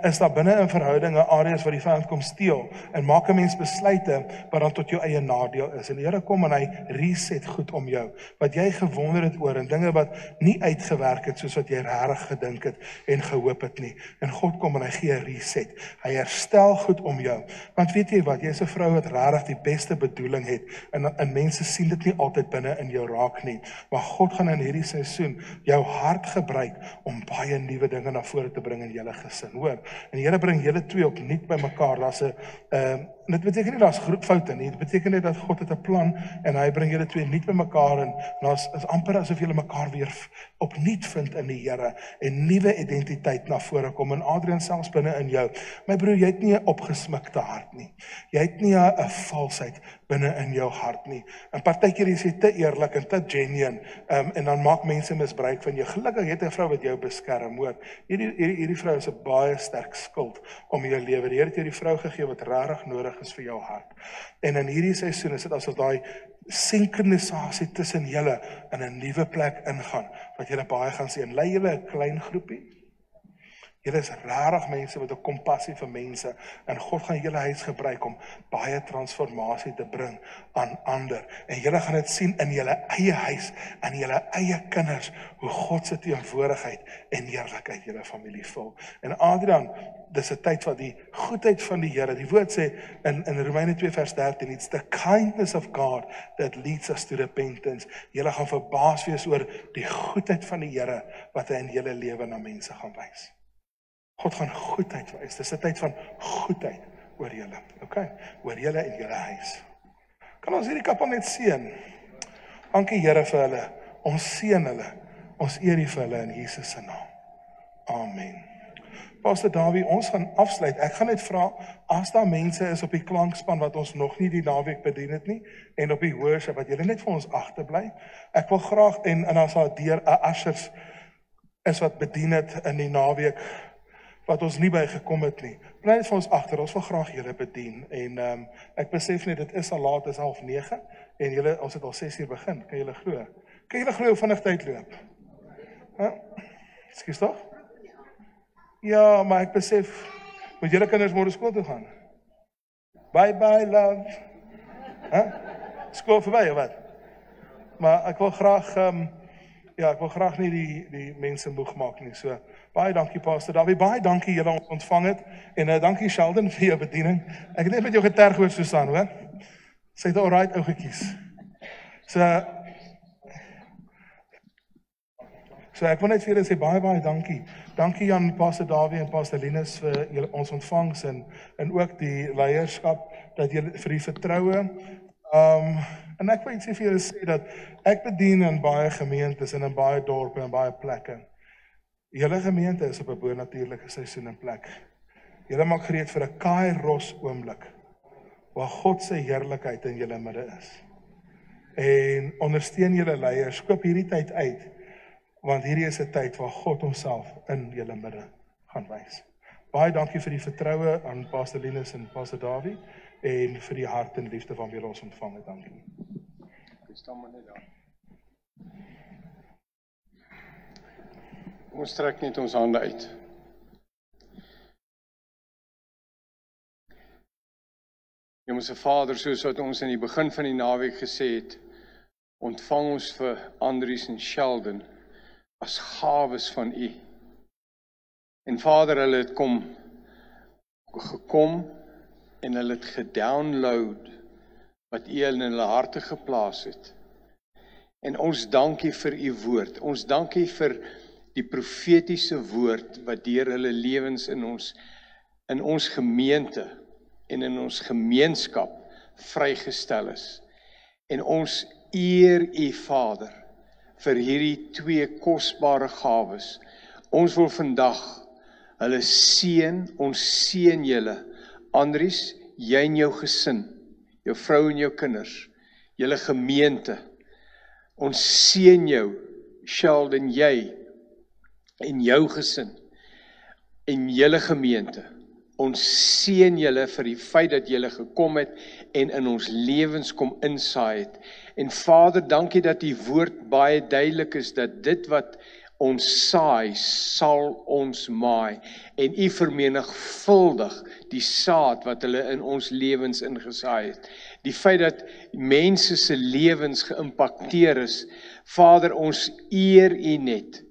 is daar binne in verhoudinge areas waar die vyand kom steel en maak 'n mens besluite wat dan tot jou eie nadeel is. En die Here kom en hy reset goed om jou. Wat jy gewonder het oor en dinge wat nie uitgewerk het soos wat jy regtig gedink het en gehoop het nie. En God kom en hy gee 'n reset. Hy herstel goed om jou. Want weet jy wat, jy's 'n vrou wat regtig die beste bedoeling het en mense sien dit nie altyd binne in jou raak nie. Maar God gaan in hierdie seisoen jou hart gebruik om baie nuwe dinge na vore te bring in julle gesin. Hoor, en die Here bring julle twee opnuut bymekaar. Daar's 'n dit beteken nie daar's groepfoute nie. Dit beteken net dat God het 'n plan en hy bring julle twee nuut bymekaar en daar's is amper asof julle mekaar weer opnuut vind in die Here en nuwe identiteit na vore kom. En Adrian, selfs binne in jou. My broer, jy het nie 'n opgesmikte hart nie. Jy het nie 'n valsheid binne in jou hart nie. En partykeer is jy te eerlik en te genuine en dan maak mense misbruik van jou. Gelukkig het 'n vrou wat jou beskerm, hoor. Hierdie vrou is 'n baie sterk skild om jou lewe. Die Here het jou die vrou gegee wat regtig nodig is vir jou hart. En in hierdie seisoen is dit asof daai sinkronisasie tussen julle in 'n nuwe plek ingaan wat julle baie gaan sien. Lei julle 'n klein groepie. Julle is regtig mense met 'n kompassie vir mense en God gaan julle huis gebruik om baie transformasie te bring aan ander. En julle gaan dit sien in julle eie huis en julle eie kinders hoe God se teenwoordigheid en heerlikheid julle familie vul. En Adrian, dis 'n tyd wat die goedheid van die Here, die woord sê in Romeine 2 vers 13, it's the kindness of God that leads us to repentance. Julle gaan verbaas wees oor die goedheid van die Here wat hy in julle lewe na mense gaan wys. God gaan goedheid wys. Dis 'n tyd van goedheid oor julle. Okay? Oor julle en julle huis. Kan ons hierdie kappel net seën? Dankie Here vir hulle. Ons seën hulle. Ons eer U vir hulle in Jesus se naam. Amen. Pastor Dawie, ons gaan afsluit. Ek gaan net vra as daar mense is op die klankspan wat ons nog nie die naweek bedien het nie en op die worship wat julle net vir ons agterbly. Ek wil graag en as daar deur 'n ushers is wat bedien het in die naweek wat ons nie by gekom het nie. Bly net vir ons agter, ons wil graag julle bedien. En ek besef net, dit is al laat, is 8:30 en julle, ons het al 6:00 begin. Kan julle glo? Kan julle glo hoe vinnig tyd loop? Ekskuus tog? Ja, maar ek besef, moet julle kinders môre skool toe gaan? Bye, love. Skool verby of wat? Maar ek wil graag, ek wil graag nie die mense moeg maak nie. So, Baie dankie Pastor Dawie, baie dankie julle ons ontvang het en dankie Sheldon vir jou bediening. Ek het net met jou geterg oor Susan, hoor. Sy het 'n alright ou gekies. So ek wil net vir julle sê baie dankie. Dankie aan Pastor Dawie en Pastor Linus vir julle ons ontvangs en ook die leierskap dat julle vir die vertroue. En ek wil net vir julle sê dat ek bedien in baie gemeentes en in baie dorpe en baie plekke. Julle gemeente is op 'n bonatuurlike seisoen en plek. Julle maak gereed vir 'n Kairos oomblik waar God se heerlikheid in julle midde is. En ondersteun julle leiers, koop hierdie tyd uit, want hierdie is 'n tyd waar God homself in julle midde gaan wys. Baie dankie vir die vertroue aan Pastor Linus en Pastor Dawie en vir die hart en liefde van wie ons ontvang het. Dankie. Staan maar net daar. Ons trek net ons hande uit. Hemelse Vader, soos wat ons in die begin van die naweek gesê het, ontvang ons vir Andries en Sheldon as gawes van U. En Vader, hulle het gekom en hulle het gedownload wat U in hulle harte geplaas het. En ons dankie vir U woord. Ons dankie vir die profetiese woord wat deur hulle lewens in ons gemeente en in ons gemeenskap vrygestel is. En ons eer U Vader vir hierdie twee kosbare gawes. Ons wil vandag hulle seën, ons seën julle. Andries, jy en jou gesin, jou vrou en jou kinders, julle gemeente. Ons seën jou, Sheldon, jy en jou gesin en julle gemeente. Ons seën julle vir die feit dat julle gekom het en in ons lewens kom insaai het. En Vader, dankie dat die woord baie duidelik is dat dit wat ons saai, sal ons maai. En U vermenigvuldig die saad wat hulle in ons lewens ingesaai het. Die feit dat mense se lewens geïmpakteer is. Vader, ons eer U net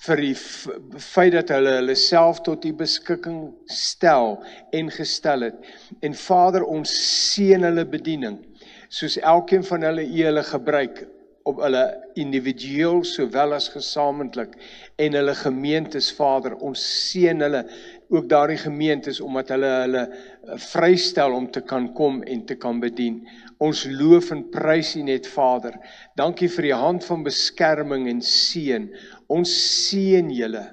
vir die feit dat hulle self tot die beskikking stel en gestel het. En Vader, ons seën hulle bediening, soos elkeen van hulle gebruik, op hulle individueel sowel as gesamentlik, en hulle gemeentes, Vader, ons seën hulle, ook daardie gemeentes, omdat hulle vrystel om te kan kom en te kan bedien. Ons loof en prys U net, Vader. Dankie vir die hand van beskerming en seën. Ons seën julle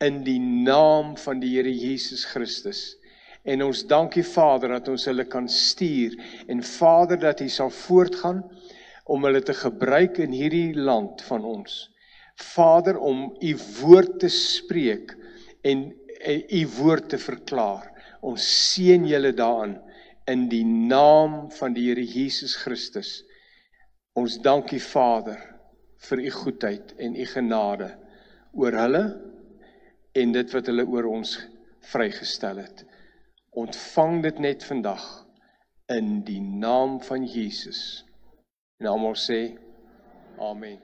in die naam van die Here Jesus Christus. En ons dankie, Vader, dat ons hulle kan stuur. En Vader, dat U sal voortgaan om hulle te gebruik in hierdie land van ons. Vader, om U woord te spreek en U woord te verklaar. Ons seën julle daarin in die naam van die Here Jesus Christus. Ons dankie, Vader, vir U goedheid en U genade oor hulle en dit wat hulle oor ons vrygestel het. Ontvang dit net vandag in die naam van Jesus. En almal sê, Amen.